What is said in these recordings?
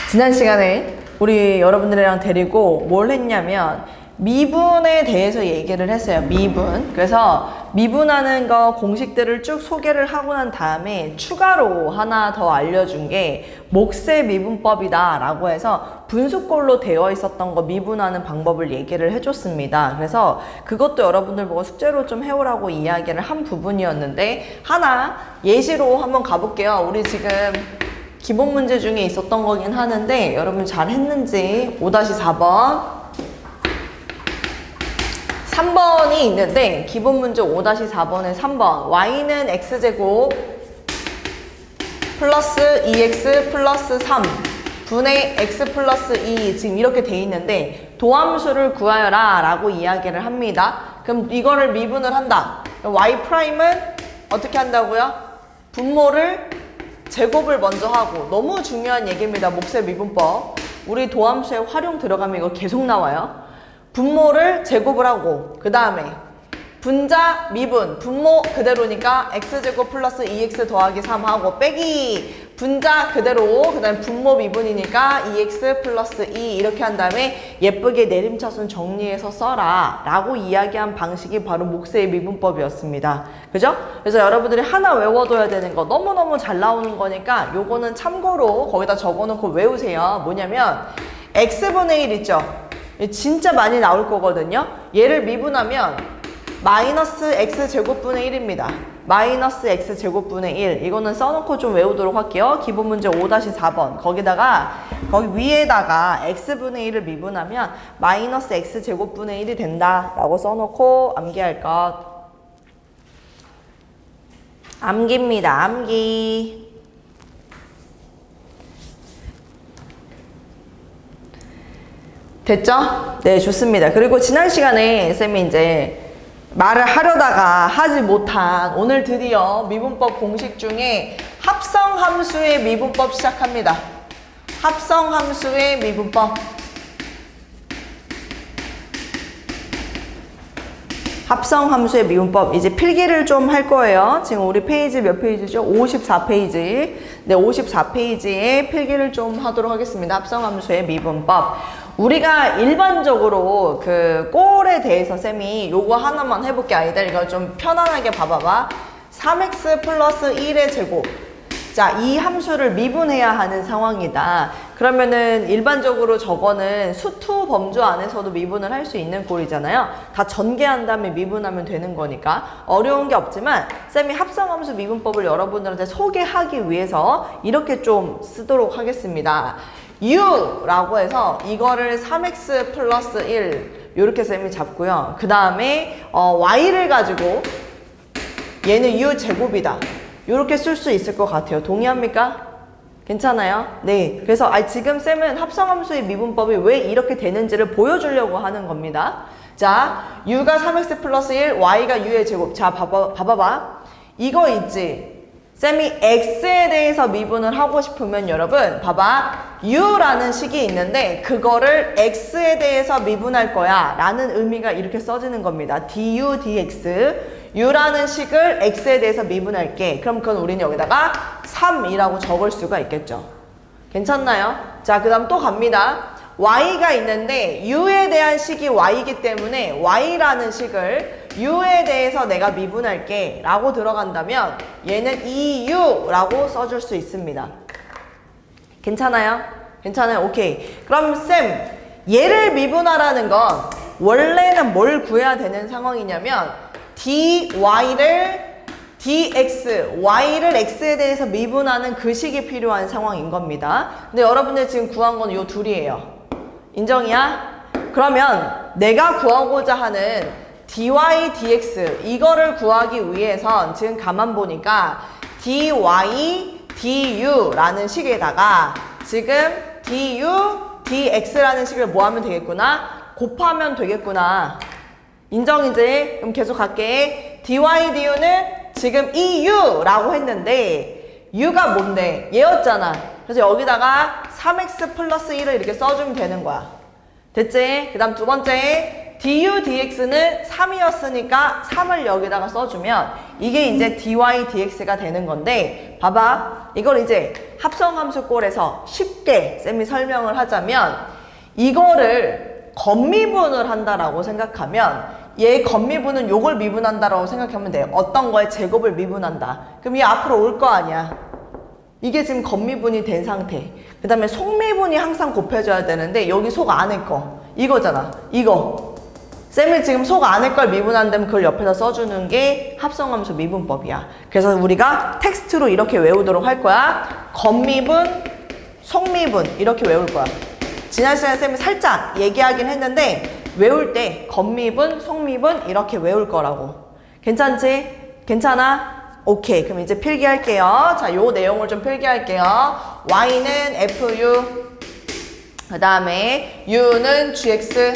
지난 시간에 우리 여러분들이랑 데리고 뭘 했냐면 미분에 대해서 얘기를 했어요. 미분. 그래서 미분하는 거 공식들을 쭉 소개를 하고 난 다음에 추가로 하나 더 알려준 게 몫의 미분법이다 라고 해서 분수꼴로 되어 있었던 거 미분하는 방법을 얘기를 해줬습니다. 그래서 그것도 여러분들 보고 숙제로 좀 해오라고 이야기를 한 부분이었는데 하나 예시로 한번 가볼게요. 우리 지금 기본 문제 중에 있었던 거긴 하는데 여러분 잘 했는지 5-4번 3번이 있는데 기본 문제 5-4번에 3번 y는 x제곱 플러스 2x 플러스 3 분의 x 플러스 2 지금 이렇게 돼 있는데 도함수를 구하여라 라고 이야기를 합니다. 그럼 이거를 미분을 한다. y 프라임은 어떻게 한다고요? 분모를 제곱을 먼저 하고 너무 중요한 얘기입니다. 몫의 미분법. 우리 도함수에 활용 들어가면 이거 계속 나와요. 분모를 제곱을 하고 그 다음에 분자 미분 분모 그대로니까 x제곱 플러스 2x 더하기 3 하고 빼기 분자 그대로 그 다음에 분모 미분이니까 2x 플러스 2 이렇게 한 다음에 예쁘게 내림차순 정리해서 써라 라고 이야기한 방식이 바로 몫의 미분법이었습니다. 그죠? 그래서 여러분들이 하나 외워둬야 되는 거 너무너무 잘 나오는 거니까 요거는 참고로 거기다 적어놓고 외우세요. 뭐냐면 x분의 1 있죠? 진짜 많이 나올 거거든요. 얘를 미분하면 마이너스 x제곱분의 1입니다. 마이너스 x제곱분의 1 이거는 써놓고 좀 외우도록 할게요. 기본 문제 5-4번 거기 위에다가 x분의 1을 미분하면 마이너스 x제곱분의 1이 된다 라고 써놓고 암기할 것. 암기입니다. 암기. 됐죠? 네, 좋습니다. 그리고 지난 시간에 쌤이 이제 말을 하려다가 하지 못한 오늘 드디어 미분법 공식 중에 합성함수의 미분법 시작합니다. 합성함수의 미분법. 합성함수의 미분법 이제 필기를 좀 할 거예요. 지금 우리 페이지 몇 페이지죠? 54페이지. 네, 54페이지에 필기를 좀 하도록 하겠습니다. 합성함수의 미분법. 우리가 일반적으로 그 꼴에 대해서 쌤이 요거 하나만 해볼게. 아이들 이거 좀 편안하게 봐봐봐. 3x 플러스 1의 제곱. 자, 이 함수를 미분해야 하는 상황이다. 그러면은 일반적으로 저거는 수투 범주 안에서도 미분을 할 수 있는 꼴이잖아요. 다 전개한 다음에 미분하면 되는 거니까 어려운 게 없지만 쌤이 합성함수 미분법을 여러분들한테 소개하기 위해서 이렇게 좀 쓰도록 하겠습니다. u라고 해서 이거를 3x 플러스 1 이렇게 쌤이 잡고요. 그 다음에 y를 가지고 얘는 u 제곱이다. 이렇게 쓸 수 있을 것 같아요. 동의합니까? 괜찮아요? 네. 그래서 지금 쌤은 합성함수의 미분법이 왜 이렇게 되는지를 보여주려고 하는 겁니다. 자, u가 3x 플러스 1, y가 u의 제곱. 자, 봐봐봐. 이거 있지? 쌤이 x에 대해서 미분을 하고 싶으면 여러분 봐봐. u라는 식이 있는데 그거를 x에 대해서 미분할 거야 라는 의미가 이렇게 써지는 겁니다. du, dx. u라는 식을 x에 대해서 미분할게. 그럼 그건 우리는 여기다가 3이라고 적을 수가 있겠죠. 괜찮나요? 자, 그 다음 또 갑니다. y가 있는데 u에 대한 식이 y이기 때문에 y라는 식을 u에 대해서 내가 미분할게 라고 들어간다면 얘는 2u 라고 써줄 수 있습니다. 괜찮아요? 괜찮아요? 오케이. 그럼 쌤, 얘를 미분하라는 건 원래는 뭘 구해야 되는 상황이냐면 dy를 dx, y를 x에 대해서 미분하는 그 식이 필요한 상황인 겁니다. 근데 여러분들 지금 구한 건 요 둘이에요. 인정이야? 그러면 내가 구하고자 하는 dy, dx 이거를 구하기 위해선 지금 가만 보니까 dy, du라는 식에다가 지금 du, dx라는 식을 뭐 하면 되겠구나? 곱하면 되겠구나. 인정이지? 그럼 계속 갈게. dy, du는 지금 eu라고 했는데 u가 뭔데? 얘였잖아. 그래서 여기다가 3x 플러스 1을 이렇게 써주면 되는 거야. 됐지? 그 다음 두 번째 du dx는 3이었으니까 3을 여기다가 써주면 이게 이제 dy dx가 되는 건데 봐봐. 이걸 이제 합성함수 꼴에서 쉽게 쌤이 설명을 하자면 이거를 겉미분을 한다라고 생각하면 얘 겉미분은 요걸 미분한다라고 생각하면 돼요. 어떤 거에 제곱을 미분한다. 그럼 얘 앞으로 올 거 아니야. 이게 지금 겉미분이 된 상태. 그 다음에 속미분이 항상 곱해줘야 되는데 여기 속 안에 거 이거잖아. 이거 쌤이 지금 속 안에 걸 미분한다면 그걸 옆에다 써주는 게 합성함수 미분법이야. 그래서 우리가 텍스트로 이렇게 외우도록 할 거야. 겉미분, 속미분 이렇게 외울 거야. 지난 시간에 쌤이 살짝 얘기하긴 했는데 외울 때 겉미분, 속미분 이렇게 외울 거라고. 괜찮지? 괜찮아? 오케이. 그럼 이제 필기할게요. 자, 요 내용을 좀 필기할게요. y는 fu, 그 다음에 u는 gx.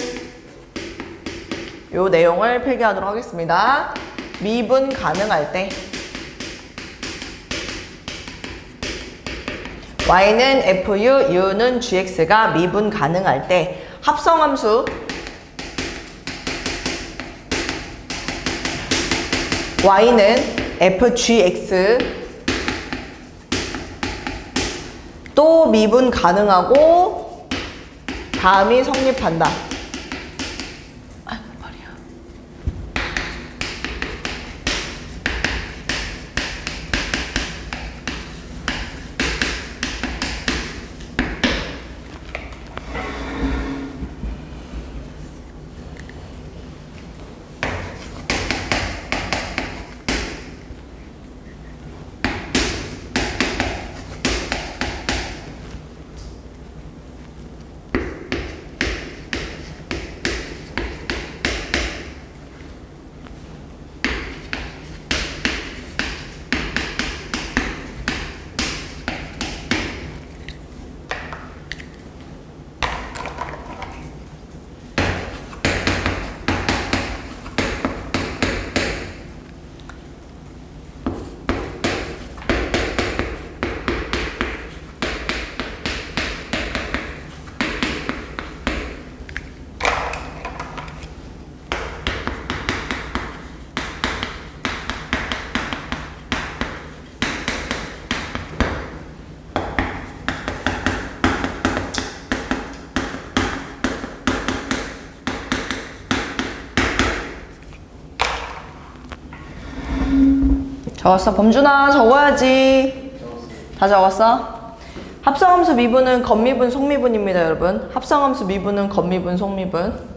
요 내용을 필기하도록 하겠습니다. 미분 가능할 때 y는 fu, u는 gx가 미분 가능할 때 합성함수 y는 fgx 또 미분 가능하고 다음이 성립한다. 적었어? 범준아 적어야지. 다 적었어? 합성함수 미분은 겉미분, 속미분입니다, 여러분. 합성함수 미분은 겉미분, 속미분.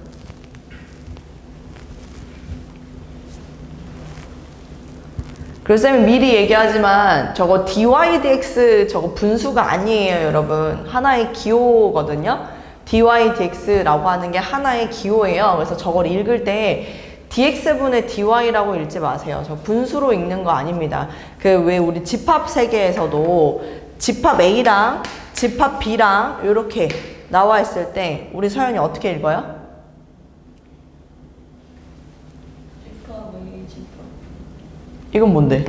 그래서 쌤이 미리 얘기하지만 저거 dy dx 저거 분수가 아니에요, 여러분. 하나의 기호거든요. dy dx라고 하는 게 하나의 기호예요. 그래서 저걸 읽을 때 dx분의 dy라고 읽지 마세요. 저 분수로 읽는 거 아닙니다. 그 왜 우리 집합 세계에서도 집합 A랑 집합 B랑 이렇게 나와 있을 때 우리 서연이 어떻게 읽어요? 이건 뭔데?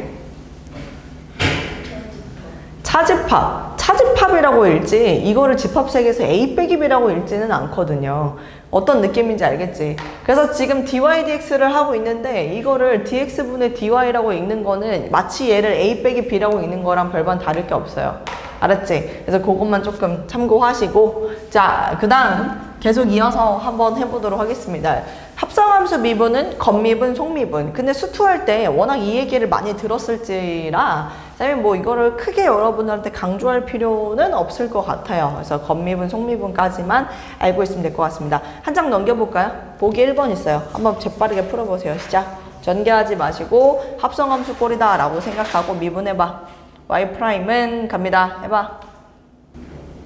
차집합. 차집합이라고 읽지 이거를 집합 세계에서 A 빼기 B라고 읽지는 않거든요. 어떤 느낌인지 알겠지? 그래서 지금 dy dx를 하고 있는데 이거를 dx분의 dy라고 읽는 거는 마치 얘를 A 빼기 B라고 읽는 거랑 별반 다를 게 없어요. 알았지? 그래서 그것만 조금 참고하시고 자, 그 다음 계속 이어서 한번 해보도록 하겠습니다. 합성함수 미분은 겉미분, 속미분. 근데 수투할 때 워낙 이 얘기를 많이 들었을지라 쌤이 뭐 이거를 크게 여러분들한테 강조할 필요는 없을 것 같아요. 그래서 겉미분, 속미분까지만 알고 있으면 될 것 같습니다. 한 장 넘겨볼까요? 보기 1번 있어요. 한번 재빠르게 풀어보세요. 시작. 전개하지 마시고 합성함수 꼴이다 라고 생각하고 미분해봐. Y'은 갑니다. 해봐.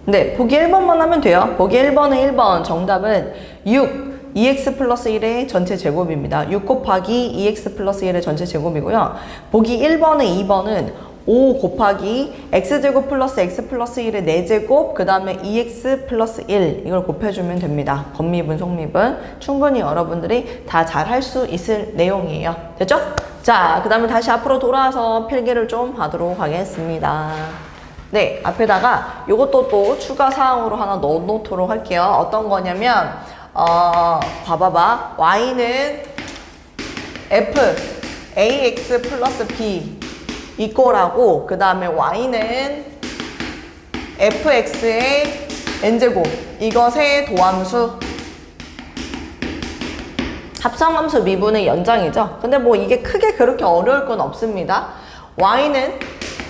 네, 보기 1번만 하면 돼요. 보기 1번의 1번 정답은 6 2x 플러스 1의 전체 제곱입니다. 6 곱하기 2x 플러스 1의 전체 제곱이고요. 보기 1번의 2번은 5 곱하기 x제곱 플러스 x 플러스 1의 4제곱 그 다음에 2x 플러스 1 이걸 곱해주면 됩니다. 겉미분, 속미분 충분히 여러분들이 다 잘 할 수 있을 내용이에요. 됐죠? 자, 그 다음에 다시 앞으로 돌아와서 필기를 좀 하도록 하겠습니다. 네, 앞에다가 요것도 또 추가 사항으로 하나 넣어놓도록 할게요. 어떤 거냐면 봐봐봐. y는 f ax 플러스 b 이꼴하고 그 다음에 y는 fx의 n제곱 이것의 도함수 합성함수 미분의 연장이죠. 근데 뭐 이게 크게 그렇게 어려울 건 없습니다. y는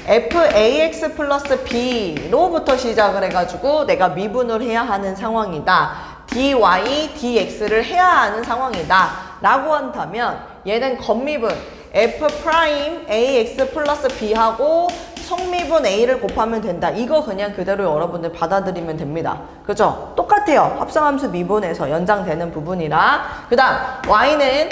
fax 플러스 b로부터 시작을 해가지고 내가 미분을 해야 하는 상황이다. dy, dx를 해야 하는 상황이다. 라고 한다면 얘는 겉미분 f 프라임 ax 플러스 b하고 성미분 a를 곱하면 된다. 이거 그냥 그대로 여러분들 받아들이면 됩니다. 그죠? 똑같아요. 합성함수 미분에서 연장되는 부분이라. 그 다음 y는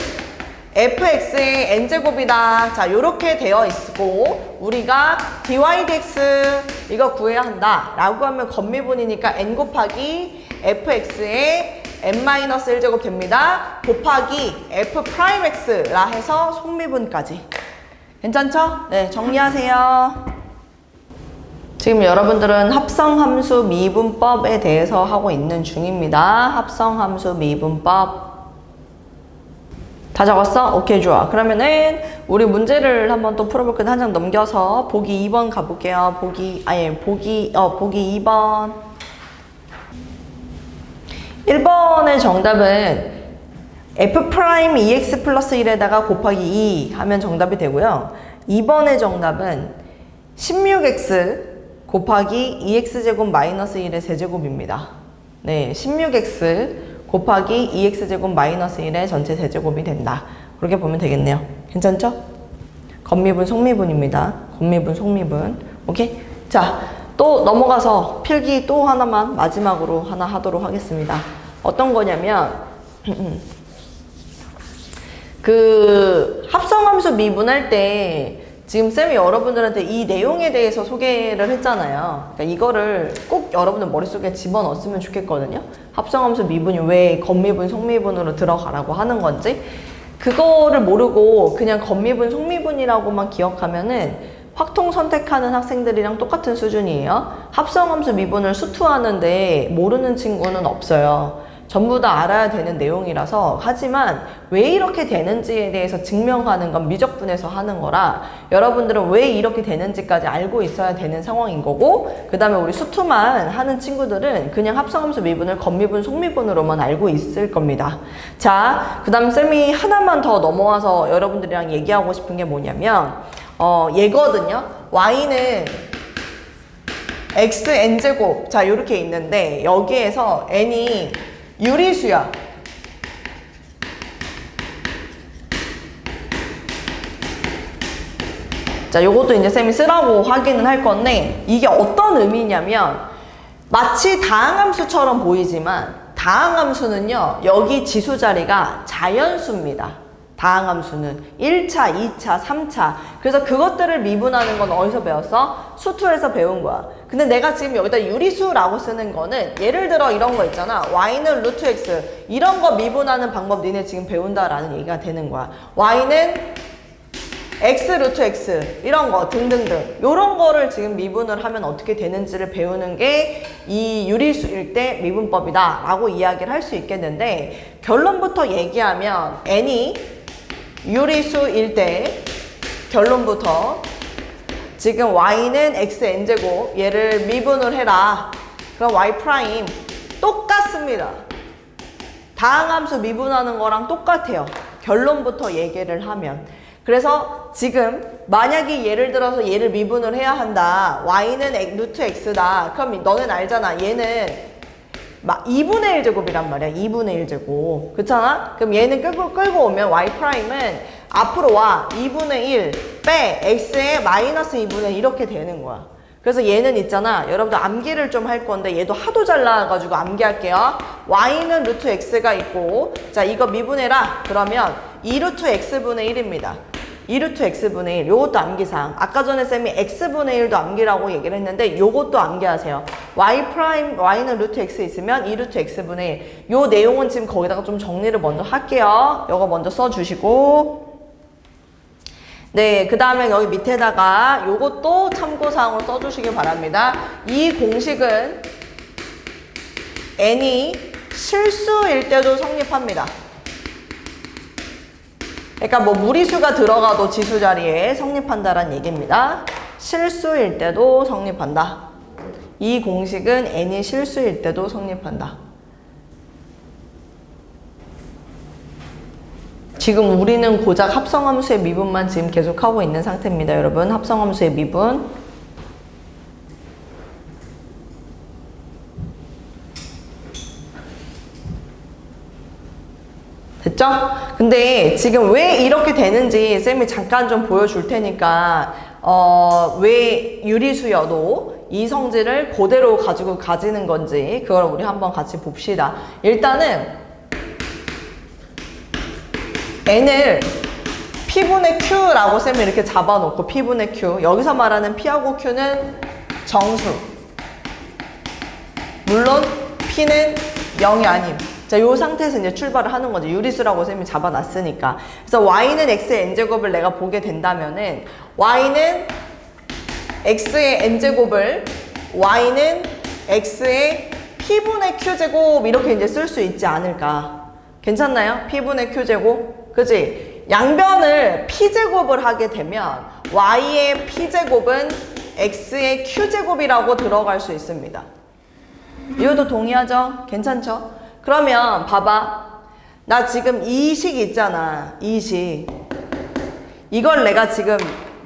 fx의 n제곱이다. 자, 요렇게 되어 있고 우리가 dy dx 이거 구해야 한다 라고 하면 겉미분이니까 n 곱하기 fx의 n-1제곱 됩니다. 곱하기 f'x라 해서 속미분까지. 괜찮죠? 네, 정리하세요. 지금 여러분들은 합성함수 미분법에 대해서 하고 있는 중입니다. 합성함수 미분법. 다 적었어? 오케이, 좋아. 그러면은 우리 문제를 한번 또 풀어볼 건데 한 장 넘겨서 보기 2번 가볼게요. 보기 2번. 1번의 정답은 f'2x 플러스 1에다가 곱하기 2 하면 정답이 되고요. 2번의 정답은 16x 곱하기 2x제곱 마이너스 1의 세제곱입니다. 네, 16x 곱하기 2x제곱 마이너스 1의 전체 세제곱이 된다. 그렇게 보면 되겠네요. 괜찮죠? 겉미분, 속미분입니다. 겉미분, 속미분. 오케이? 자, 또 넘어가서 필기 또 하나만 마지막으로 하나 하도록 하겠습니다. 어떤 거냐면 그 합성함수 미분할 때 지금 쌤이 여러분들한테 이 내용에 대해서 소개를 했잖아요. 그러니까 이거를 꼭 여러분들 머릿속에 집어넣었으면 좋겠거든요. 합성함수 미분이 왜 겉미분, 속미분으로 들어가라고 하는 건지 그거를 모르고 그냥 겉미분, 속미분이라고만 기억하면은 확통 선택하는 학생들이랑 똑같은 수준이에요. 합성함수 미분을 수투하는데 모르는 친구는 없어요. 전부 다 알아야 되는 내용이라서. 하지만 왜 이렇게 되는지에 대해서 증명하는 건 미적분에서 하는 거라 여러분들은 왜 이렇게 되는지까지 알고 있어야 되는 상황인 거고, 그 다음에 우리 수투만 하는 친구들은 그냥 합성함수 미분을 겉미분, 속미분으로만 알고 있을 겁니다. 자, 그 다음 쌤이 하나만 더 넘어와서 여러분들이랑 얘기하고 싶은 게 뭐냐면 얘거든요. y는 x n제곱, 자 요렇게 있는데 여기에서 n이 유리수야. 자, 요것도 이제 쌤이 쓰라고 확인은 할 건데 이게 어떤 의미냐면 마치 다항함수처럼 보이지만 다항함수는요 여기 지수 자리가 자연수입니다. 다항함수는 1차, 2차, 3차. 그래서 그것들을 미분하는 건 어디서 배웠어? 수투에서 배운 거야. 근데 내가 지금 여기다 유리수라고 쓰는 거는 예를 들어 이런 거 있잖아. y는 루트 x. 이런 거 미분하는 방법 니네 지금 배운다라는 얘기가 되는 거야. y는 x 루트 x 이런 거 등등등 요런 거를 지금 미분을 하면 어떻게 되는지를 배우는 게 이 유리수일 때 미분법이다 라고 이야기를 할 수 있겠는데, 결론부터 얘기하면 n이 유리수일 때 결론부터 지금 y는 x n제곱 얘를 미분을 해라. 그럼 y 프라임 똑같습니다. 다항함수 미분하는 거랑 똑같아요. 결론부터 얘기를 하면. 그래서 지금 만약에 예를 들어서 얘를 미분을 해야 한다. y는 루트 x다. 그럼 너는 알잖아. 얘는 2분의 1제곱이란 말이야. 2분의 1제곱. 그렇잖아? 그럼 얘는 끌고 오면 y 프라임은 앞으로 와. 2분의 1 빼 x의 마이너스 2분의 1 이렇게 되는 거야. 그래서 얘는 있잖아. 여러분들 암기를 좀 할 건데 얘도 하도 잘 나와가지고 암기할게요. y는 루트 x가 있고, 자 이거 미분해라. 그러면 2루트 x분의 1입니다. 2루트 x분의 1. 요것도 암기사항. 아까 전에 쌤이 x분의 1도 암기라고 얘기를 했는데 요것도 암기하세요. y는 루트 x 있으면 2루트 x분의 1. 요 내용은 지금 거기다가 좀 정리를 먼저 할게요. 요거 먼저 써주시고, 네, 그 다음에 여기 밑에다가 요것도 참고사항으로 써주시기 바랍니다. 이 공식은 n이 실수일 때도 성립합니다. 그러니까 뭐 무리수가 들어가도 지수 자리에 성립한다라는 얘기입니다. 실수일 때도 성립한다. 이 공식은 n이 실수일 때도 성립한다. 지금 우리는 고작 합성함수의 미분만 지금 계속 하고 있는 상태입니다. 여러분, 합성함수의 미분. 됐죠? 근데 지금 왜 이렇게 되는지 쌤이 잠깐 좀 보여줄 테니까 왜 유리수여도 이 성질을 그대로 가지고 가지는 건지 그걸 우리 한번 같이 봅시다. 일단은 n을 p분의 q라고 쌤이 이렇게 잡아놓고 p분의 q, 여기서 말하는 p하고 q는 정수, 물론 p는 0이 아님. 자, 요 상태에서 이제 출발을 하는 거죠. 유리수라고 쌤이 잡아놨으니까. 그래서 y는 x의 n제곱을 내가 보게 된다면은 y는 x의 n제곱을 y는 x의 p분의 q제곱 이렇게 이제 쓸 수 있지 않을까. 괜찮나요? p분의 q제곱. 그치? 양변을 p제곱을 하게 되면 y의 p제곱은 x의 q제곱이라고 들어갈 수 있습니다. 이것도 동의하죠? 괜찮죠? 그러면 봐봐. 나 지금 이 식 있잖아. 이 식. 이걸 내가 지금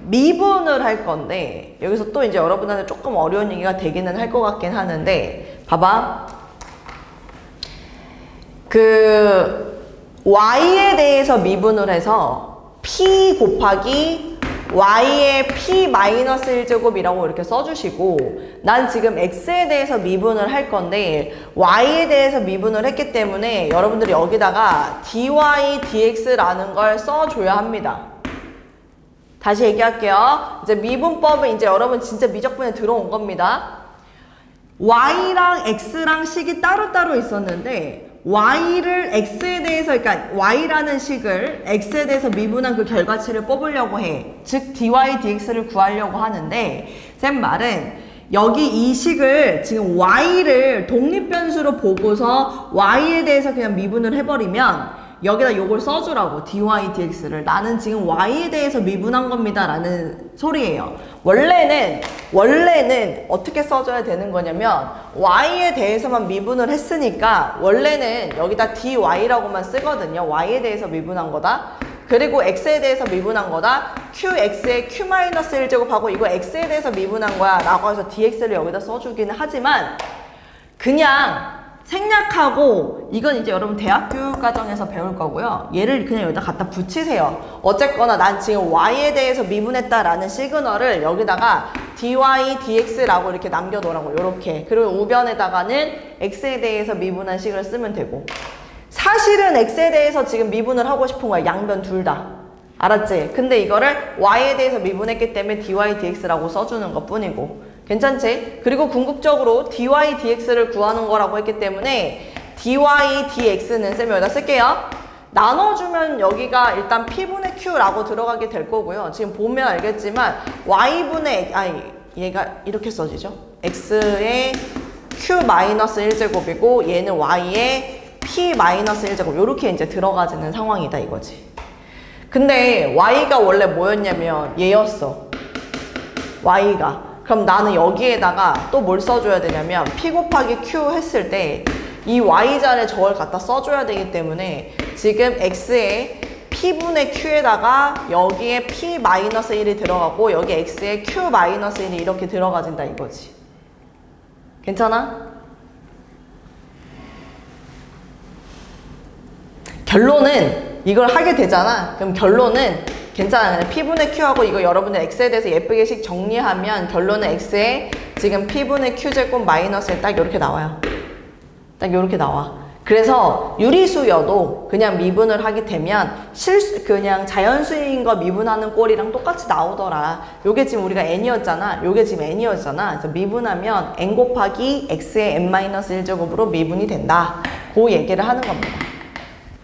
미분을 할 건데 여기서 또 이제 여러분한테 조금 어려운 얘기가 되기는 할 것 같긴 하는데 봐봐. y에 대해서 미분을 해서 p 곱하기 y의 p-1제곱이라고 이렇게 써주시고 난 지금 x에 대해서 미분을 할 건데 y에 대해서 미분을 했기 때문에 여러분들이 여기다가 dy dx라는 걸 써줘야 합니다. 다시 얘기할게요. 이제 미분법은 이제 여러분 진짜 미적분에 들어온 겁니다. y랑 x랑 식이 따로따로 있었는데 y를 x에 대해서, 그러니까 y라는 식을 x에 대해서 미분한 그 결과치를 뽑으려고 해. 즉 dy dx를 구하려고 하는데 쌤 말은 여기 이 식을 지금 y를 독립변수로 보고서 y에 대해서 그냥 미분을 해버리면 여기다 요걸 써주라고. dy dx를 나는 지금 y에 대해서 미분한 겁니다 라는 소리예요. 원래는 어떻게 써줘야 되는 거냐면 y에 대해서만 미분을 했으니까 원래는 여기다 dy라고만 쓰거든요. y에 대해서 미분한 거다. 그리고 x에 대해서 미분한 거다. qx의 q-1제곱하고 이거 x에 대해서 미분한 거야 라고 해서 dx를 여기다 써주기는 하지만 그냥 생략하고 이건 이제 여러분 대학교 과정에서 배울 거고요. 얘를 그냥 여기다 갖다 붙이세요. 어쨌거나 난 지금 y에 대해서 미분했다라는 시그널을 여기다가 dy dx라고 이렇게 남겨놓으라고. 요렇게. 그리고 우변에다가는 x에 대해서 미분한 식을 쓰면 되고 사실은 x에 대해서 지금 미분을 하고 싶은 거야. 양변 둘 다. 알았지? 근데 이거를 y에 대해서 미분했기 때문에 dy dx라고 써주는 것 뿐이고 괜찮지? 그리고 궁극적으로 dy dx를 구하는 거라고 했기 때문에 dy dx는 쌤이 여기다 쓸게요. 나눠주면 여기가 일단 p분의 q라고 들어가게 될 거고요. 지금 보면 알겠지만 y분의 얘가 이렇게 써지죠. x의 q-1제곱이고 얘는 y의 p-1제곱 이렇게 이제 들어가지는 상황이다 이거지. 근데 y가 원래 뭐였냐면 얘였어. y가. 그럼 나는 여기에다가 또 뭘 써줘야 되냐면 p 곱하기 q 했을 때 이 y자를 저걸 갖다 써줘야 되기 때문에 지금 x의 p분의 q에다가 여기에 p-1이 들어가고 여기 x의 q-1이 이렇게 들어가진다 이거지. 괜찮아? 결론은 이걸 하게 되잖아. 그럼 결론은 괜찮아. p분의 q하고 이거 여러분들 x에 대해서 예쁘게씩 정리하면 결론은 x에 지금 p분의 q제곱 마이너스에 딱 이렇게 나와요. 딱 이렇게 나와. 그래서 유리수여도 그냥 미분을 하게 되면 그냥 자연수인 거 미분하는 꼴이랑 똑같이 나오더라. 요게 지금 우리가 n이었잖아. 요게 지금 n이었잖아. 그래서 미분하면 n 곱하기 x의 n-1제곱으로 미분이 된다. 그 얘기를 하는 겁니다.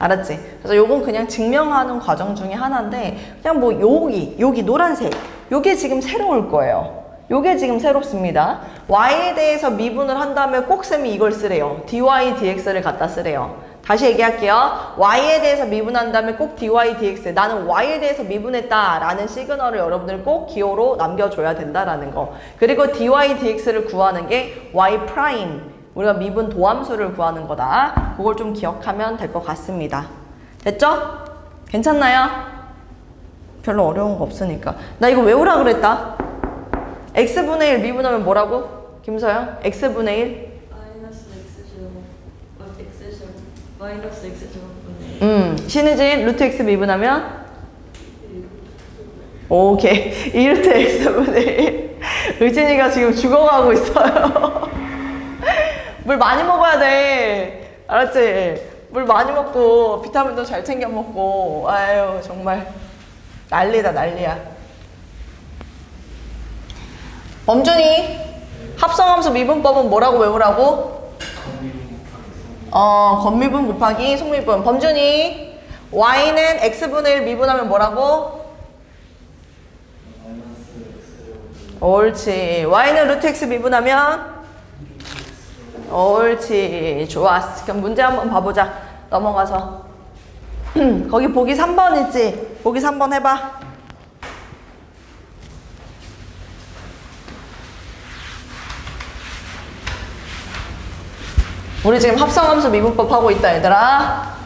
알았지? 그래서 요건 그냥 증명하는 과정 중에 하나인데 그냥 뭐 여기 노란색 요게 지금 새로울 거예요. 요게 지금 새롭습니다. y에 대해서 미분을 한 다음에 꼭 쌤이 이걸 쓰래요. dy dx를 갖다 쓰래요. 다시 얘기할게요. y에 대해서 미분한 다음에 꼭 dy dx. 나는 y에 대해서 미분했다 라는 시그널을 여러분들 꼭 기호로 남겨줘야 된다라는 거. 그리고 dy dx를 구하는 게 y 프라임. 우리가 미분 도함수를 구하는 거다. 그걸 좀 기억하면 될 것 같습니다. 됐죠? 괜찮나요? 별로 어려운 거 없으니까. 나 이거 외우라 그랬다. x분의 1 미분하면 뭐라고? 김서영? x분의 1? 마이너스 x제곱분의 신의진 루트 x 미분하면? 오케이. 2루트 x분의 1. 의진이가 지금 죽어가고 있어요. 물 많이 먹어야 돼. 알았지? 물 많이 먹고 비타민도 잘 챙겨 먹고. 아유 정말 난리다 난리야. 범준이 합성함수 미분법은 뭐라고 외우라고? 건미분 곱하기 속미분. 범준이 y는 x분의 1 미분하면 뭐라고? 옳지. y는 루트 x 미분하면? 옳지. 좋았어. 그럼 문제 한번 봐보자. 넘어가서 거기 보기 3번 있지? 보기 3번 해봐. 우리 지금 합성함수 미분법 하고 있다 얘들아.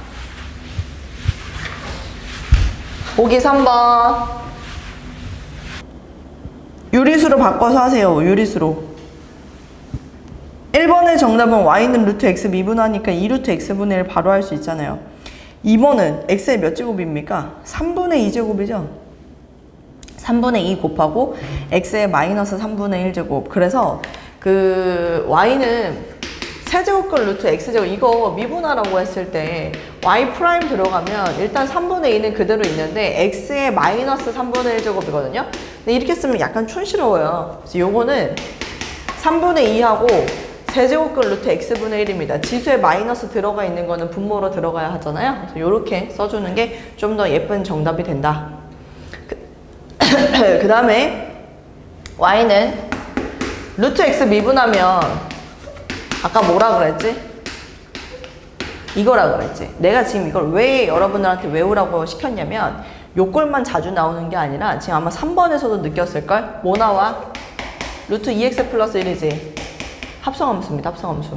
보기 3번. 유리수로 바꿔서 하세요. 유리수로. 1번의 정답은 y는 루트 x 미분하니까 2루트 x분의 1 바로 할 수 있잖아요. 2번은 x의 몇 제곱입니까? 3분의 2제곱이죠. 3분의 2 곱하고 x의 마이너스 3분의 1제곱. 그래서 그 y는 세제곱권 루트 x제곱 이거 미분하라고 했을 때 y 프라임 들어가면 일단 3분의 2는 그대로 있는데 x의 마이너스 3분의 1제곱이거든요. 근데 이렇게 쓰면 약간 촌스러워요. 그래서 요거는 3분의 2하고 세제곱권 루트 x분의 1입니다. 지수에 마이너스 들어가 있는 거는 분모로 들어가야 하잖아요. 그래서 요렇게 써주는 게 좀 더 예쁜 정답이 된다. 그 다음에 y는 루트 x 미분하면 아까 뭐라 그랬지? 이거라 그랬지. 내가 지금 이걸 왜 여러분들한테 외우라고 시켰냐면 요 꼴만 자주 나오는 게 아니라 지금 아마 3번에서도 느꼈을걸? 뭐 나와? 루트 2x 플러스 1이지. 합성함수입니다. 합성함수.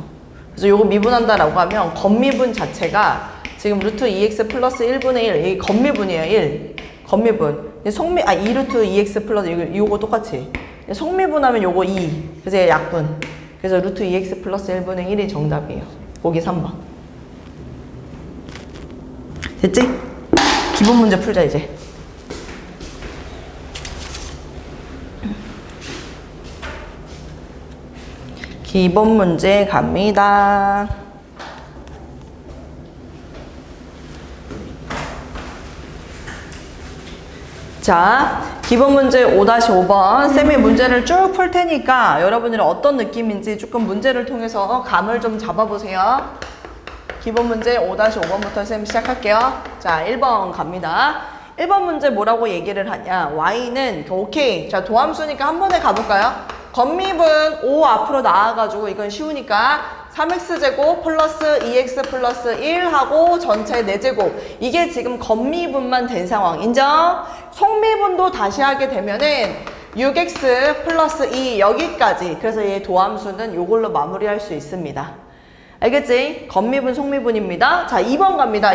그래서 요거 미분한다라고 하면 건미분 자체가 지금 루트 2x 플러스 1분의 1 이 건미분이에요. 1. 건미분. 2루트 2x 플러스 요거 똑같이. 속미분하면 요거 2. 그래서 얘 약분. 그래서 루트 2x 플러스 1분의 1이 정답이에요. 보기 3번. 됐지? 기본 문제 풀자 이제. 기본 문제 갑니다. 자, 기본 문제 5-5번 쌤이 문제를 쭉 풀 테니까 여러분들이 어떤 느낌인지 조금 문제를 통해서 감을 좀 잡아보세요. 기본 문제 5-5번부터 쌤 시작할게요. 자, 1번 갑니다. 1번 문제 뭐라고 얘기를 하냐. y는 오케이. 자, 도함수니까 한 번에 가볼까요? 건미분 5 앞으로 나와가지고 이건 쉬우니까 3x제곱 플러스 2x 플러스 1하고 전체 4제곱. 이게 지금 건미분만 된 상황. 인정? 속미분도 다시 하게 되면은 6x 플러스 2 여기까지. 그래서 얘 도함수는 요걸로 마무리할 수 있습니다. 알겠지? 건미분 속미분입니다. 자, 2번 갑니다.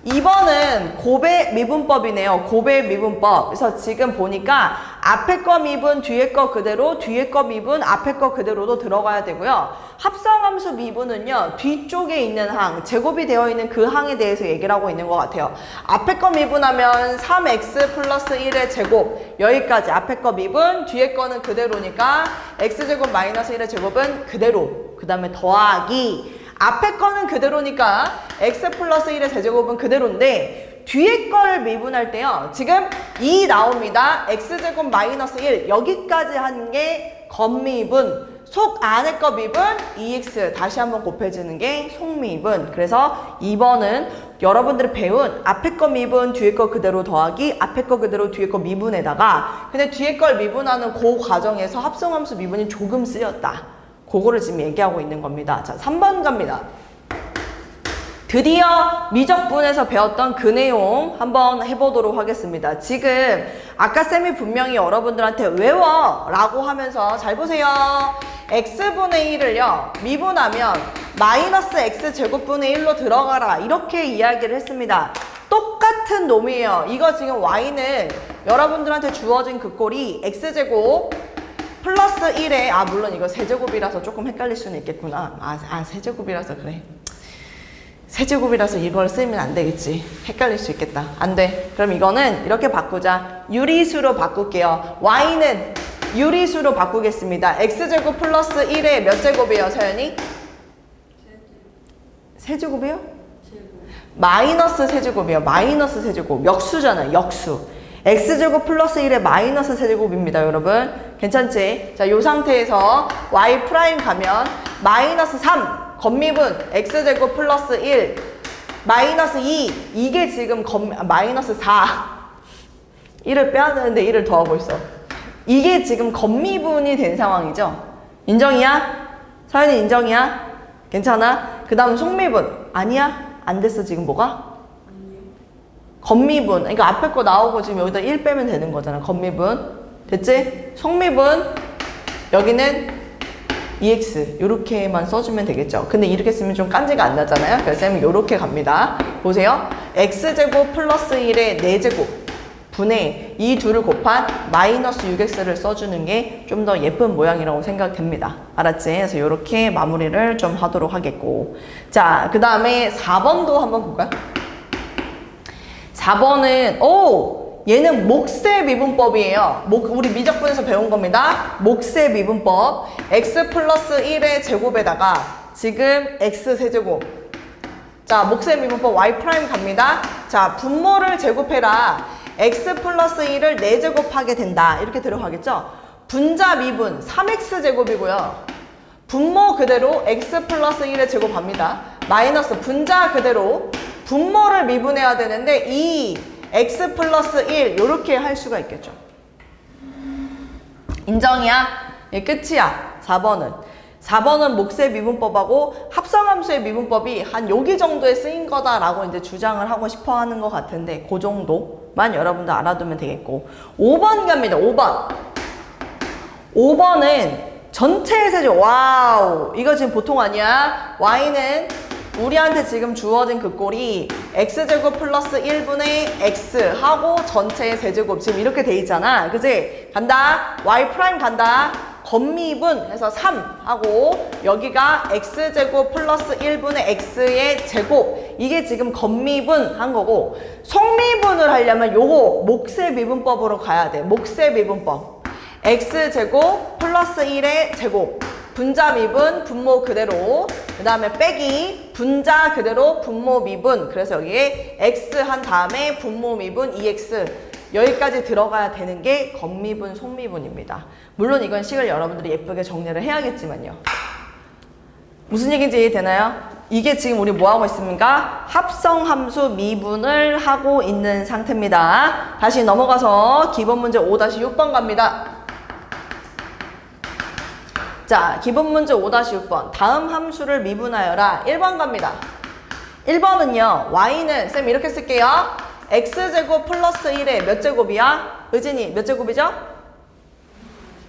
2번은 곱의 미분법이네요. 곱의 미분법. 그래서 지금 보니까 앞에 거 미분, 뒤에 거 그대로, 뒤에 거 미분, 앞에 거 그대로도 들어가야 되고요. 합성함수 미분은요, 뒤쪽에 있는 항, 제곱이 되어 있는 그 항에 대해서 얘기를 하고 있는 것 같아요. 앞에 거 미분하면 3x 플러스 1의 제곱, 여기까지 앞에 거 미분, 뒤에 거는 그대로니까 x제곱 마이너스 1의 제곱은 그대로, 그 다음에 더하기, 앞에 거는 그대로니까 x 플러스 1의 제곱은 그대로인데 뒤에 걸 미분할 때요. 지금 2 나옵니다. x제곱 마이너스 1 여기까지 한 게 겉미분, 속 안에 거 미분 2x 다시 한번 곱해주는 게 속미분. 그래서 2번은 여러분들이 배운 앞에 거 미분 뒤에 거 그대로 더하기 앞에 거 그대로 뒤에 거 미분에다가 근데 뒤에 걸 미분하는 그 과정에서 합성함수 미분이 조금 쓰였다. 그거를 지금 얘기하고 있는 겁니다. 자, 3번 갑니다. 드디어 미적분에서 배웠던 그 내용 한번 해보도록 하겠습니다. 지금 아까 쌤이 분명히 여러분들한테 외워 라고 하면서 잘 보세요. x분의 1을요 미분하면 마이너스 x제곱분의 1로 들어가라 이렇게 이야기를 했습니다. 똑같은 놈이에요. 이거 지금 y는 여러분들한테 주어진 그 꼴이 x제곱 플러스 1에 물론 이거 세제곱이라서 조금 헷갈릴 수는 있겠구나. 세제곱이라서 그래. 세제곱이라서 이걸 쓰면 안 되겠지. 헷갈릴 수 있겠다. 안 돼. 그럼 이거는 이렇게 바꾸자. 유리수로 바꿀게요. y는 유리수로 바꾸겠습니다. x제곱 플러스 1에 몇 제곱이에요, 서연이? 세제곱이요? 마이너스 세제곱이에요. 마이너스 세제곱. 역수잖아요. 역수. x제곱 플러스 1에 마이너스 세제곱입니다, 여러분. 괜찮지? 자, 요 상태에서 y 프라임 가면 마이너스 3 겉미분 x제곱 플러스 1 마이너스 2 이게 지금 마이너스 4 1을 빼야 되는데 1을 더하고 있어. 이게 지금 겉미분이 된 상황이죠. 인정이야? 서연이 인정이야? 괜찮아? 그 다음 속미분 아니야? 안 됐어 지금 뭐가? 겉미분 그러니까 앞에 거 나오고 지금 여기다 1 빼면 되는 거잖아. 겉미분 됐지? 속미분 여기는 EX 이렇게만 써주면 되겠죠. 근데 이렇게 쓰면 좀 깐지가 안 나잖아요. 그래서 쌤은 이렇게 갑니다. 보세요. X제곱 플러스 1의 4제곱 분의 이 둘을 곱한 마이너스 6X를 써주는 게 좀 더 예쁜 모양이라고 생각됩니다. 알았지? 그래서 이렇게 마무리를 좀 하도록 하겠고. 자, 그 다음에 4번도 한번 볼까요? 4번은 얘는 목세 미분법이에요. 우리 미적분에서 배운 겁니다. 목세 미분법. x 플러스 1의 제곱에다가 지금 x 세제곱. 자, 목세 미분법 y 프라임 갑니다. 자, 분모를 제곱해라. x 플러스 1을 4제곱하게 된다. 이렇게 들어가겠죠? 분자 미분 3x 제곱이고요. 분모 그대로 x 플러스 1의 제곱합니다. 마이너스 분자 그대로 분모를 미분해야 되는데 이 x 플러스 1 이렇게 할 수가 있겠죠. 인정이야? 예, 끝이야. 4번은 목세 미분법하고 합성함수의 미분법이 한 여기 정도에 쓰인 거다라고 이제 주장을 하고 싶어 하는 것 같은데 그 정도만 여러분들 알아두면 되겠고. 5번 갑니다. 5번은 전체의 세제. 와우, 이거 지금 보통 아니야. y는 우리한테 지금 주어진 그 꼴이 x제곱 플러스 1분의 x 하고 전체의 세제곱 지금 이렇게 돼 있잖아. 그치? 간다. y 프라임 간다. 겉미분 해서 3 하고 여기가 x제곱 플러스 1분의 x의 제곱 이게 지금 겉미분 한 거고 속미분을 하려면 요거 목세 미분법으로 가야 돼. 목세 미분법. x제곱 플러스 1의 제곱 분자 미분 분모 그대로 그 다음에 빼기 분자 그대로 분모 미분 그래서 여기에 x 한 다음에 분모 미분 2x 여기까지 들어가야 되는 게 겉미분 속미분입니다. 물론 이건 식을 여러분들이 예쁘게 정리를 해야겠지만요. 무슨 얘기인지 이해되나요? 이게 지금 우리 뭐 하고 있습니까? 합성함수 미분을 하고 있는 상태입니다. 다시 넘어가서 기본 문제 5-6번 갑니다. 자, 기본 문제 5-6번. 다음 함수를 미분하여라. 1번 갑니다. 1번은요. y는 쌤 이렇게 쓸게요. x제곱 플러스 1에 몇 제곱이야? 의진이 몇 제곱이죠?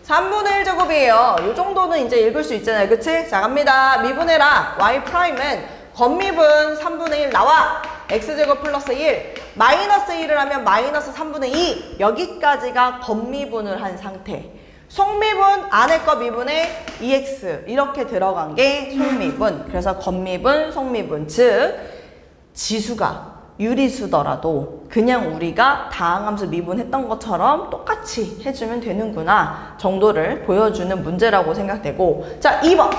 3분의 1 제곱이에요. 이 정도는 이제 읽을 수 있잖아요. 그치? 자, 갑니다. 미분해라. y 프라임은 겉미분 3분의 1 나와. x제곱 플러스 1. 마이너스 1을 하면 마이너스 3분의 2. 여기까지가 겉미분을 한 상태. 속미분 안에 거 미분에 2x 이렇게 들어간 게 속미분. 그래서 겉미분, 속미분. 즉 지수가 유리수더라도 그냥 우리가 다항함수 미분했던 것처럼 똑같이 해주면 되는구나 정도를 보여주는 문제라고 생각되고. 자, 2번.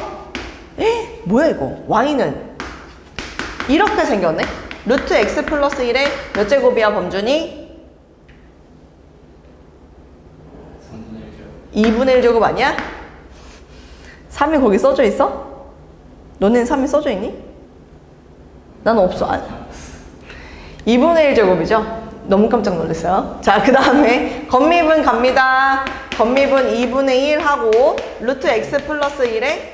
뭐야 이거? y는 이렇게 생겼네? 루트 x 플러스 1에 몇 제곱이야 범준이? 2분의 1 제곱 아니야? 3이 거기 써져 있어? 너네는 3이 써져 있니? 난 없어. 2분의 1제곱이죠? 너무 깜짝 놀랐어요. 자, 그 다음에 건미분 갑니다. 건미분 2분의 1 하고 루트 x 플러스 1에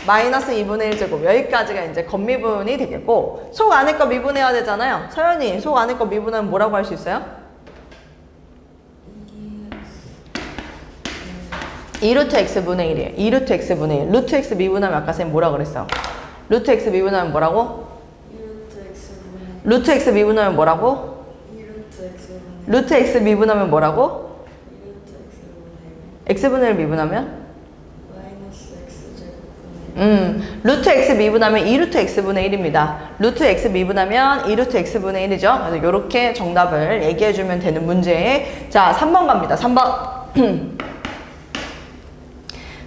마이너스 2분의 1제곱. 여기까지가 이제 건미분이 되겠고, 속 안에 거 미분해야 되잖아요. 서연이, 속 안에 거 미분하면 뭐라고 할 수 있어요? 2루트 x분의 1이에요. 2루트 x분의 1. 루트 x 미분하면 아까 쌤 뭐라 그랬어? 루트 x 미분하면 뭐라고? 2루트 x분의 루트 x 미분하면 뭐라고? 2루트 x분의 루트 x 미분하면 뭐라고? 2루트 x분의 x분의 1 미분하면? 마이너스 x제곱분의 루트 x 미분하면 2루트 x분의 1입니다. 루트 x 미분하면 2루트 x분의 1이죠. 그래서 이렇게 정답을 얘기해주면 되는 문제. 자, 3번 갑니다. 3번.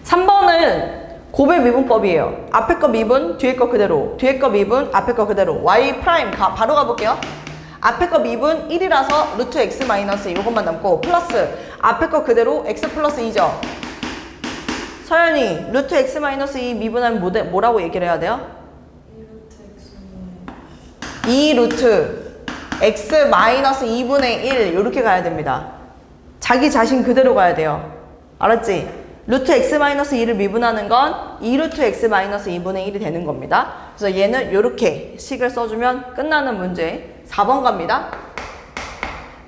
3번은 곱의 미분법이에요. 앞에 거 미분, 뒤에 거 그대로. 뒤에 거 미분, 앞에 거 그대로. y 프라임 바로 가볼게요. 앞에 거 미분 1이라서 루트 x 마이너스 이것만 남고, 플러스 앞에 거 그대로 x 플러스 2죠. 서연이 루트 x 마이너스 2 미분하면 뭐라고 얘기를 해야 돼요? 2루트 x분의 2 루트 x 마이너스 2분의 1 이렇게 가야 됩니다. 자기 자신 그대로 가야 돼요. 알았지? 루트 x 마이너스 2를 미분하는 건 2 루트 x 마이너스 2분의 1이 되는 겁니다. 그래서 얘는 이렇게 식을 써주면 끝나는 문제. 4번 갑니다.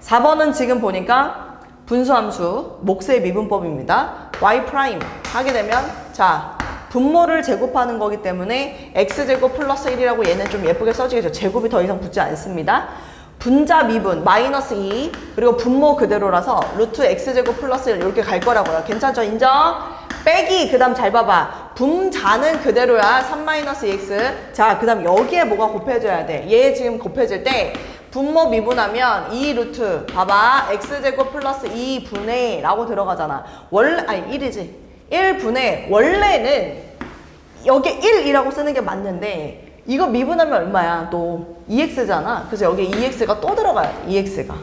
4번은 지금 보니까 분수함수 몫의 미분법입니다. y 프라임 하게 되면, 자, 분모를 제곱하는 거기 때문에 x제곱 플러스 1이라고 얘는 좀 예쁘게 써지겠죠. 제곱이 더 이상 붙지 않습니다. 분자 미분 마이너스 2, 그리고 분모 그대로라서 루트 x제곱 플러스 1 이렇게 갈 거라고요. 괜찮죠? 인정? 빼기, 그 다음 잘 봐봐. 분자는 그대로야. 3 마이너스 2x. 자, 그 다음 여기에 뭐가 곱해져야 돼? 얘 지금 곱해질 때 분모 미분하면 2 루트, 봐봐, x제곱 플러스 2분의 라고 들어가잖아. 원래, 아니 1이지. 1분의, 원래는 여기 1이라고 쓰는 게 맞는데 이거 미분하면 얼마야? 또 2x잖아. 그래서 여기 2x가 또 들어가야 돼. 2x가.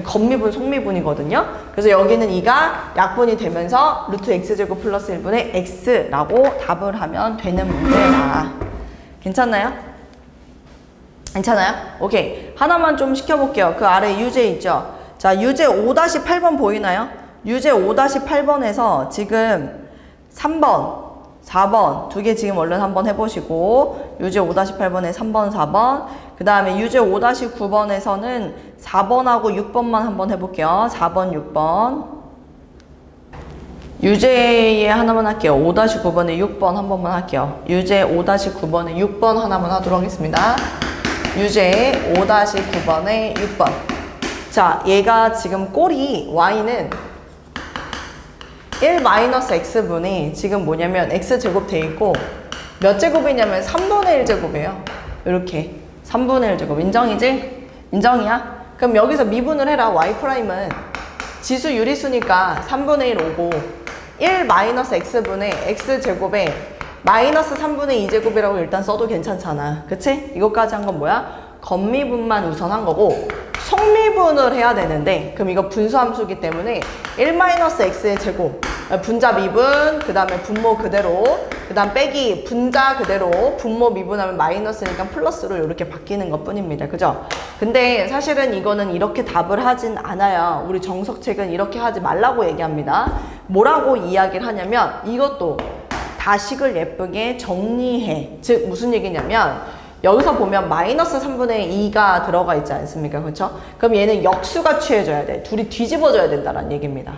건미분, 속미분이거든요. 그래서 여기는 2가 약분이 되면서 루트 x제곱 플러스 1분의 x라고 답을 하면 되는 문제다. 괜찮나요? 괜찮아요? 오케이. 하나만 좀 시켜볼게요. 그 아래 유제 있죠? 자, 유제 5-8번 보이나요? 유제 5-8번에서 지금 3번, 4번 두 개 지금 얼른 한번 해보시고, 유제 5-8번에 3번, 4번, 그 다음에 유제 5-9번에서는 4번하고 6번만 한번 해볼게요. 4번, 6번. 유제에 하나만 할게요. 5-9번에 6번 한 번만 할게요. 유제 5-9번에 6번 하나만 하도록 하겠습니다. 유제 5-9번에 6번. 자, 얘가 지금 꼴이 y는 1-x분이 지금 뭐냐면 x제곱 돼 있고, 몇 제곱이냐면 3분의 1제곱이에요. 이렇게 3분의 1제곱. 인정이지? 인정이야? 그럼 여기서 미분을 해라. y''은 지수 유리수니까 3분의 1 오고, 1-x분의 x제곱에 마이너스 3분의 2제곱이라고 일단 써도 괜찮잖아. 그치? 이것까지 한 건 뭐야? 건미분만 우선 한 거고, 속미분을 해야 되는데, 그럼 이거 분수함수기 때문에 1-x의 제곱, 분자 미분, 그 다음에 분모 그대로, 그 다음 빼기 분자 그대로, 분모 미분하면 마이너스니까 플러스로 이렇게 바뀌는 것 뿐입니다. 그죠? 근데 사실은 이거는 이렇게 답을 하진 않아요. 우리 정석책은 이렇게 하지 말라고 얘기합니다. 뭐라고 이야기를 하냐면, 이것도 다식을 예쁘게 정리해. 즉 무슨 얘기냐면, 여기서 보면 마이너스 3분의 2가 들어가 있지 않습니까? 그렇죠? 그럼 얘는 역수가 취해져야 돼. 둘이 뒤집어져야 된다는 얘기입니다.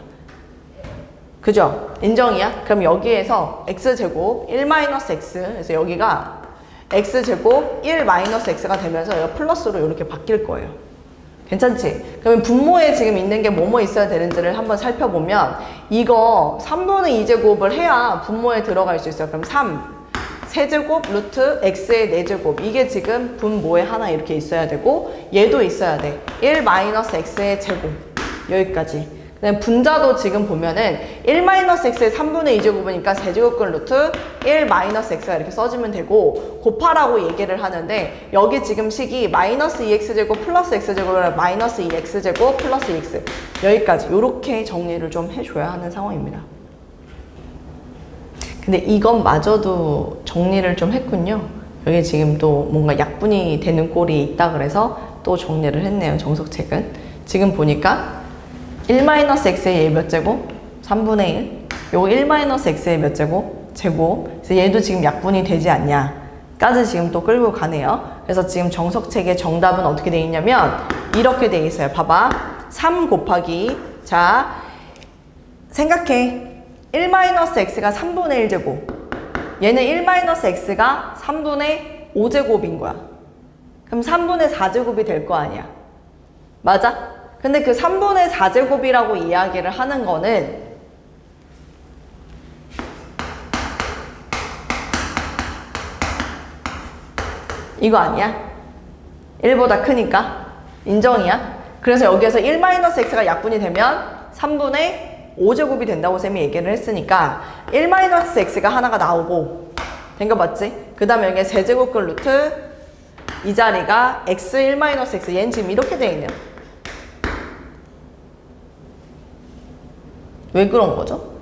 그죠? 인정이야? 그럼 여기에서 x제곱 1-x, 그래서 여기가 x제곱 1-x가 되면서 여기가 플러스로 이렇게 바뀔 거예요. 괜찮지? 그러면 분모에 지금 있는 게 뭐뭐 있어야 되는지를 한번 살펴보면, 이거 3분의 2제곱을 해야 분모에 들어갈 수 있어요. 그럼 3 세제곱 루트 x의 4제곱, 이게 지금 분모에 하나 이렇게 있어야 되고, 얘도 있어야 돼. 1-x의 제곱, 여기까지. 그다음에 분자도 지금 보면은 1-x의 3분의 2제곱이니까 세제곱근 루트 1-x가 이렇게 써지면 되고, 곱하라고 얘기를 하는데, 여기 지금 식이 마이너스 2x제곱 플러스 x제곱이라 마이너스 2x제곱 플러스 2x, 여기까지. 요렇게 정리를 좀 해줘야 하는 상황입니다. 근데 이것마저도 정리를 좀 했군요. 여기 지금 또 뭔가 약분이 되는 꼴이 있다 그래서 또 정리를 했네요. 정석책은. 지금 보니까 1-x의 얘 몇 제곱? 3분의 1. 요거 1-x의 몇 제곱? 제곱. 그래서 얘도 지금 약분이 되지 않냐? 까지 지금 또 끌고 가네요. 그래서 지금 정석책의 정답은 어떻게 되어 있냐면 이렇게 되어 있어요. 봐봐. 3 곱하기 자 생각해. 1-x가 3분의 1제곱. 얘는 1-x가 3분의 5제곱인 거야. 그럼 3분의 4제곱이 될 거 아니야. 맞아? 근데 그 3분의 4제곱이라고 이야기를 하는 거는 이거 아니야? 1보다 크니까 인정이야? 그래서 여기에서 1-x가 약분이 되면 3분의 5제곱이 된다고 쌤이 얘기를 했으니까 1-x가 하나가 나오고 된 거 맞지? 그 다음에 여기에 세제곱근 루트 이 자리가 x 1-x 얘는 지금 이렇게 돼 있네요. 왜 그런 거죠?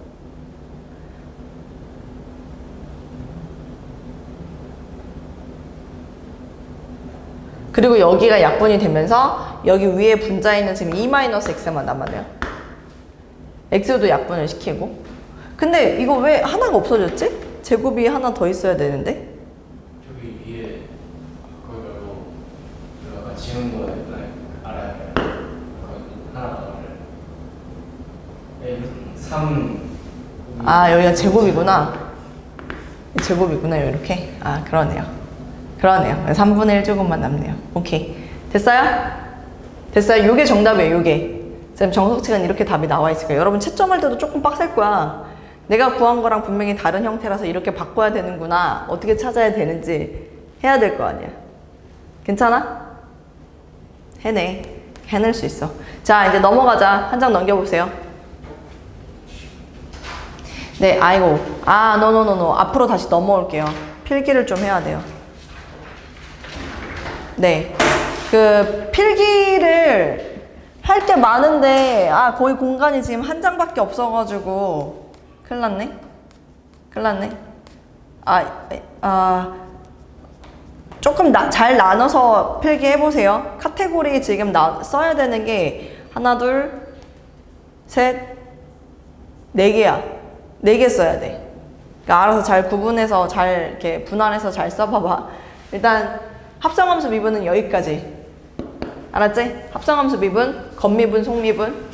그리고 여기가 약분이 되면서 여기 위에 분자에는 지금 2-x만 남았네요. x도 약분을 시키고. 근데 이거 왜 하나가 없어졌지? 제곱이 하나 더 있어야 되는데? 저기 위에 그걸 말고 아까 지운 거 알아야 돼요. 하나 더 알아요. 3 아 여기가 제곱이구나. 제곱이구나 이렇게. 아 그러네요. 그러네요. 3분의 1제곱만 남네요. 오케이. 됐어요? 됐어요? 요게 정답이에요. 요게. 지금 정석책은 이렇게 답이 나와 있을 거예요. 여러분 채점할 때도 조금 빡셀 거야. 내가 구한 거랑 분명히 다른 형태라서 이렇게 바꿔야 되는구나. 어떻게 찾아야 되는지 해야 될 거 아니야. 괜찮아? 해내. 해낼 수 있어. 자 이제 넘어가자. 한 장 넘겨보세요. 네, 아이고. 아, 노노노노. 앞으로 다시 넘어올게요. 필기를 좀 해야 돼요. 네. 그 필기를 할 게 많은데 아 거의 공간이 지금 한 장밖에 없어가지고 큰일 났네. 큰일 났네. 조금 잘 나눠서 필기해보세요. 카테고리 지금 써야 되는 게 하나, 둘, 셋, 네 개야. 4개 써야 돼. 그러니까 알아서 잘 구분해서 잘 이렇게 분할해서 잘 써봐봐. 일단 합성함수 미분은 여기까지. 알았지? 합성함수 미분, 겉미분, 속미분.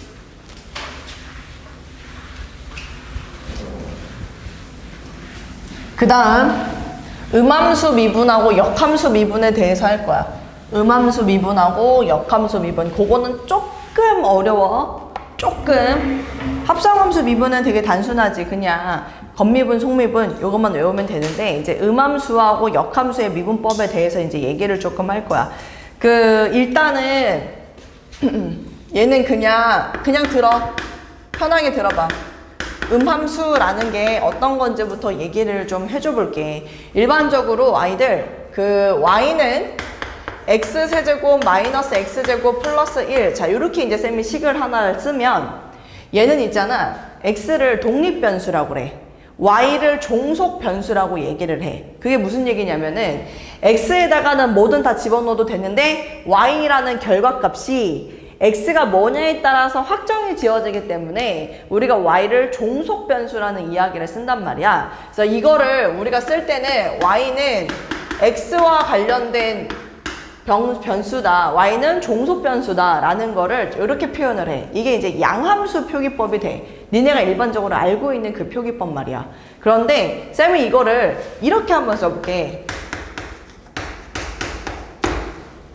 그 다음 음함수 미분하고 역함수 미분에 대해서 할 거야. 음함수 미분하고 역함수 미분. 그거는 조금 어려워. 조금. 합성함수 미분은 되게 단순하지. 그냥 겉미분, 속미분 요것만 외우면 되는데 이제 음함수하고 역함수의 미분법에 대해서 이제 얘기를 조금 할 거야. 일단은 얘는 그냥 들어. 편하게 들어봐. 음함수라는 게 어떤 건지부터 얘기를 좀 해줘 볼게. 일반적으로 아이들 y는 x세제곱 마이너스 x제곱 플러스 1. 자, 요렇게 이제 쌤이 식을 하나를 쓰면 얘는 있잖아. x를 독립변수라고 그래. y를 종속변수라고 얘기를 해. 그게 무슨 얘기냐면은 x에다가는 뭐든 다 집어넣어도 되는데 y라는 결과값이 x가 뭐냐에 따라서 확정이 지어지기 때문에 우리가 y를 종속변수라는 이야기를 쓴단 말이야. 그래서 이거를 우리가 쓸 때는 y는 x와 관련된 변수다. y는 종속변수다. 라는 거를 이렇게 표현을 해. 이게 이제 양함수 표기법이 돼. 니네가 일반적으로 알고 있는 그 표기법 말이야. 그런데 쌤이 이거를 이렇게 한번 써볼게.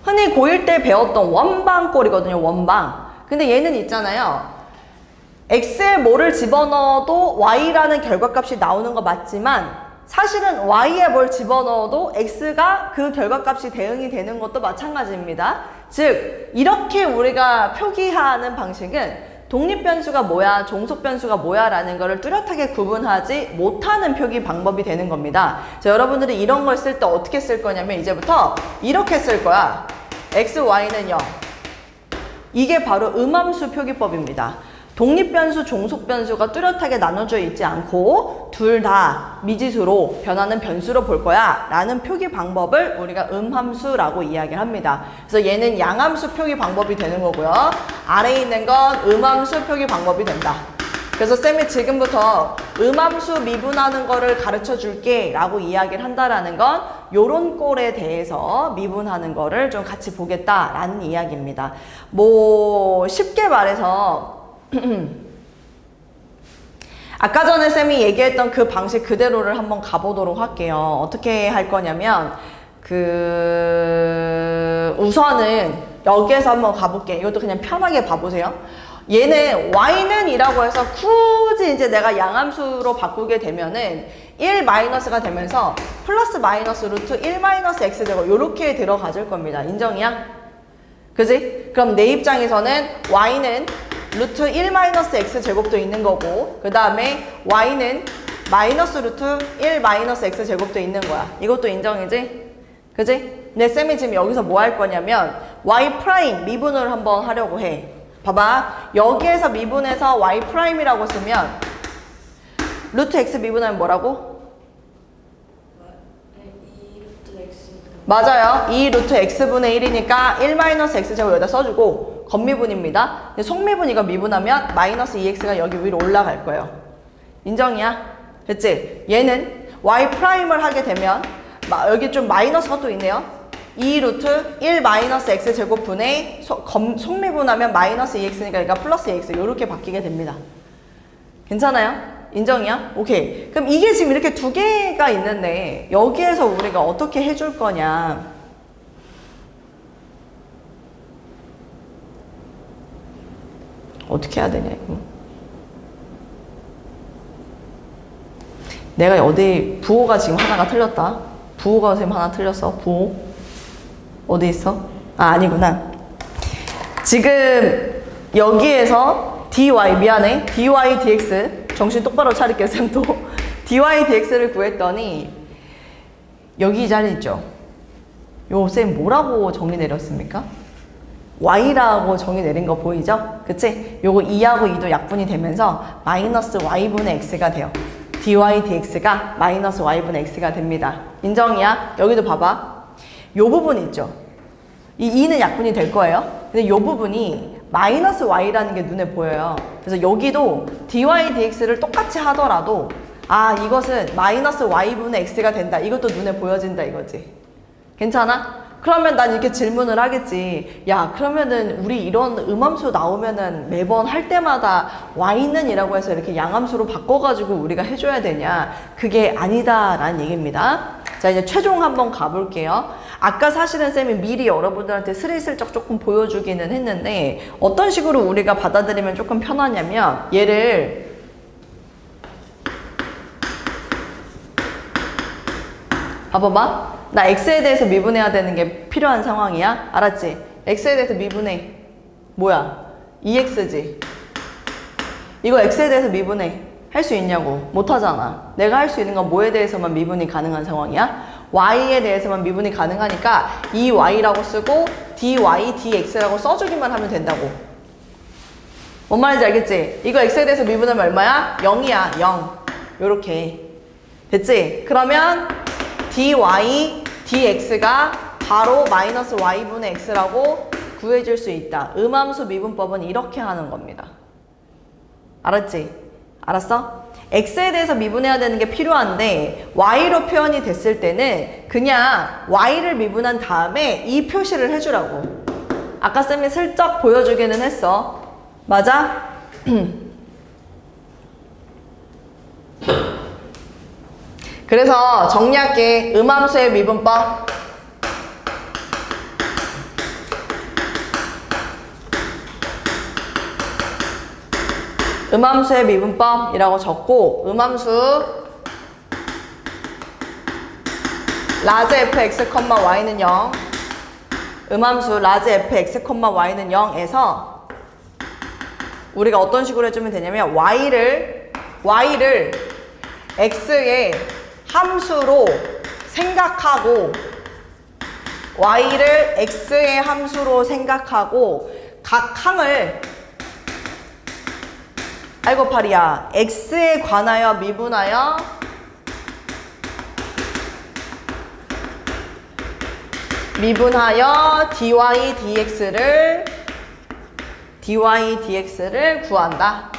흔히 고1 때 배웠던 원방꼴이거든요. 원방. 근데 얘는 있잖아요. x에 뭐를 집어넣어도 y라는 결과값이 나오는 거 맞지만 사실은 y에 뭘 집어넣어도 x가 그 결과값이 대응이 되는 것도 마찬가지입니다. 즉 이렇게 우리가 표기하는 방식은 독립변수가 뭐야, 종속변수가 뭐야 라는 거를 뚜렷하게 구분하지 못하는 표기 방법이 되는 겁니다. 자, 여러분들이 이런 걸 쓸 때 어떻게 쓸 거냐면 이제부터 이렇게 쓸 거야. x, y는 0. 이게 바로 음함수 표기법입니다. 독립변수, 종속변수가 뚜렷하게 나눠져 있지 않고 둘 다 미지수로 변하는 변수로 볼 거야 라는 표기 방법을 우리가 음함수라고 이야기를 합니다. 그래서 얘는 양함수 표기 방법이 되는 거고요. 아래에 있는 건 음함수 표기 방법이 된다. 그래서 쌤이 지금부터 음함수 미분하는 거를 가르쳐 줄게 라고 이야기를 한다라는 건 요런 꼴에 대해서 미분하는 거를 좀 같이 보겠다라는 이야기입니다. 뭐 쉽게 말해서 아까 전에 쌤이 얘기했던 그 방식 그대로를 한번 가보도록 할게요. 어떻게 할 거냐면 우선은 여기에서 한번 가볼게. 이것도 그냥 편하게 봐보세요. 얘는 y는 이라고 해서 굳이 이제 내가 양함수로 바꾸게 되면은 1 마이너스가 되면서 플러스 마이너스 루트 1 마이너스 x제곱 요렇게 들어가질 겁니다. 인정이야? 그지? 그럼 내 입장에서는 y는 루트 1 마이너스 x제곱도 있는 거고 그 다음에 y는 마이너스 루트 1 마이너스 x제곱도 있는 거야. 이것도 인정이지? 그지? 근데 쌤이 지금 여기서 뭐 할 거냐면 y 프라임 미분을 한번 하려고 해. 봐봐. 여기에서 미분해서 y 프라임이라고 쓰면 루트 x 미분하면 뭐라고? 2 루트 x. 맞아요. 2 루트 x분의 1이니까 1 마이너스 x제곱 여기다 써주고 겉미분입니다. 근데 속미분 이거 미분하면 마이너스 2x가 여기 위로 올라갈 거예요. 인정이야? 됐지? 얘는 y 프라임을 하게 되면 여기 좀 마이너스가 또 있네요. 2 루트 1 마이너스 x제곱 분의 속미분하면 마이너스 2x니까 여기가 플러스 2x 이렇게 바뀌게 됩니다. 괜찮아요? 인정이야? 오케이. 그럼 이게 지금 이렇게 두 개가 있는데 여기에서 우리가 어떻게 해줄 거냐? 어떻게 해야 되냐 이거. 내가 어디 부호가 지금 하나가 틀렸다. 부호가 지금 하나 틀렸어. 부호 어디 있어? 아 아니구나. 지금 여기에서 dy 미안해. dy dx 정신 똑바로 차릴게 쌤 또. dy dx를 구했더니 여기 이 자리 있죠. 요 쌤 뭐라고 정의 내렸습니까? y라고 정의 내린 거 보이죠? 그치? 요거 2하고 2도 약분이 되면서 마이너스 y분의 x가 돼요. dy dx가 마이너스 y분의 x가 됩니다. 인정이야? 여기도 봐봐. 요 부분 있죠? 이 2는 약분이 될 거예요. 근데 요 부분이 마이너스 y라는 게 눈에 보여요. 그래서 여기도 dy dx를 똑같이 하더라도 아 이것은 마이너스 y분의 x가 된다. 이것도 눈에 보여진다 이거지. 괜찮아? 그러면 난 이렇게 질문을 하겠지. 야 그러면은 우리 이런 음함수 나오면은 매번 할 때마다 y는 이라고 해서 이렇게 양함수로 바꿔가지고 우리가 해줘야 되냐? 그게 아니다라는 얘기입니다. 자 이제 최종 한번 가볼게요. 아까 사실은 쌤이 미리 여러분들한테 스리슬쩍 조금 보여주기는 했는데 어떤 식으로 우리가 받아들이면 조금 편하냐면 얘를 봐봐봐. 나 x에 대해서 미분해야 되는 게 필요한 상황이야. 알았지? x에 대해서 미분해. 뭐야? 2x지. 이거 x에 대해서 미분해. 할 수 있냐고. 못하잖아. 내가 할 수 있는 건 뭐에 대해서만 미분이 가능한 상황이야? y에 대해서만 미분이 가능하니까 이 y라고 쓰고 dy, dx라고 써주기만 하면 된다고. 뭔 말인지 알겠지? 이거 x에 대해서 미분하면 얼마야? 0이야. 0. 요렇게. 됐지? 그러면 dy, dx가 바로 마이너스 y분의 x라고 구해줄 수 있다. 음함수 미분법은 이렇게 하는 겁니다. 알았지? 알았어? x에 대해서 미분해야 되는 게 필요한데 y로 표현이 됐을 때는 그냥 y를 미분한 다음에 이 표시를 해주라고. 아까 쌤이 슬쩍 보여주기는 했어. 맞아? 그래서 정리할게. 음함수의 미분법. 음함수의 미분법이라고 적고 음함수 라지 fx, y는 0 음함수 라지 fx, y는 0에서 우리가 어떤 식으로 해주면 되냐면 y를 x의 함수로 생각하고 y를 x의 함수로 생각하고 각 항을 아이고 파리야. x에 관하여 미분하여 dy dx를 구한다.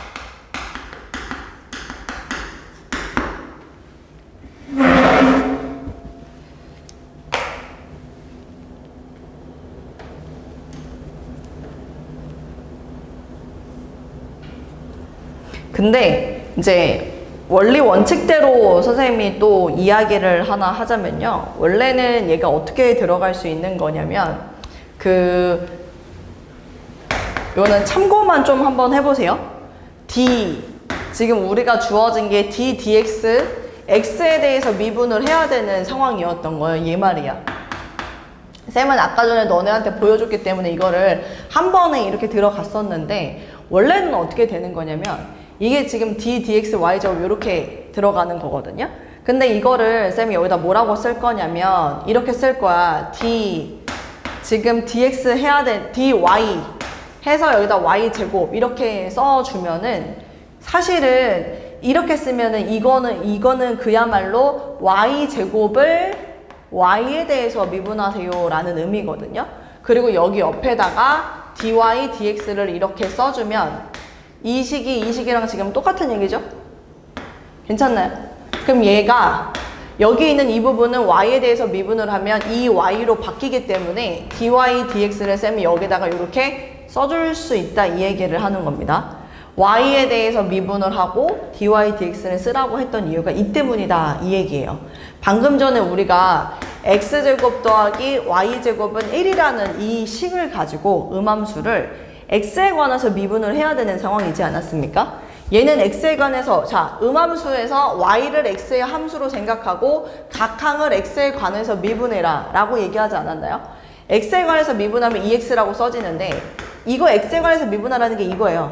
근데 이제 원리 원칙대로 선생님이 또 이야기를 하나 하자면요. 원래는 얘가 어떻게 들어갈 수 있는 거냐면 이거는 참고만 좀 한번 해보세요. d 지금 우리가 주어진 게 d dx x에 대해서 미분을 해야 되는 상황이었던 거예요. 얘 말이야. 쌤은 아까 전에 너네한테 보여줬기 때문에 이거를 한 번에 이렇게 들어갔었는데 원래는 어떻게 되는 거냐면 이게 지금 d dx y제곱 이렇게 들어가는 거거든요. 근데 이거를 쌤이 여기다 뭐라고 쓸 거냐면 이렇게 쓸 거야. d 지금 dx 해야 돼 dy 해서 여기다 y제곱 이렇게 써주면은 사실은 이렇게 쓰면은 이거는 그야말로 y제곱을 y에 대해서 미분하세요 라는 의미거든요. 그리고 여기 옆에다가 dy dx를 이렇게 써주면 이 식이랑 지금 똑같은 얘기죠? 괜찮나요? 그럼 얘가 여기 있는 이 부분은 y에 대해서 미분을 하면 이 y로 바뀌기 때문에 dy dx를 쌤이 여기다가 이렇게 써줄 수 있다 이 얘기를 하는 겁니다. y에 대해서 미분을 하고 dy dx를 쓰라고 했던 이유가 이 때문이다 이 얘기예요. 방금 전에 우리가 x제곱 더하기 y제곱은 1이라는 이 식을 가지고 음함수를 x에 관해서 미분을 해야 되는 상황이지 않았습니까? 얘는 x에 관해서 음함수에서 y를 x의 함수로 생각하고 각 항을 x에 관해서 미분해라 라고 얘기하지 않았나요? x에 관해서 미분하면 2x라고 써지는데 이거 x에 관해서 미분하라는 게 이거예요.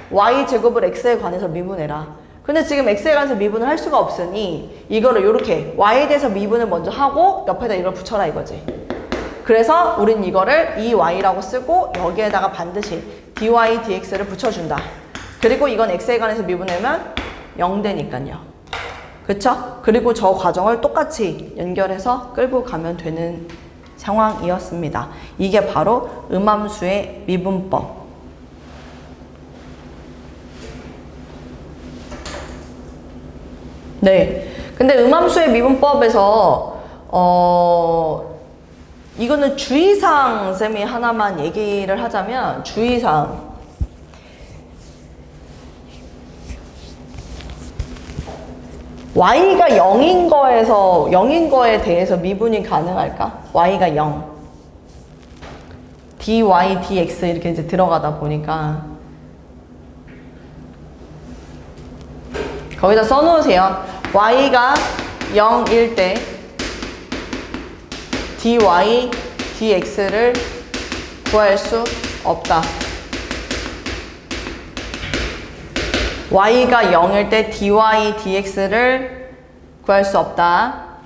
y제곱을 x에 관해서 미분해라. 근데 지금 x에 관해서 미분을 할 수가 없으니 이거를 이렇게 y에 대해서 미분을 먼저 하고 옆에다 이걸 붙여라 이거지. 그래서 우린 이거를 이 y라고 쓰고 여기에다가 반드시 dy dx를 붙여준다. 그리고 이건 x에 관해서 미분하면 0 되니까요. 그쵸? 그리고 저 과정을 똑같이 연결해서 끌고 가면 되는 상황이었습니다. 이게 바로 음함수의 미분법. 네. 근데 음함수의 미분법에서 이거는 주의사항 쌤이 하나만 얘기를 하자면 주의사항 y가 0인 거에 대해서 미분이 가능할까? y가 0 dy dx 이렇게 이제 들어가다 보니까 거기다 써놓으세요. y가 0일 때 dy dx를 구할 수 없다. y가 0일 때 dy dx를 구할 수 없다.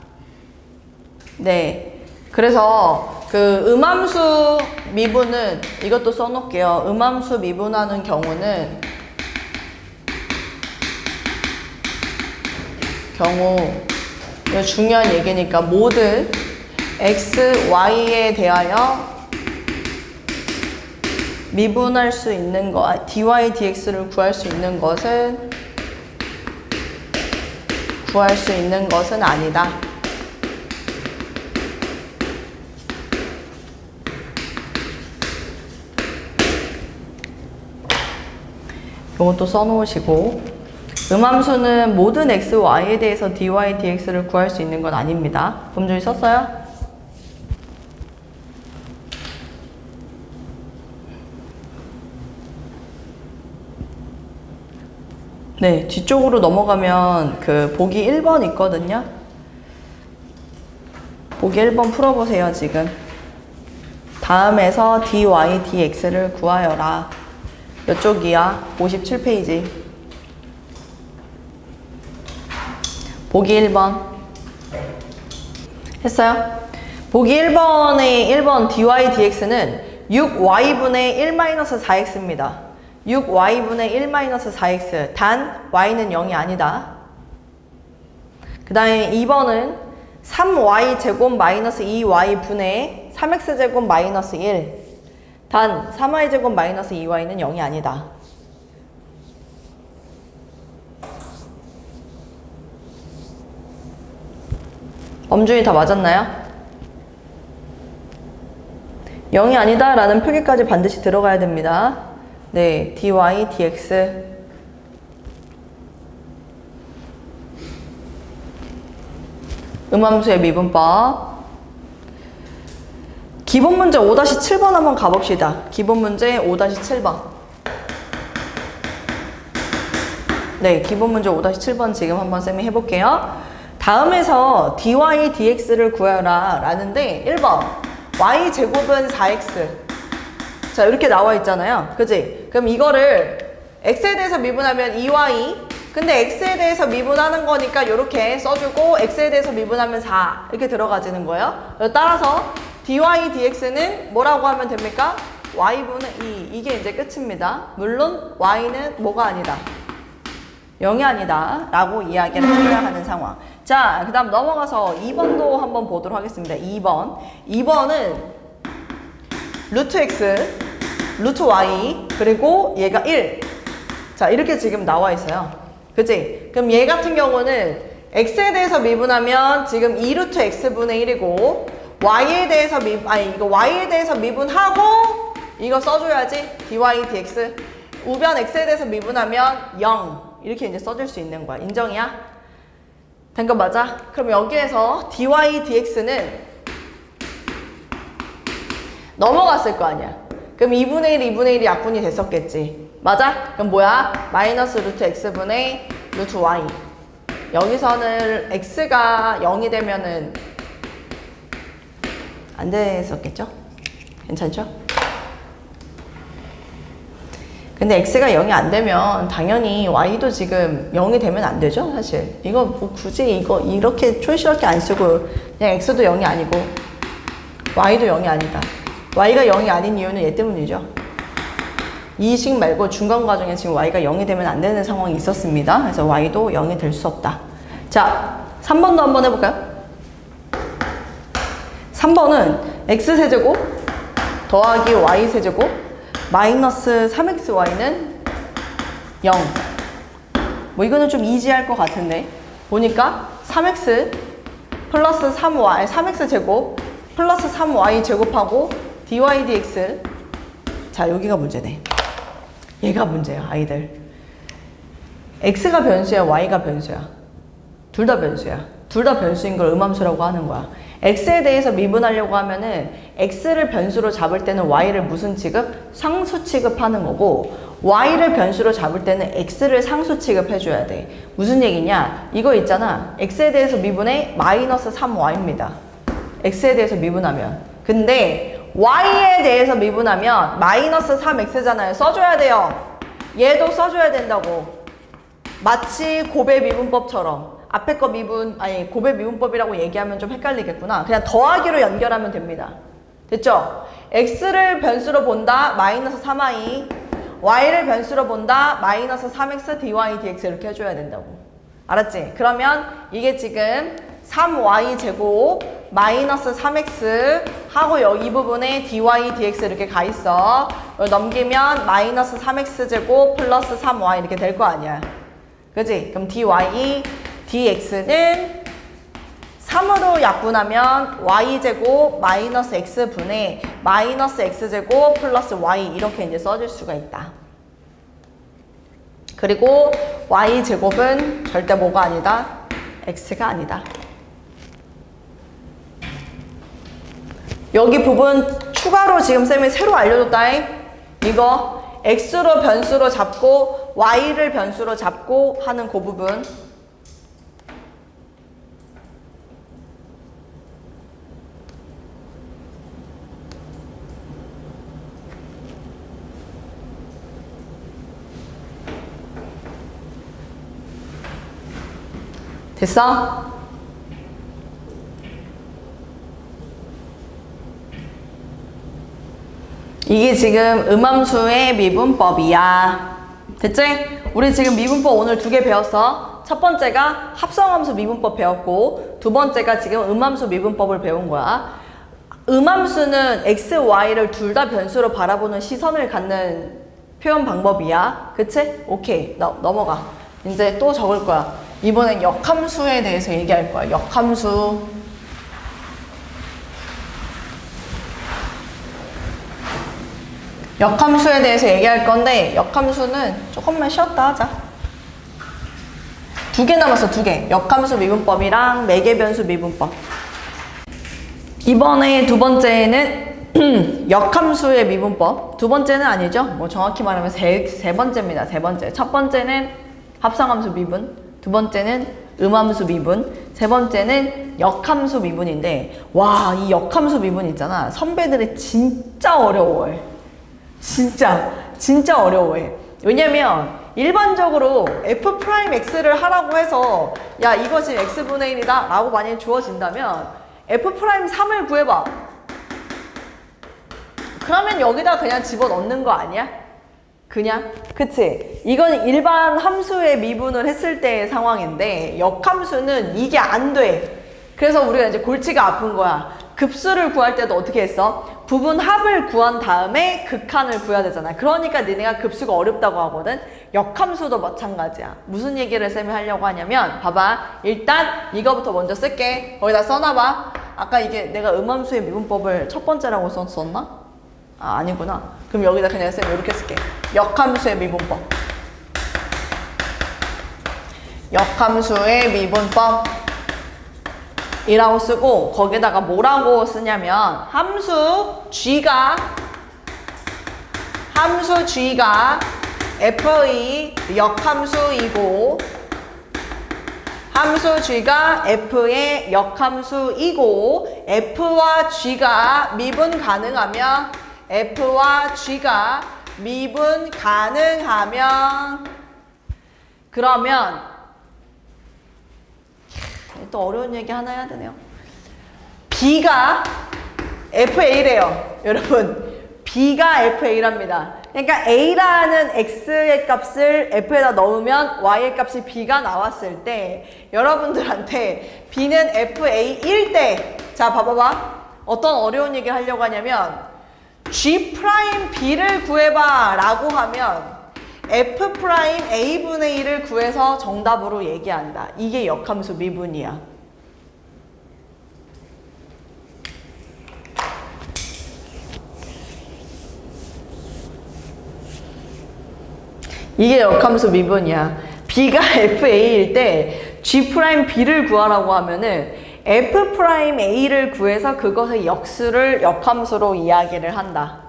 네. 그래서 그 음함수 미분은 이것도 써놓을게요. 음함수 미분하는 경우는 이거 중요한 얘기니까 모든 x, y에 대하여 미분할 수 있는 거, dy, dx를 구할 수 있는 것은 아니다. 이것도 써놓으시고 음함수는 모든 x, y에 대해서 dy, dx를 구할 수 있는 건 아닙니다. 범준이 썼어요? 네, 뒤쪽으로 넘어가면 그 보기 1번 있거든요. 보기 1번 풀어보세요, 지금. 다음에서 dy, dx를 구하여라. 이쪽이야, 57페이지. 보기 1번. 했어요? 보기 1번의 1번 dy, dx는 6y분의 1-4x입니다. 6y분의 1 마이너스 4x. 단 y는 0이 아니다. 그 다음에 2번은 3y 제곱 마이너스 2y 분의 3x 제곱 마이너스 1. 단 3y 제곱 마이너스 2y는 0이 아니다. 엄준이 다 맞았나요? 0이 아니다 라는 표기까지 반드시 들어가야 됩니다. 네, dy, dx. 음함수의 미분법. 기본 문제 5-7번 한번 가봅시다. 기본 문제 5-7번. 네, 기본 문제 5-7번 지금 한번 쌤이 해볼게요. 다음에서 dy, dx를 구해라 라는데 1번 y제곱은 4x. 자, 이렇게 나와 있잖아요. 그치? 그럼 이거를 x에 대해서 미분하면 2y. 근데 x에 대해서 미분하는 거니까 이렇게 써주고 x에 대해서 미분하면 4 이렇게 들어가지는 거예요. 따라서 dy, dx는 뭐라고 하면 됩니까? y분의 2. 이게 이제 끝입니다. 물론 y는 뭐가 아니다. 0이 아니다 라고 이야기를 해줘야 하는 상황. 자, 그 다음 넘어가서 2번도 한번 보도록 하겠습니다. 2번은 루트 x, 루트 y, 그리고 얘가 1. 자, 이렇게 지금 나와 있어요. 그치? 그럼 얘 같은 경우는 x에 대해서 미분하면 지금 2루트 x분의 1이고 y에 대해서 y에 대해서 미분하고 이거 써줘야지. dy, dx. 우변 x에 대해서 미분하면 0. 이렇게 이제 써줄 수 있는 거야. 인정이야? 된 거 맞아? 그럼 여기에서 dy, dx는 넘어갔을 거 아니야. 그럼 2분의 1, 2분의 1이 약분이 됐었겠지. 맞아? 그럼 뭐야? 마이너스 루트 x분의 루트 y. 여기서는 x가 0이 되면은 안 됐었겠죠? 괜찮죠? 근데 x가 0이 안 되면 당연히 y도 지금 0이 되면 안 되죠, 사실. 이거 뭐 굳이 이거 이렇게 촌스럽게 안 쓰고 그냥 x도 0이 아니고 y도 0이 아니다. y가 0이 아닌 이유는 얘 때문이죠. 이 식 말고 중간 과정에 지금 y가 0이 되면 안 되는 상황이 있었습니다. 그래서 y도 0이 될 수 없다. 자, 3번도 한번 해볼까요? 3번은 x세제곱 더하기 y세제곱 마이너스 3xy는 0. 뭐 이거는 좀 이지할 것 같은데 보니까 3x 플러스 3y 3x 제곱 플러스 3y 제곱하고 dy dx. 자, 여기가 문제네. 얘가 문제야, 아이들. x가 변수야, y가 변수야. 둘 다 변수야. 둘 다 변수인 걸 음함수라고 하는 거야. x에 대해서 미분하려고 하면은 x를 변수로 잡을 때는 y를 무슨 취급? 상수 취급하는 거고 y를 변수로 잡을 때는 x를 상수 취급해줘야 돼. 무슨 얘기냐? 이거 있잖아. x에 대해서 미분해 마이너스 3y입니다. x에 대해서 미분하면. 근데 y에 대해서 미분하면 마이너스 3x잖아요. 써줘야 돼요. 얘도 써줘야 된다고. 마치 곱의 미분법처럼. 앞에 거 곱의 미분법이라고 얘기하면 좀 헷갈리겠구나. 그냥 더하기로 연결하면 됩니다. 됐죠? x를 변수로 본다, 마이너스 3y. y를 변수로 본다, 마이너스 3x dy dx 이렇게 해줘야 된다고. 알았지? 그러면 이게 지금 3y 제곱 마이너스 3x 하고 여기 이 부분에 dy dx 이렇게 가 있어. 넘기면 마이너스 3x 제곱 플러스 3y 이렇게 될 거 아니야. 그지? 그럼 dy dx는 3으로 약분하면 y제곱 마이너스 x분의 마이너스 x제곱 플러스 y 이렇게 이제 써줄 수가 있다. 그리고 y제곱은 절대 뭐가 아니다? x가 아니다. 여기 부분 추가로 지금 쌤이 새로 알려줬다잉. 이거 x로 변수로 잡고 y를 변수로 잡고 하는 그 부분. 됐어? 이게 지금 음함수의 미분법이야. 됐지? 우리 지금 미분법 오늘 2개 배웠어. 첫 번째가 합성함수 미분법 배웠고, 두 번째가 지금 음함수 미분법을 배운 거야. 음함수는 x, y를 둘 다 변수로 바라보는 시선을 갖는 표현 방법이야. 그치? 오케이. 넘어가. 이제 또 적을 거야. 이번엔 역함수에 대해서 얘기할 거야. 역함수. 역함수에 대해서 얘기할 건데, 역함수는 조금만 쉬었다 하자. 2개 남았어, 2개. 역함수 미분법이랑 매개변수 미분법. 이번에 두 번째는 역함수의 미분법. 두 번째는 아니죠. 뭐 정확히 말하면 세 번째입니다. 세 번째. 첫 번째는 합성함수 미분. 두 번째는 음함수 미분. 세 번째는 역함수 미분인데, 와, 이 역함수 미분 있잖아. 선배들이 진짜 어려워해. 진짜 어려워해. 왜냐면 일반적으로 f'x를 하라고 해서 야 이거 지금 x분의 1이다 라고 만약에 주어진다면 f'3을 구해봐. 그러면 여기다 그냥 집어넣는 거 아니야? 그냥? 그치? 이건 일반 함수의 미분을 했을 때의 상황인데 역함수는 이게 안 돼. 그래서 우리가 이제 골치가 아픈 거야. 급수를 구할 때도 어떻게 했어? 부분 합을 구한 다음에 극한을 구해야 되잖아. 그러니까 니네가 급수가 어렵다고 하거든. 역함수도 마찬가지야. 무슨 얘기를 쌤이 하려고 하냐면 봐봐. 일단 이거부터 먼저 쓸게. 거기다 써놔봐. 아까 이게 내가 음함수의 미분법을 첫 번째라고 썼나? 아, 아니구나. 그럼 여기다 그냥 쌤 이렇게 쓸게. 역함수의 미분법. 역함수의 미분법 이라고 쓰고 거기다가 뭐라고 쓰냐면 함수 g가 f의 역함수이고 함수 g가 f의 역함수이고 f와 g가 미분 가능하면 그러면 또 어려운 얘기 하나 해야 되네요. B가 FA래요. 여러분, B가 FA랍니다. 그러니까 A라는 X의 값을 F에다 넣으면 Y의 값이 B가 나왔을 때 여러분들한테 B는 FA일 때 자, 봐봐봐. 어떤 어려운 얘기를 하려고 하냐면 G'B를 구해봐 라고 하면 F'A분의 1을 구해서 정답으로 얘기한다. 이게 역함수 미분이야. 이게 역함수 미분이야. B가 FA일 때 G'B를 구하라고 하면은 F'A를 구해서 그것의 역수를 역함수로 이야기를 한다.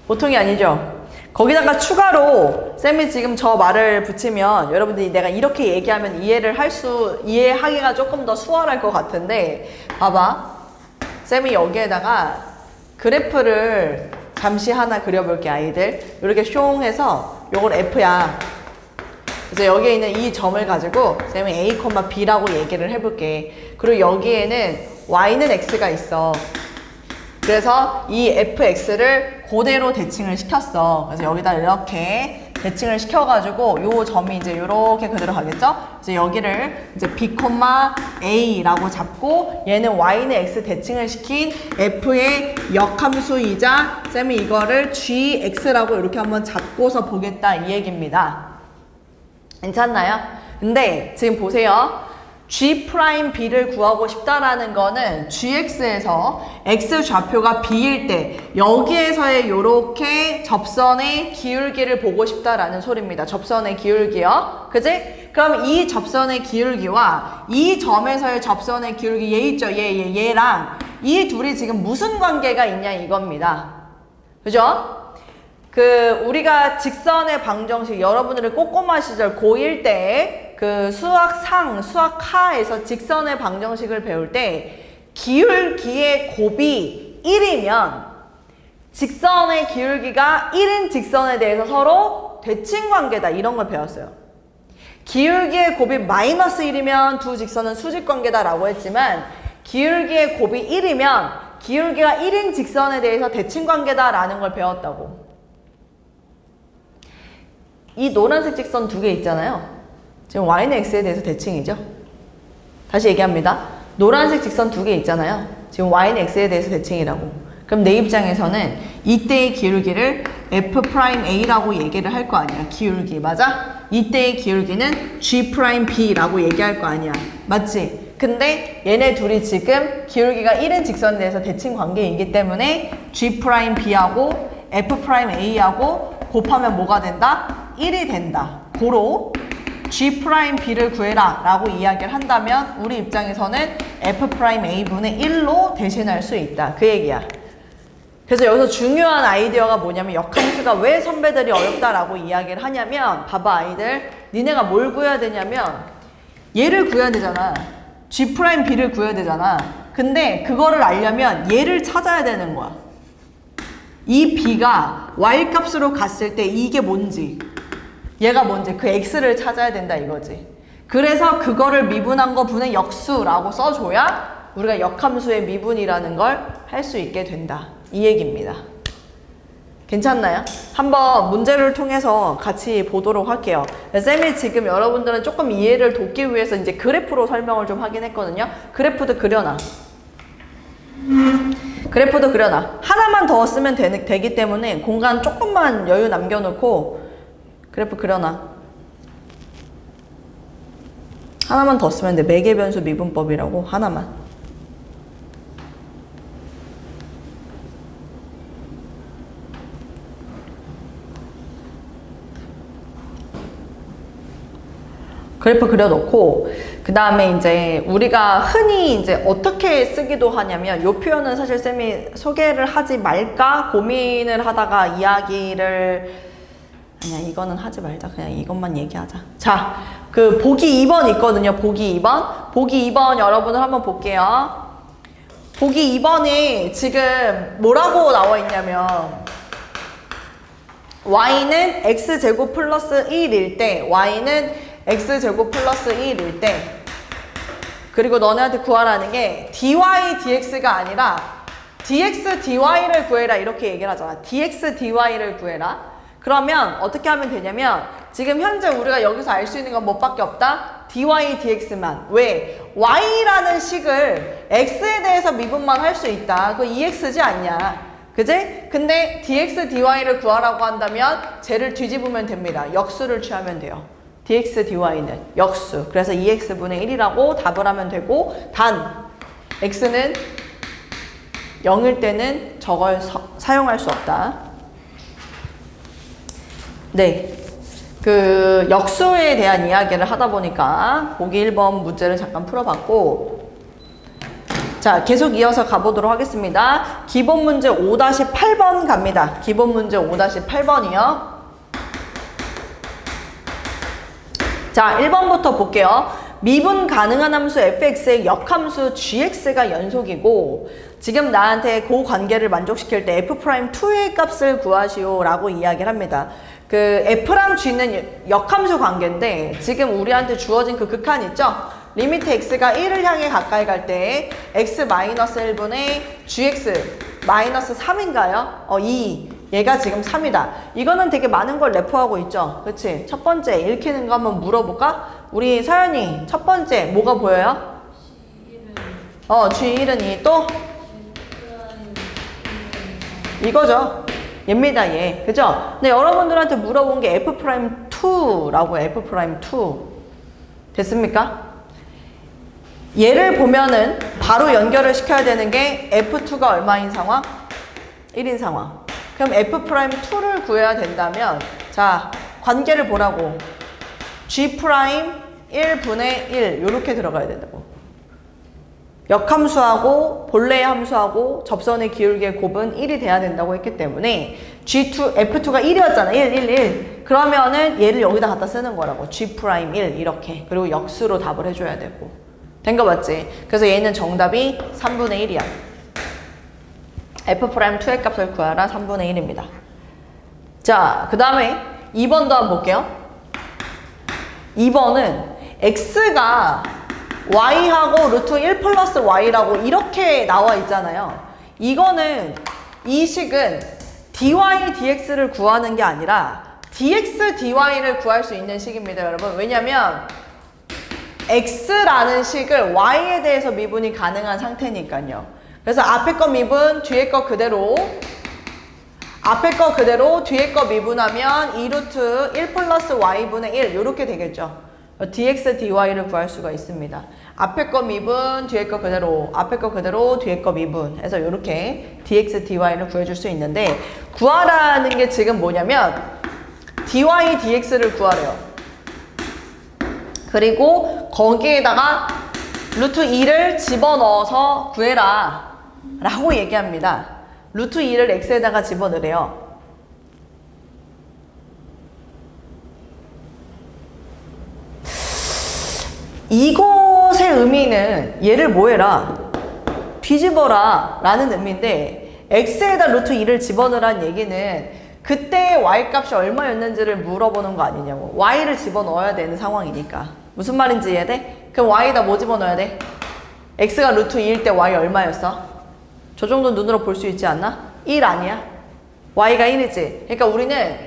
보통이 아니죠. 거기다가 추가로 쌤이 지금 저 말을 붙이면 여러분들이 내가 이렇게 얘기하면 이해하기가 조금 더 수월할 것 같은데 봐봐. 쌤이 여기에다가 그래프를 잠시 하나 그려볼게 아이들. 이렇게 숑 해서 요걸 F야. 그래서 여기에 있는 이 점을 가지고 쌤이 A, B라고 얘기를 해볼게. 그리고 여기에는 Y는 X가 있어. 그래서 이 fx를 그대로 대칭을 시켰어. 그래서 여기다 이렇게 대칭을 시켜가지고 요 점이 이제 이렇게 그대로 가겠죠? 이제 여기를 이제 b, a라고 잡고 얘는 y는 x 대칭을 시킨 f의 역함수이자 쌤이 이거를 gx라고 이렇게 한번 잡고서 보겠다 이 얘기입니다. 괜찮나요? 근데 지금 보세요. G'B를 구하고 싶다라는 거는 Gx에서 X 좌표가 B일 때 여기에서의 요렇게 접선의 기울기를 보고 싶다라는 소리입니다. 접선의 기울기요. 그지? 그럼 이 접선의 기울기와 이 점에서의 접선의 기울기 얘 있죠? 얘랑 이 둘이 지금 무슨 관계가 있냐 이겁니다. 그죠? 우리가 직선의 방정식 여러분들의 꼬꼬마 시절 고1 때 수학하에서 직선의 방정식을 배울 때 기울기의 곱이 1이면 직선의 기울기가 1인 직선에 대해서 서로 대칭관계다 이런 걸 배웠어요. 기울기의 곱이 마이너스 1이면 두 직선은 수직관계다 라고 했지만 기울기의 곱이 1이면 기울기가 1인 직선에 대해서 대칭관계다라는 걸 배웠다고. 이 노란색 직선 두 개 있잖아요. 지금 y는 x에 대해서 대칭이죠. 다시 얘기합니다. 노란색 직선 두 개 있잖아요. 지금 y는 x에 대해서 대칭이라고. 그럼 내 입장에서는 이때의 기울기를 f'a라고 얘기를 할 거 아니야. 기울기 맞아? 이때의 기울기는 g'b라고 얘기할 거 아니야. 맞지? 근데 얘네 둘이 지금 기울기가 1인 직선에 대해서 대칭 관계이기 때문에 g'b하고 f'a하고 곱하면 뭐가 된다? 1이 된다. 고로 g'b를 구해라 라고 이야기를 한다면 우리 입장에서는 f'a분의 1로 대신할 수 있다. 그 얘기야. 그래서 여기서 중요한 아이디어가 뭐냐면 역함수가 왜 선배들이 어렵다라고 이야기를 하냐면 봐봐 아이들 니네가 뭘 구해야 되냐면 얘를 구해야 되잖아. g'b를 구해야 되잖아. 근데 그거를 알려면 얘를 찾아야 되는 거야. 이 b가 y값으로 갔을 때 이게 뭔지 얘가 뭔지 그 x를 찾아야 된다 이거지. 그래서 그거를 미분한 거 분의 역수라고 써줘야 우리가 역함수의 미분이라는 걸 할 수 있게 된다. 이 얘기입니다. 괜찮나요? 한번 문제를 통해서 같이 보도록 할게요. 쌤이 지금 여러분들은 조금 이해를 돕기 위해서 이제 그래프로 설명을 좀 하긴 했거든요. 그래프도 그려놔. 그래프도 그려놔. 하나만 더 쓰면 되기 때문에 공간 조금만 여유 남겨놓고 그래프 그려놔. 하나만 더 쓰면 돼. 매개변수 미분법이라고 하나만. 그래프 그려놓고 그 다음에 이제 우리가 흔히 이제 어떻게 쓰기도 하냐면 요 표현은 사실 쌤이 소개를 하지 말까 고민을 하다가 이야기를 아니야 이거는 하지 말자 그냥 이것만 얘기하자. 자, 그 보기 2번 있거든요. 보기 2번. 보기 2번 여러분을 한번 볼게요. 보기 2번에 지금 뭐라고 나와 있냐면 y는 x제곱 플러스 1일 때 y는 x제곱 플러스 1일 때 그리고 너네한테 구하라는 게 dy dx가 아니라 dx dy를 구해라 이렇게 얘기를 하잖아. dx dy를 구해라. 그러면 어떻게 하면 되냐면 지금 현재 우리가 여기서 알 수 있는 건 뭐밖에 없다? dy dx만. 왜? y라는 식을 x에 대해서 미분만 할 수 있다. 그거 ex지 않냐. 그지? 근데 dx dy를 구하라고 한다면 쟤를 뒤집으면 됩니다. 역수를 취하면 돼요. dx dy는 역수. 그래서 2x분의 1이라고 답을 하면 되고 단 x는 0일 때는 저걸 사용할 수 없다. 네. 그 역수에 대한 이야기를 하다 보니까 보기 1번 문제를 잠깐 풀어봤고 자, 계속 이어서 가보도록 하겠습니다. 기본 문제 5-8번 갑니다. 기본 문제 5-8번이요. 자, 1번부터 볼게요. 미분 가능한 함수 fx의 역함수 gx가 연속이고 지금 나한테 그 관계를 만족시킬 때 f'2의 값을 구하시오 라고 이야기를 합니다. 그 f랑 g는 역함수 관계인데 지금 우리한테 주어진 그 극한 있죠? 리미트 x가 1을 향해 가까이 갈 때 x-1분의 gx-3인가요? 2. 얘가 지금 3이다. 이거는 되게 많은 걸 내포하고 있죠. 그치? 첫 번째 읽히는 거 한번 물어볼까? 우리 서연이 첫 번째 뭐가 보여요? G1은 2. 또? 이거죠. 얘입니다, 얘. 그죠? 근데 여러분들한테 물어본 게 F'2라고 F'2. 됐습니까? 얘를 보면은 바로 연결을 시켜야 되는 게 F2가 얼마인 상황? 1인 상황. 그럼 F'2를 구해야 된다면 자, 관계를 보라고. G'1분의 1 요렇게 들어가야 된다고. 역함수하고 본래의 함수하고 접선의 기울기의 곱은 1이 돼야 된다고 했기 때문에 F2가 1이었잖아. 1. 그러면은 얘를 여기다 갖다 쓰는 거라고. G'1 이렇게. 그리고 역수로 답을 해줘야 되고. 된 거 맞지? 그래서 얘는 정답이 3분의 1이야. F'2의 값을 구하라 3분의 1입니다. 자, 그 다음에 2번도 한번 볼게요. 2번은 x가 y하고 루트 1 플러스 y라고 이렇게 나와 있잖아요. 이거는 이 식은 dy dx를 구하는 게 아니라 dx dy를 구할 수 있는 식입니다, 여러분. 왜냐면 x라는 식을 y에 대해서 미분이 가능한 상태니까요. 그래서 앞에 거 미분, 뒤에 거 그대로, 앞에 거 그대로, 뒤에 거 미분하면 2루트 1 플러스 y분의 1 이렇게 되겠죠. dx dy를 구할 수가 있습니다. 앞에 거 미분, 뒤에 거 그대로, 앞에 거 그대로, 뒤에 거 미분 해서 이렇게 dx dy를 구해줄 수 있는데, 구하라는 게 지금 뭐냐면 dy dx를 구하래요. 그리고 거기에다가 루트 2를 집어넣어서 구해라 라고 얘기합니다. 루트 2를 x에다가 집어넣으래요. 이것의 의미는 얘를 뭐해라? 뒤집어라 라는 의미인데, x에다 루트 2를 집어넣으란 얘기는 그때 y값이 얼마였는지를 물어보는 거 아니냐고. y를 집어넣어야 되는 상황이니까. 무슨 말인지 이해돼? 그럼 y에다 뭐 집어넣어야 돼? x가 루트 2일 때 y 얼마였어? 저 정도 눈으로 볼 수 있지 않나? 1 아니야? y가 1이지. 그러니까 우리는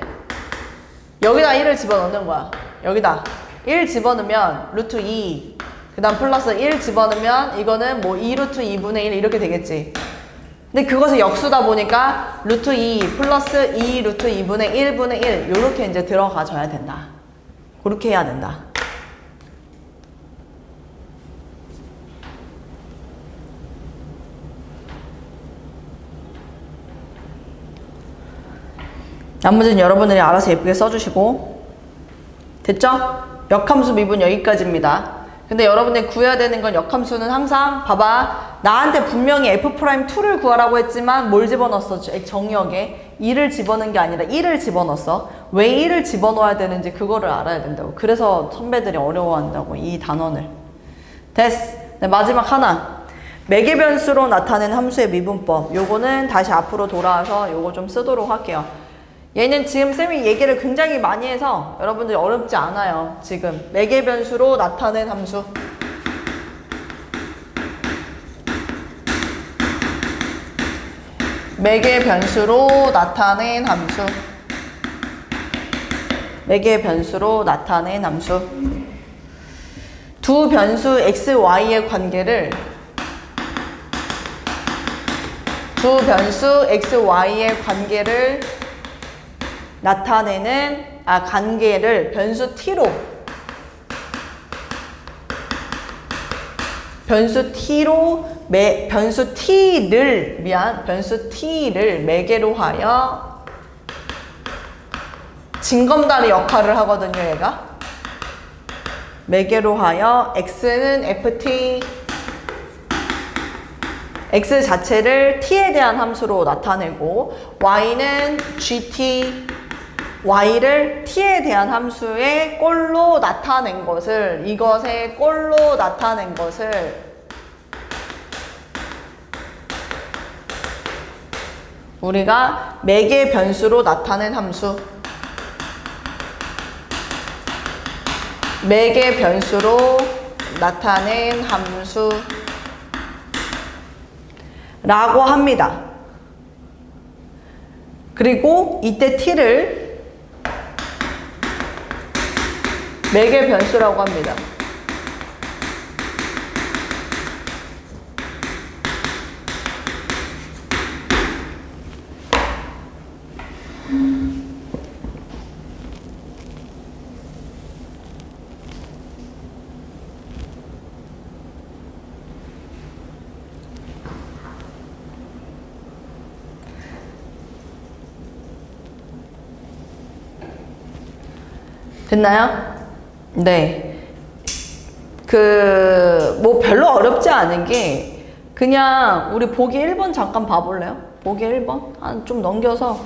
여기다 1을 집어넣는 거야. 여기다 1 집어넣으면 루트 2, 그 다음 플러스 1 집어넣으면 이거는 뭐 2루트 2분의 1 이렇게 되겠지. 근데 그것이 역수다 보니까 루트 2 플러스 2 루트 2분의 1분의 1 이렇게 이제 들어가줘야 된다. 그렇게 해야 된다. 나머지는 여러분들이 알아서 예쁘게 써주시고, 됐죠? 역함수 미분 여기까지입니다. 근데 여러분들이 구해야 되는 건, 역함수는 항상 봐봐, 나한테 분명히 f'2를 구하라고 했지만 뭘 집어넣었어? 정역에 2를 집어넣은 게 아니라 1을 집어넣었어. 왜 1을 집어넣어야 되는지 그거를 알아야 된다고. 그래서 선배들이 어려워한다고, 이 단원을. 됐어. 네, 마지막 하나, 매개 변수로 나타낸 함수의 미분법. 요거는 다시 앞으로 돌아와서 요거 좀 쓰도록 할게요. 얘는 지금 쌤이 얘기를 굉장히 많이 해서 여러분들이 어렵지 않아요. 지금 매개 변수로 나타낸 함수. 매개 변수로 나타낸 함수. 매개 변수로 나타낸 함수. 두 변수 x, y의 관계를, 두 변수 x, y의 관계를 나타내는, 관계를 변수 t로, 변수 t를 매개로 하여 징검다리 역할을 하거든요, 얘가. 매개로 하여 x는 ft, x 자체를 t에 대한 함수로 나타내고, y는 gt, y를 t에 대한 함수의 꼴로 나타낸 것을, 이것의 꼴로 나타낸 것을 우리가 매개 변수로 나타낸 함수, 매개 변수로 나타낸 함수 라고 합니다. 그리고 이때 t를 매개 변수라고 합니다. 됐나요? 네. 뭐 별로 어렵지 않은 게, 그냥 우리 보기 1번 잠깐 봐볼래요? 보기 1번? 좀 넘겨서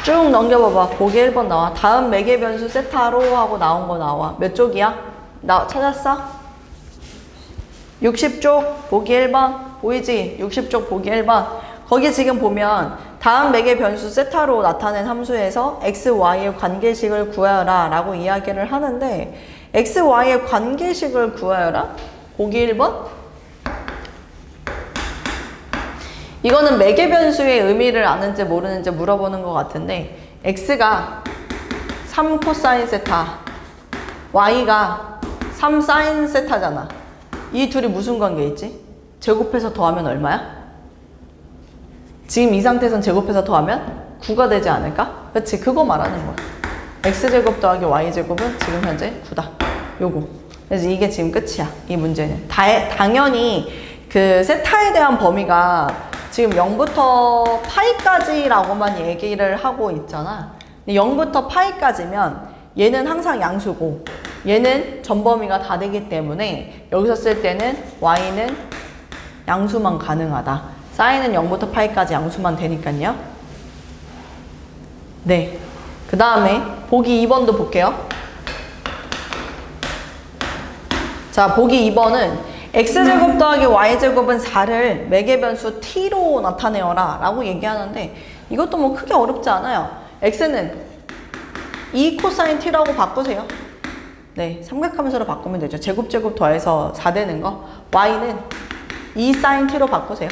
쭉 넘겨봐봐. 보기 1번 나와. 다음 매개 변수 세타로 하고 나온 거 나와. 몇 쪽이야? 찾았어? 60쪽 보기 1번. 보이지? 60쪽 보기 1번. 거기 지금 보면 다음 매개 변수 세타로 나타낸 함수에서 x, y의 관계식을 구하여라 라고 이야기를 하는데, x, y의 관계식을 구하여라? 보기 1번? 이거는 매개 변수의 의미를 아는지 모르는지 물어보는 것 같은데 x가 3 코사인 세타, y가 3 사인 세타잖아. 이 둘이 무슨 관계 있지? 제곱해서 더하면 얼마야? 지금 이 상태에선 제곱해서 더하면 9가 되지 않을까? 그치? 그거 말하는 거야. x제곱 더하기 y제곱은 지금 현재 9다. 요거. 그래서 이게 지금 끝이야. 이 문제는. 당연히 그 세타에 대한 범위가 지금 0부터 파이까지라고만 얘기를 하고 있잖아. 근데 0부터 파이까지면 얘는 항상 양수고 얘는 전범위가 다 되기 때문에 여기서 쓸 때는 y는 양수만 가능하다. 사인은 0부터 파이까지 양수만 되니까요. 네. 그 다음에 보기 2번도 볼게요. 자, 보기 2번은 x제곱 더하기 y제곱은 4를 매개변수 t로 나타내어라 라고 얘기하는데 이것도 뭐 크게 어렵지 않아요. x는 2 코사인 t라고 바꾸세요. 네, 삼각함수로 바꾸면 되죠. 제곱 더해서 4 되는 거. y는 2 사인 t로 바꾸세요.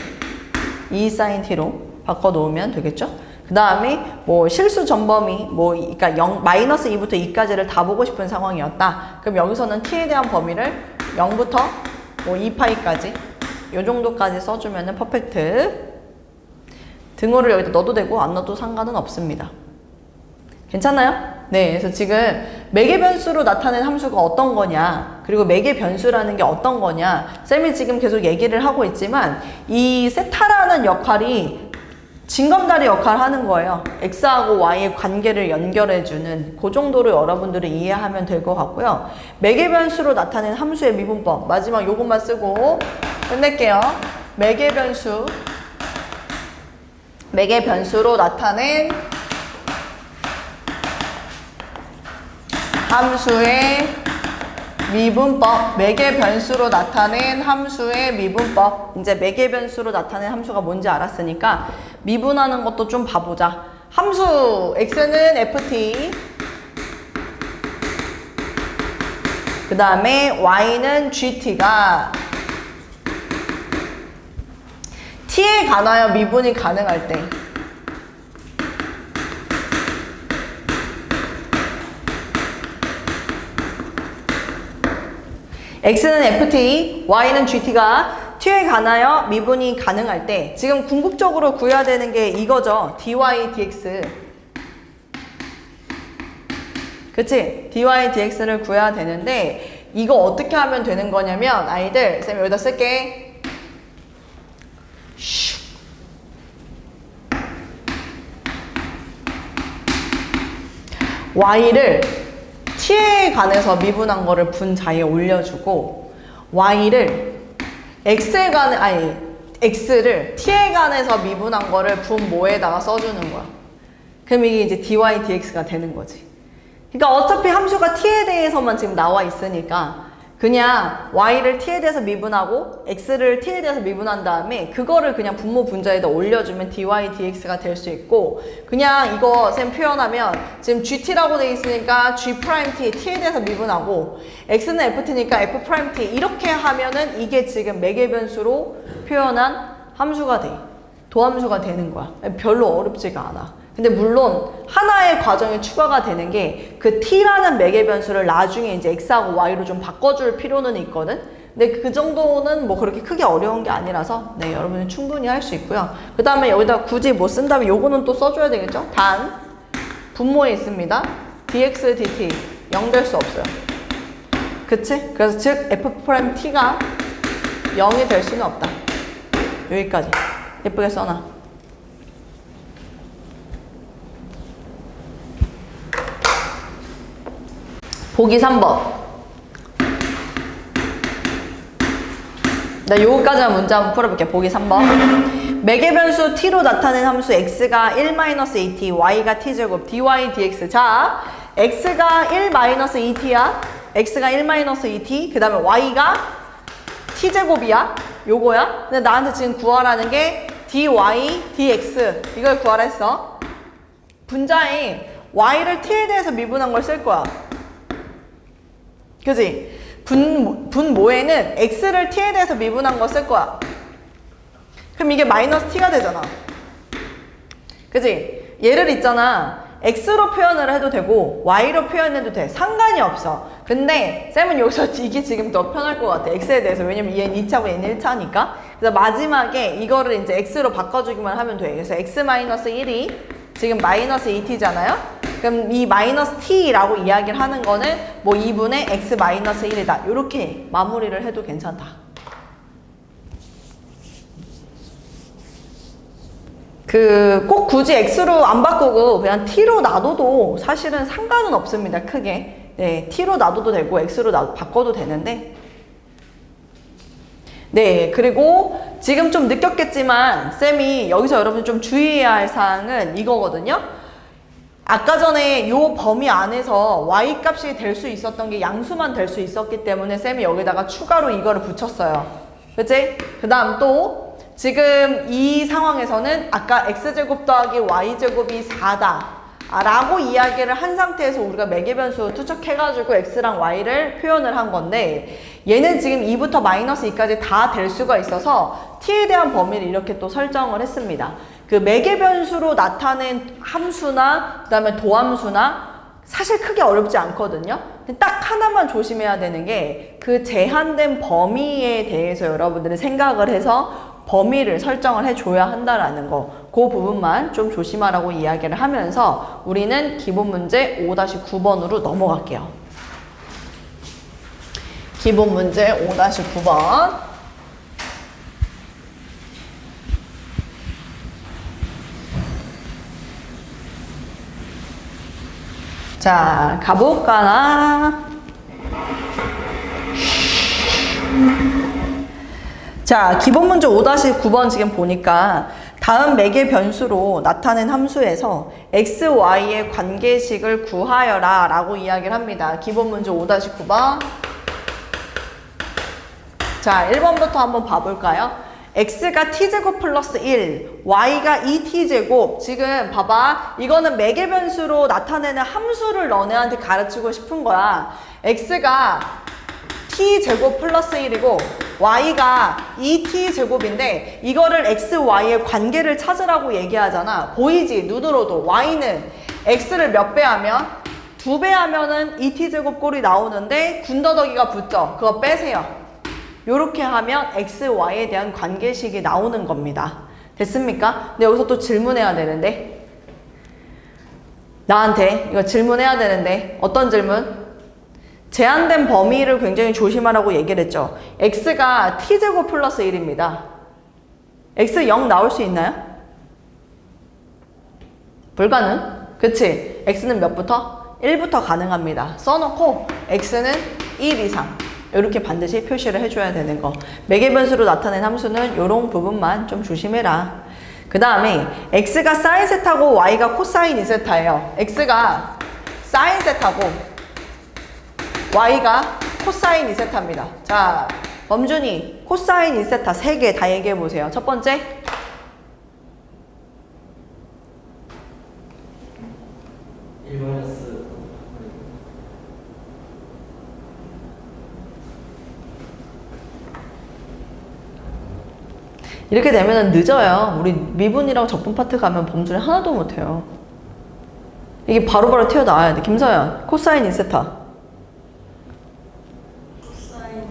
2 사인 t로 바꿔 놓으면 되겠죠. 그 다음에 뭐 실수 전범위 그러니까 마이너스 2부터 2까지를 다 보고 싶은 상황이었다. 그럼 여기서는 t에 대한 범위를 0부터 뭐 2파이까지 요 정도까지 써주면은 퍼펙트. 등호를 여기다 넣어도 되고 안 넣어도 상관은 없습니다. 괜찮나요? 네, 그래서 지금 매개변수로 나타낸 함수가 어떤 거냐, 그리고 매개변수라는 게 어떤 거냐, 쌤이 지금 계속 얘기를 하고 있지만 이 세타라는 역할이 징검다리 역할을 하는 거예요. x하고 y의 관계를 연결해주는 그 정도로 여러분들이 이해하면 될 것 같고요. 매개변수로 나타낸 함수의 미분법 마지막 요것만 쓰고 끝낼게요. 매개변수로 나타낸 함수의 미분법. 매개변수로 나타낸 함수의 미분법. 이제 매개변수로 나타낸 함수가 뭔지 알았으니까 미분하는 것도 좀 봐보자. 함수 x는 ft, 그 다음에 y는 gt가 t에 관하여 미분이 가능할 때 x는 ft, y는 gt가 t에 관하여 미분이 가능할 때 지금 궁극적으로 구해야 되는 게 이거죠. dy dx. 그치? dy dx를 구해야 되는데 이거 어떻게 하면 되는 거냐면 아이들 쌤 여기다 쓸게. y를 t에 관해서 미분한 거를 분자에 올려주고 y를 x를 t에 관해서 미분한 거를 분모에다가 써주는 거야. 그럼 이게 이제 dy dx가 되는 거지. 그러니까 어차피 함수가 t에 대해서만 지금 나와 있으니까 그냥 y를 t에 대해서 미분하고 x를 t에 대해서 미분한 다음에 그거를 그냥 분모 분자에다 올려주면 dy dx가 될 수 있고, 그냥 이거 쌤 표현하면 지금 gt라고 돼 있으니까 g't t에 대해서 미분하고 x는 ft니까 f't 이렇게 하면은 이게 지금 매개변수로 표현한 함수가 돼. 도함수가 되는 거야. 별로 어렵지가 않아. 근데 물론 하나의 과정이 추가가 되는 게 그 t라는 매개변수를 나중에 이제 x하고 y로 좀 바꿔줄 필요는 있거든. 근데 그 정도는 뭐 그렇게 크게 어려운 게 아니라서 네, 여러분이 충분히 할 수 있고요. 그 다음에 여기다 굳이 뭐 쓴다면 요거는 또 써줘야 되겠죠. 단 분모에 있습니다. dx dt 0 될 수 없어요. 그치? 그래서 즉 f't가 0이 될 수는 없다. 여기까지 예쁘게 써놔. 보기 3번. 나 요거까지만 문제 한번 풀어볼게. 보기 3번. 매개변수 t로 나타낸 함수 x가 1-2t, y가 t제곱, dy dx. 자, x가 1-2t야. x가 1-2t, 그 다음에 y가 t제곱이야. 요거야. 근데 나한테 지금 구하라는 게 dy dx. 이걸 구하라 했어. 분자에 y를 t에 대해서 미분한 걸 쓸 거야. 그지? 분모에는 x를 t에 대해서 미분한 거 쓸 거야. 그럼 이게 마이너스 t가 되잖아. 그지? 얘를 있잖아. x로 표현을 해도 되고 y로 표현해도 돼. 상관이 없어. 근데 쌤은 여기서 이게 지금 더 편할 것 같아. x에 대해서. 왜냐면 얘는 2차고 얘는 1차니까. 그래서 마지막에 이거를 이제 x로 바꿔주기만 하면 돼. 그래서 x-1이 지금 마이너스 2t잖아요. 그럼 이 마이너스 t라고 이야기를 하는 거는 뭐 2분의 x-1이다. 이렇게 마무리를 해도 괜찮다. 꼭 굳이 x로 안 바꾸고 그냥 t로 놔둬도 사실은 상관은 없습니다. 크게. 네, t로 놔둬도 되고 x로 바꿔도 되는데. 네, 그리고 지금 좀 느꼈겠지만 쌤이 여기서 여러분 좀 주의해야 할 사항은 이거거든요. 아까 전에 요 범위 안에서 y 값이 될 수 있었던 게 양수만 될 수 있었기 때문에 쌤이 여기다가 추가로 이거를 붙였어요. 그치? 그 다음 또 지금 이 상황에서는 아까 x제곱 더하기 y제곱이 4다 라고 이야기를 한 상태에서 우리가 매개변수 투척해가지고 x랑 y를 표현을 한 건데 얘는 지금 2부터 마이너스 2까지 다 될 수가 있어서 t에 대한 범위를 이렇게 또 설정을 했습니다. 그 매개변수로 나타낸 함수나 그 다음에 도함수나 사실 크게 어렵지 않거든요. 딱 하나만 조심해야 되는 게 그 제한된 범위에 대해서 여러분들이 생각을 해서 범위를 설정을 해줘야 한다라는 거. 그 부분만 좀 조심하라고 이야기를 하면서 우리는 기본 문제 5-9번으로 넘어갈게요. 기본 문제 5-9번. 자, 가볼까나? 자, 기본 문제 5-9번 지금 보니까 다음 매개 변수로 나타낸 함수에서 x, y의 관계식을 구하여라 라고 이야기를 합니다. 기본 문제 5-9번. 자, 1번부터 한번 봐볼까요? x가 t제곱 플러스 1, y가 2t제곱. 지금 봐봐. 이거는 매개 변수로 나타내는 함수를 너네한테 가르치고 싶은 거야. x가 t제곱 플러스 1이고 y가 2t제곱인데 이거를 x, y의 관계를 찾으라고 얘기하잖아. 보이지? 눈으로도. y는 x를 몇 배 하면? 2배 하면은 2t제곱 꼴이 나오는데 군더더기가 붙죠. 그거 빼세요. 요렇게 하면 x, y에 대한 관계식이 나오는 겁니다. 됐습니까? 근데 여기서 또 질문해야 되는데 나한테 이거 질문해야 되는데 어떤 질문? 제한된 범위를 굉장히 조심하라고 얘기를 했죠. x가 t제곱 플러스 1입니다. x 0 나올 수 있나요? 불가능? 그치? x는 몇부터? 1부터 가능합니다. 써놓고 x는 1 이상 이렇게 반드시 표시를 해줘야 되는 거. 매개변수로 나타낸 함수는 이런 부분만 좀 조심해라. 그 다음에 x가 사인 세타고 y가 코사인 2세타예요. x가 사인 세타고 y가 코사인 2세타입니다. 자, 범준이 코사인 2세타 3개 다 얘기해보세요. 첫 번째. 이렇게 되면 늦어요. 우리 미분이랑 적분 파트 가면 범준이 하나도 못해요. 이게 바로바로 튀어나와야 돼. 김서연, 코사인 2세타. 코사인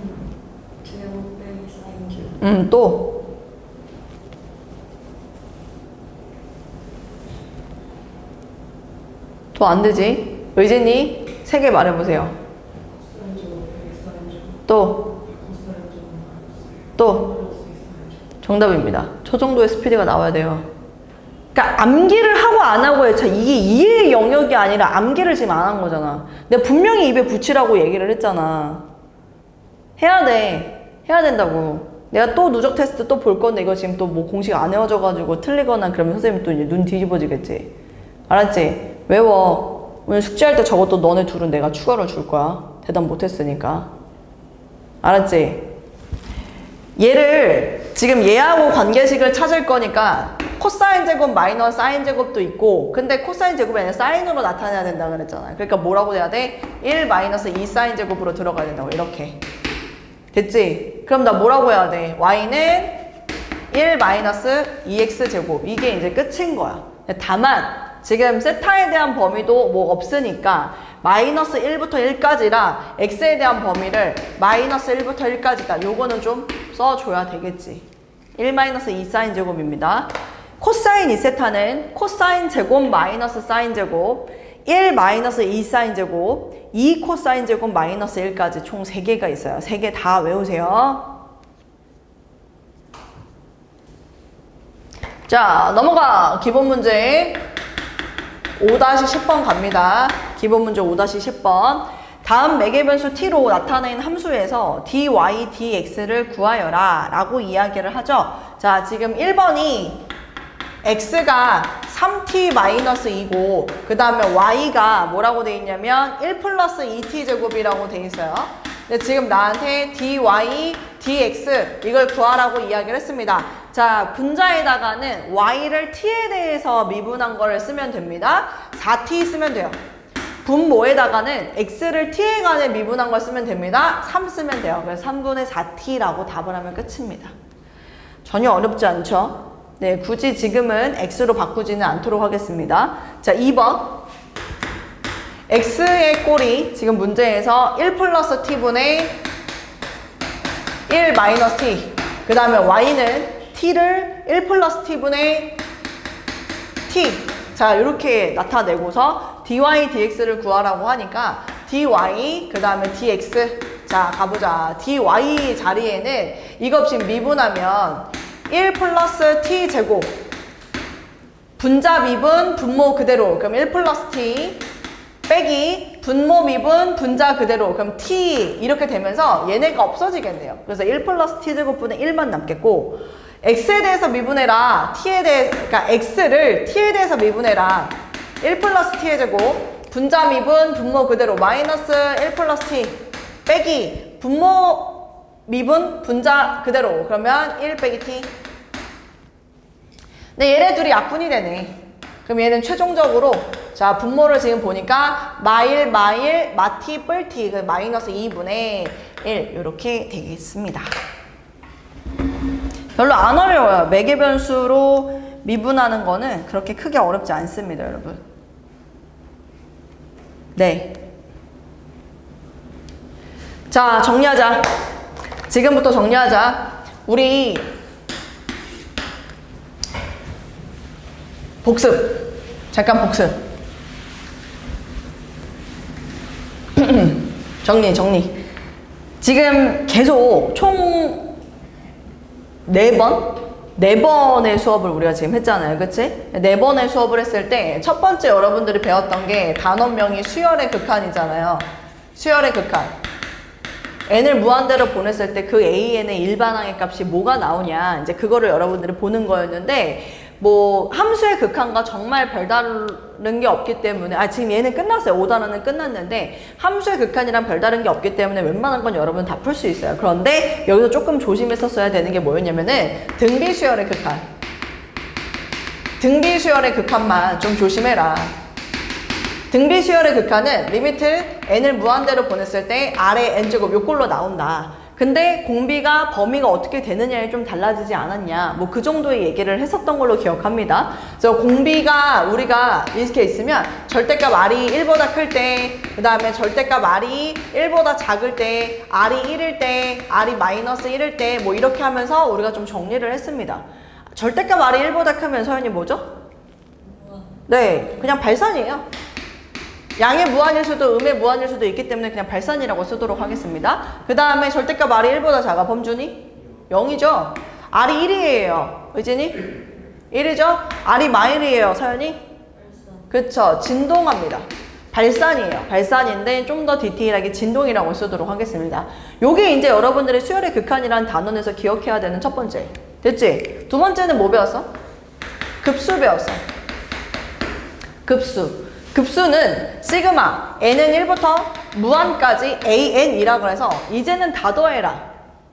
제곱 빼기 사인 제곱. 또. 또 안 되지. 의진이 3개 말해보세요. 코사인 제곱 빼기 사인 제곱. 또. 코사인 제곱 또. 플러스 사인 제곱. 정답입니다. 저 정도의 스피드가 나와야 돼요. 그러니까 암기를 하고 안 하고의 차. 이게 이해의 영역이 아니라 암기를 지금 안 한 거잖아. 내가 분명히 입에 붙이라고 얘기를 했잖아. 해야 돼. 해야 된다고. 내가 또 누적 테스트 또 볼 건데 이거 지금 또 뭐 공식 안 외워져가지고 틀리거나 그러면 선생님 또 이제 눈 뒤집어지겠지. 알았지? 외워. 오늘 숙제할 때 저것도 너네 둘은 내가 추가로 줄 거야. 대답 못했으니까. 알았지? 얘를 지금 얘하고 관계식을 찾을 거니까 코사인 제곱 마이너스 사인 제곱도 있고 근데 코사인 제곱이 아니라 사인으로 나타내야 된다 그랬잖아요. 그러니까 뭐라고 돼야 돼? 1 마이너스 2 사인 제곱으로 들어가야 된다고. 이렇게 됐지? 그럼 나 뭐라고 해야 돼? y는 1 마이너스 2x 제곱. 이게 이제 끝인 거야. 다만 지금 세타에 대한 범위도 뭐 없으니까 마이너스 1부터 1까지라 x에 대한 범위를 마이너스 1부터 1까지다. 요거는 좀 써줘야 되겠지. 1 마이너스 2 사인 제곱입니다. 코사인 2세타는 코사인 제곱 마이너스 사인 제곱 1 마이너스 2 사인 제곱 2 코사인 제곱 마이너스 1까지 총 3개가 있어요. 3개 다 외우세요. 자, 넘어가. 기본 문제 5-10번 갑니다. 기본 문제 5-10번. 다음 매개변수 t로 나타낸 함수에서 dy, dx를 구하여라 라고 이야기를 하죠. 자, 지금 1번이 x가 3t-2고 그 다음에 y가 뭐라고 돼 있냐면 1 플러스 2t 제곱이라고 돼 있어요. 근데 지금 나한테 dy, dx 이걸 구하라고 이야기를 했습니다. 자, 분자에다가는 y를 t에 대해서 미분한 거를 쓰면 됩니다. 4t 쓰면 돼요. 분모에다가는 x를 t에 관해 미분한 걸 쓰면 됩니다. 3 쓰면 돼요. 그래서 3분의 4t라고 답을 하면 끝입니다. 전혀 어렵지 않죠? 네, 굳이 지금은 x로 바꾸지는 않도록 하겠습니다. 자, 2번. x의 꼴이 지금 문제에서 1 플러스 t분의 1 마이너스 t. 그 다음에 y는 t를 1 플러스 t분의 t. 자, 이렇게 나타내고서 dy, dx를 구하라고 하니까 dy, 그 다음에 dx. 자, 가보자. dy 자리에는 이거 지금 미분하면 1 플러스 t 제곱 분자 미분 분모 그대로 그럼 1 플러스 t 빼기 분모 미분 분자 그대로 그럼 t 이렇게 되면서 얘네가 없어지겠네요. 그래서 1 플러스 t 제곱분의 1만 남겠고 x에 대해서 미분해라. 그러니까 x를 t에 대해서 미분해라. 1 플러스 t의 제곱 분자 미분 분모 그대로 마이너스 1 플러스 t 빼기 분모 미분 분자 그대로 그러면 1 빼기 t. 근데 얘네 둘이 약분이 되네. 그럼 얘는 최종적으로 자 분모를 지금 보니까 마일 마티 뿔티 그 마이너스 2분의 1 이렇게 되겠습니다. 별로 안 어려워요. 매개변수로 미분하는 거는 그렇게 크게 어렵지 않습니다, 여러분. 네. 자, 정리하자. 지금부터 정리하자. 우리 복습. 잠깐 복습. 정리. 지금 계속 총 4번의 수업을 우리가 지금 했잖아요. 그치? 4번의 수업을 했을 때 첫 번째 여러분들이 배웠던 게 단원명이 수열의 극한이잖아요. 수열의 극한. n을 무한대로 보냈을 때 그 an의 일반항의 값이 뭐가 나오냐 이제 그거를 여러분들이 보는 거였는데 뭐 함수의 극한과 정말 별다른 게 없기 때문에 지금 얘는 끝났어요. 5단원은 끝났는데 함수의 극한이랑 별다른 게 없기 때문에 웬만한 건 여러분 다 풀 수 있어요. 그런데 여기서 조금 조심했었어야 되는 게 뭐였냐면은 등비수열의 극한. 등비수열의 극한만 좀 조심해라. 등비수열의 극한은 리미트 n을 무한대로 보냈을 때 아래 n제곱 요꼴로 나온다. 근데 공비가 범위가 어떻게 되느냐에 좀 달라지지 않았냐 뭐 그 정도의 얘기를 했었던 걸로 기억합니다. 그래서 공비가 우리가 이렇게 있으면 절대값 r이 1보다 클 때 그 다음에 절대값 r이 1보다 작을 때 r이 1일 때 r이 마이너스 1일 때 뭐 이렇게 하면서 우리가 좀 정리를 했습니다. 절대값 r이 1보다 크면 서연이 뭐죠? 네, 그냥 발산이에요. 양의 무한일 수도 음의 무한일 수도 있기 때문에 그냥 발산이라고 쓰도록 하겠습니다. 그 다음에 절대값 r이 1보다 작아. 범준이? 0이죠? r이 1이에요. 의진이? 1이죠? r이 마일이에요. 서연이? 그쵸. 진동합니다. 발산이에요. 발산인데 좀 더 디테일하게 진동이라고 쓰도록 하겠습니다. 요게 이제 여러분들의 수열의 극한이라는 단원에서 기억해야 되는 첫 번째. 됐지? 두 번째는 뭐 배웠어? 급수 배웠어. 급수. 급수는 시그마 n은 1부터 무한까지 an이라고 해서 이제는 다 더해라.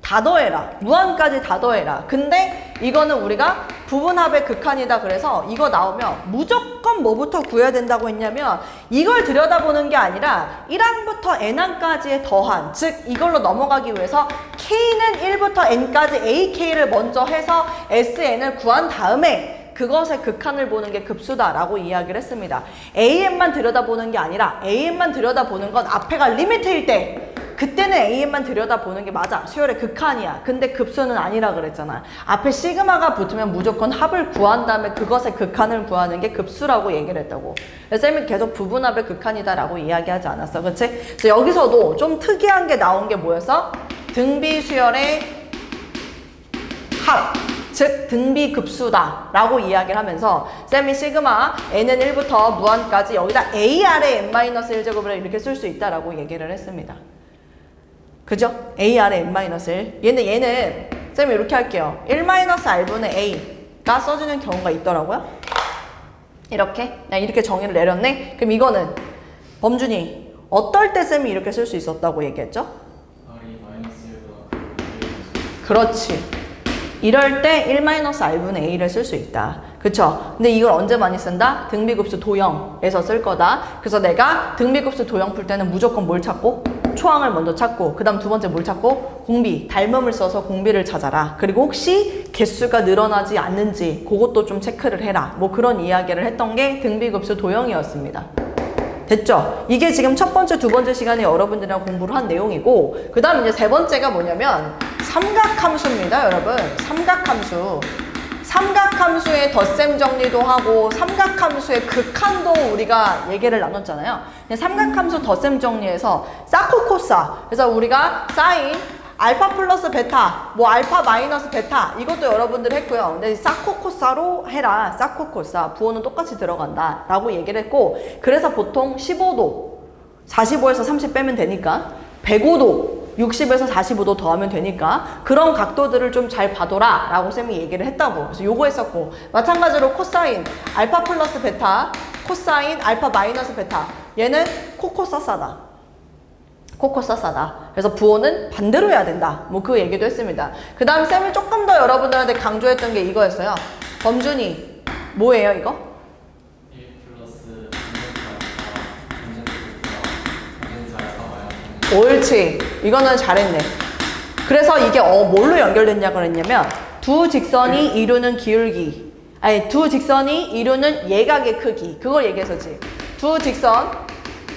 다 더해라. 무한까지 다 더해라. 근데 이거는 우리가 부분합의 극한이다. 그래서 이거 나오면 무조건 뭐부터 구해야 된다고 했냐면 이걸 들여다보는 게 아니라 1항부터 n항까지의 더한, 즉 이걸로 넘어가기 위해서 k는 1부터 n까지 ak를 먼저 해서 sn을 구한 다음에 그것의 극한을 보는 게 급수다라고 이야기를 했습니다. AN만 들여다보는 게 아니라 AN만 들여다보는 건 앞에가 리미트일 때 그때는 AN만 들여다보는 게 맞아. 수열의 극한이야. 근데 급수는 아니라 그랬잖아. 앞에 시그마가 붙으면 무조건 합을 구한 다음에 그것의 극한을 구하는 게 급수라고 얘기를 했다고. 그래서 쌤이 계속 부분합의 극한이다라고 이야기하지 않았어. 그치? 그래서 여기서도 좀 특이한 게 나온 게 뭐였어? 등비수열의 합. 즉 등비급수다 라고 이야기를 하면서 쌤이 시그마 n은 1부터 무한까지 여기다 a 아래 n-1제곱을 이렇게 쓸 수 있다라고 얘기를 했습니다. 그죠? a 아래 n-1 얘는 쌤이 이렇게 할게요. 1-r분의 a가 써지는 경우가 있더라고요. 이렇게 그냥 이렇게 정의를 내렸네. 그럼 이거는 범준이 어떨 때 쌤이 이렇게 쓸 수 있었다고 얘기했죠? R이 -1보다 그렇지. 이럴 때 1-r분의 a를 쓸 수 있다. 그쵸? 근데 이걸 언제 많이 쓴다? 등비급수 도형에서 쓸 거다. 그래서 내가 등비급수 도형 풀 때는 무조건 뭘 찾고? 초항을 먼저 찾고 그 다음 두 번째 뭘 찾고? 공비, 닮음을 써서 공비를 찾아라. 그리고 혹시 개수가 늘어나지 않는지 그것도 좀 체크를 해라. 뭐 그런 이야기를 했던 게 등비급수 도형이었습니다. 됐죠? 이게 지금 첫 번째, 두 번째 시간에 여러분들이랑 공부를 한 내용이고 그 다음 이제 세 번째가 뭐냐면 삼각함수입니다, 여러분. 삼각함수. 삼각함수의 덧셈 정리도 하고 삼각함수의 극한도 우리가 얘기를 나눴잖아요. 삼각함수 덧셈 정리에서 사코코사. 그래서 우리가 사인 알파 플러스 베타, 뭐 알파 마이너스 베타 이것도 여러분들 했고요. 근데 사코코사로 해라. 사코코사. 부호는 똑같이 들어간다 라고 얘기를 했고 그래서 보통 15도 45에서 30 빼면 되니까 105도 60에서 45도 더하면 되니까 그런 각도들을 좀 잘 봐둬라 라고 쌤이 얘기를 했다고. 그래서 요거 했었고 마찬가지로 코사인 알파 플러스 베타 코사인 알파 마이너스 베타 얘는 코코사사다. 코코사사다. 그래서 부호는 반대로 해야 된다. 뭐 그 얘기도 했습니다. 그 다음 쌤이 조금 더 여러분들한테 강조했던 게 이거였어요. 범준이 뭐예요 이거? 1 플러스 옳지. 이거는 잘했네. 그래서 이게 뭘로 연결됐냐 그랬냐면 두 직선이 이루는 기울기 아니 두 직선이 이루는 예각의 크기 그걸 얘기했었지. 두 직선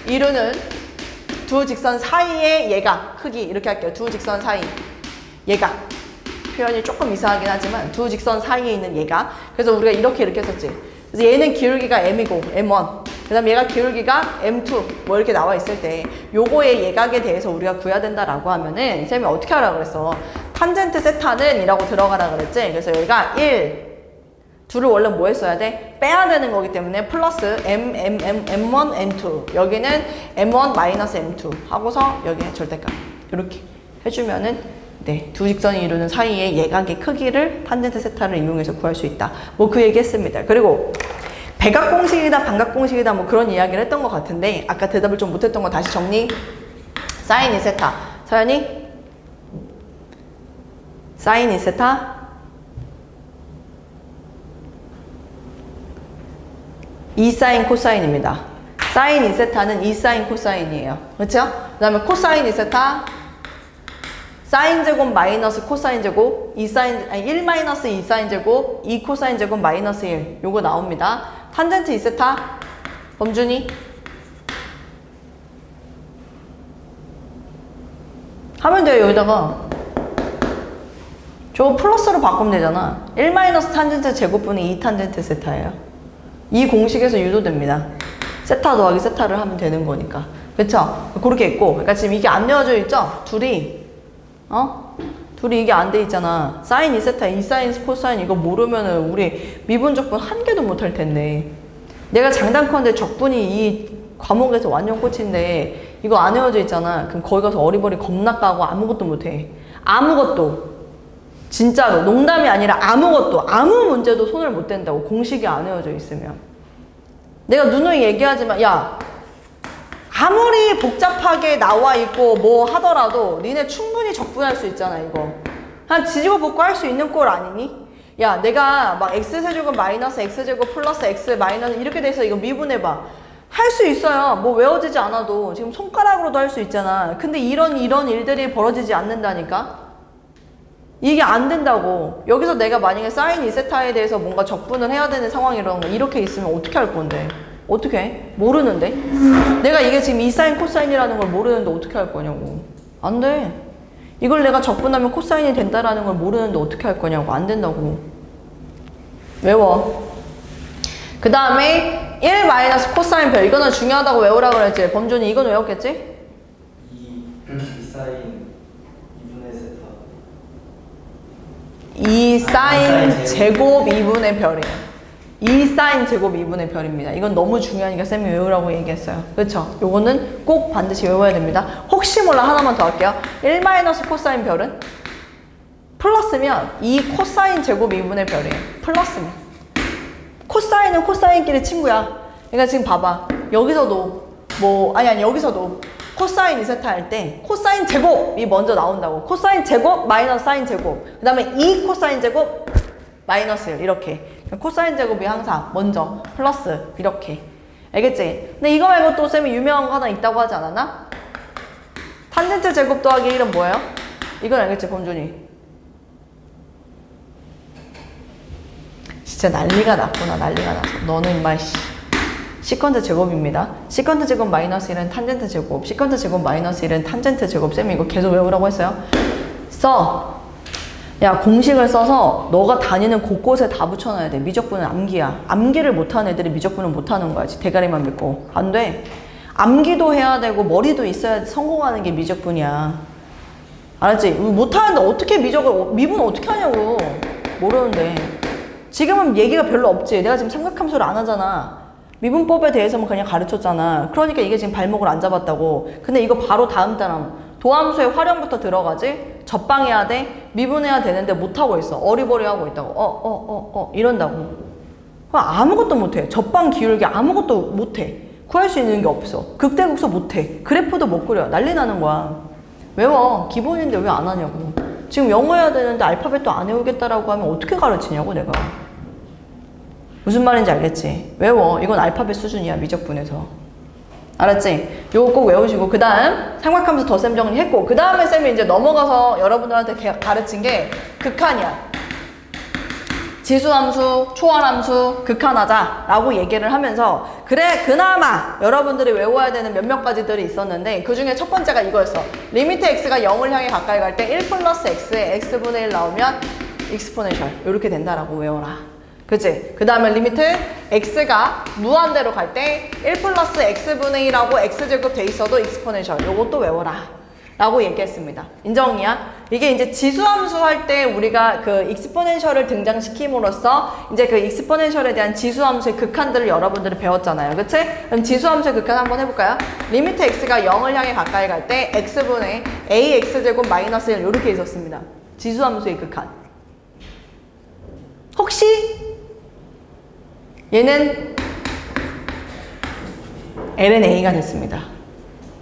이루는 두 직선 사이의 예각 크기 이렇게 할게요. 두 직선 사이 예각 표현이 조금 이상하긴 하지만 두 직선 사이에 있는 예각. 그래서 우리가 이렇게 했었지. 그래서 얘는 기울기가 m이고 m1 그 다음 얘가 기울기가 m2 뭐 이렇게 나와 있을 때 요거의 예각에 대해서 우리가 구해야 된다라고 하면은 쌤이 어떻게 하라 그랬어? 탄젠트 세타는 이라고 들어가라 그랬지. 그래서 여기가 1 2를 원래 뭐 했어야 돼? 빼야 되는 거기 때문에 플러스 m1 m2 여기는 m1 마이너스 m2 하고서 여기에 절대값 이렇게 해주면은 네, 두 직선이 이루는 사이의 예각의 크기를 탄젠트 세타를 이용해서 구할 수 있다. 뭐 그 얘기 했습니다. 그리고 백악공식이다 반각공식이다 뭐 그런 이야기를 했던 것 같은데 아까 대답을 좀 못했던 거 다시 정리. 사인 2세타 서연이 사인 2세타 2사인 코사인입니다. 사인 2세타는 2사인 코사인이에요. 그렇죠? 그 다음에 코사인 2세타 사인 제곱 마이너스 코사인 제곱 1 마이너스 2사인 제곱 2 코사인 제곱 마이너스 1 요거 나옵니다. 탄젠트 2세타 범준이 하면 돼요. 여기다가 저거 플러스로 바꾸면 되잖아. 1 마이너스 탄젠트 제곱분의 2 탄젠트 세타예요. 이 공식에서 유도됩니다. 세타 더하기 세타를 하면 되는 거니까. 그쵸? 그렇게 있고 그러니까 지금 이게 안 내어져 있죠? 둘이 이게 안 돼 있잖아. 사인 2세타 2사인 코사인 이거 모르면은 우리 미분 적분 한 개도 못 할 텐데 내가 장단컨대 적분이 이 과목에서 완전 꽂힌데 이거 안 외워져 있잖아. 그럼 거기 가서 어리버리 겁나 까고 아무것도 못해. 아무것도. 진짜로 농담이 아니라 아무것도 아무 문제도 손을 못 댄다고. 공식이 안 외워져 있으면. 내가 누누이 얘기하지만 야 아무리 복잡하게 나와 있고 뭐 하더라도 니네 충분히 적분할 수 있잖아 이거. 한 지지고 볶고 할 수 있는 꼴 아니니? 야 내가 막 x세제곱 마이너스 x제곱 플러스 x 마이너스 이렇게 돼서 이거 미분해봐. 할 수 있어요. 뭐 외워지지 않아도 지금 손가락으로도 할 수 있잖아. 근데 이런 일들이 벌어지지 않는다니까? 이게 안 된다고. 여기서 내가 만약에 사인 2세타에 대해서 뭔가 적분을 해야 되는 상황이라는 거 이렇게 있으면 어떻게 할 건데? 어떻게 해? 모르는데? 내가 이게 지금 이 사인 코사인이라는 걸 모르는데 어떻게 할 거냐고. 안 돼. 이걸 내가 적분하면 코사인이 된다라는 걸 모르는데 어떻게 할 거냐고. 안 된다고. 외워. 그 다음에 1 마이너스 코사인 별. 이거는 중요하다고 외우라고 그랬지. 범준이 이건 외웠겠지? 2 사인 2분의 세타 2 사인 제곱 2분의 별이에요. 2 사인 제곱 2분의 별입니다. 이건 너무 중요하니까 쌤이 외우라고 얘기했어요. 그렇죠? 요거는 꼭 반드시 외워야 됩니다. 혹시 몰라 하나만 더 할게요. 1 마이너스 코사인 별은 플러스면 2 코사인 제곱 2분의 별이에요. 플러스면. 코사인은 코사인끼리 친구야. 그러니까 지금 봐봐. 여기서도 아니 여기서도 코사인 2세타 할 때 코사인 제곱이 먼저 나온다고. 코사인 제곱 마이너스 사인 제곱. 그 다음에 2 코사인 제곱 마이너스 1 이렇게. 코사인 제곱이 항상 먼저 플러스 이렇게. 알겠지? 근데 이거 말고 또 쌤이 유명한 거 하나 있다고 하지 않았나? 탄젠트 제곱 더하기 1은 뭐예요? 이건 알겠지 범준이? 진짜 난리가 났구나. 난리가 나서. 너는 인마 시컨트 제곱입니다. 시컨트 제곱 마이너스 1은 탄젠트 제곱. 시컨트 제곱 마이너스 1은 탄젠트 제곱. 쌤이 이거 계속 외우라고 했어요. 써. 야 공식을 써서 너가 다니는 곳곳에 다 붙여놔야 돼. 미적분은 암기야. 암기를 못하는 애들이 미적분을 못하는 거야. 대가리만 믿고. 안 돼. 암기도 해야 되고 머리도 있어야 성공하는 게 미적분이야. 알았지? 못하는데 어떻게 미분 어떻게 하냐고. 모르는데. 지금은 얘기가 별로 없지. 내가 지금 삼각함수를 안 하잖아. 미분법에 대해서만 그냥 가르쳤잖아. 그러니까 이게 지금 발목을 안 잡았다고. 근데 이거 바로 다음 단원. 도함수의 활용부터 들어가지? 접방해야 돼? 미분해야 되는데 못하고 있어. 어리버리하고 있다고. 이런다고. 그럼 아무것도 못해. 접방 기울기 아무것도 못해. 구할 수 있는 게 없어. 극대극소 못해. 그래프도 못 그려. 난리 나는 거야. 외워. 기본인데 왜 안 하냐고. 지금 영어 해야 되는데 알파벳도 안 외우겠다라고 하면 어떻게 가르치냐고 내가. 무슨 말인지 알겠지? 외워. 이건 알파벳 수준이야. 미적분에서. 알았지? 요거 꼭 외우시고 그 다음 삼각함수 덧셈 정리했고 그 다음에 쌤이 이제 넘어가서 여러분들한테 가르친 게 극한이야. 지수함수, 초월함수, 극한하자 라고 얘기를 하면서 그래 그나마 여러분들이 외워야 되는 몇몇 가지들이 있었는데 그 중에 첫 번째가 이거였어. 리미트 x가 0을 향해 가까이 갈 때 1 플러스 x에 x분의 1 나오면 익스포넨셜 이렇게 된다라고 외워라. 그치? 그 다음에 리미트 x가 무한대로 갈 때 1 플러스 x분의 1하고 x제곱 돼 있어도 익스포넨셜 요것도 외워라 라고 얘기했습니다. 인정이야? 이게 이제 지수함수 할 때 우리가 그 익스포넨셜을 등장시킴으로써 이제 그 익스포넨셜에 대한 지수함수의 극한들을 여러분들이 배웠잖아요. 그치? 그럼 지수함수의 극한 한번 해볼까요? 리미트 x가 0을 향해 가까이 갈 때 x분의 ax제곱 마이너스 1 이렇게 있었습니다. 지수함수의 극한. 혹시 얘는 LNA가 됐습니다.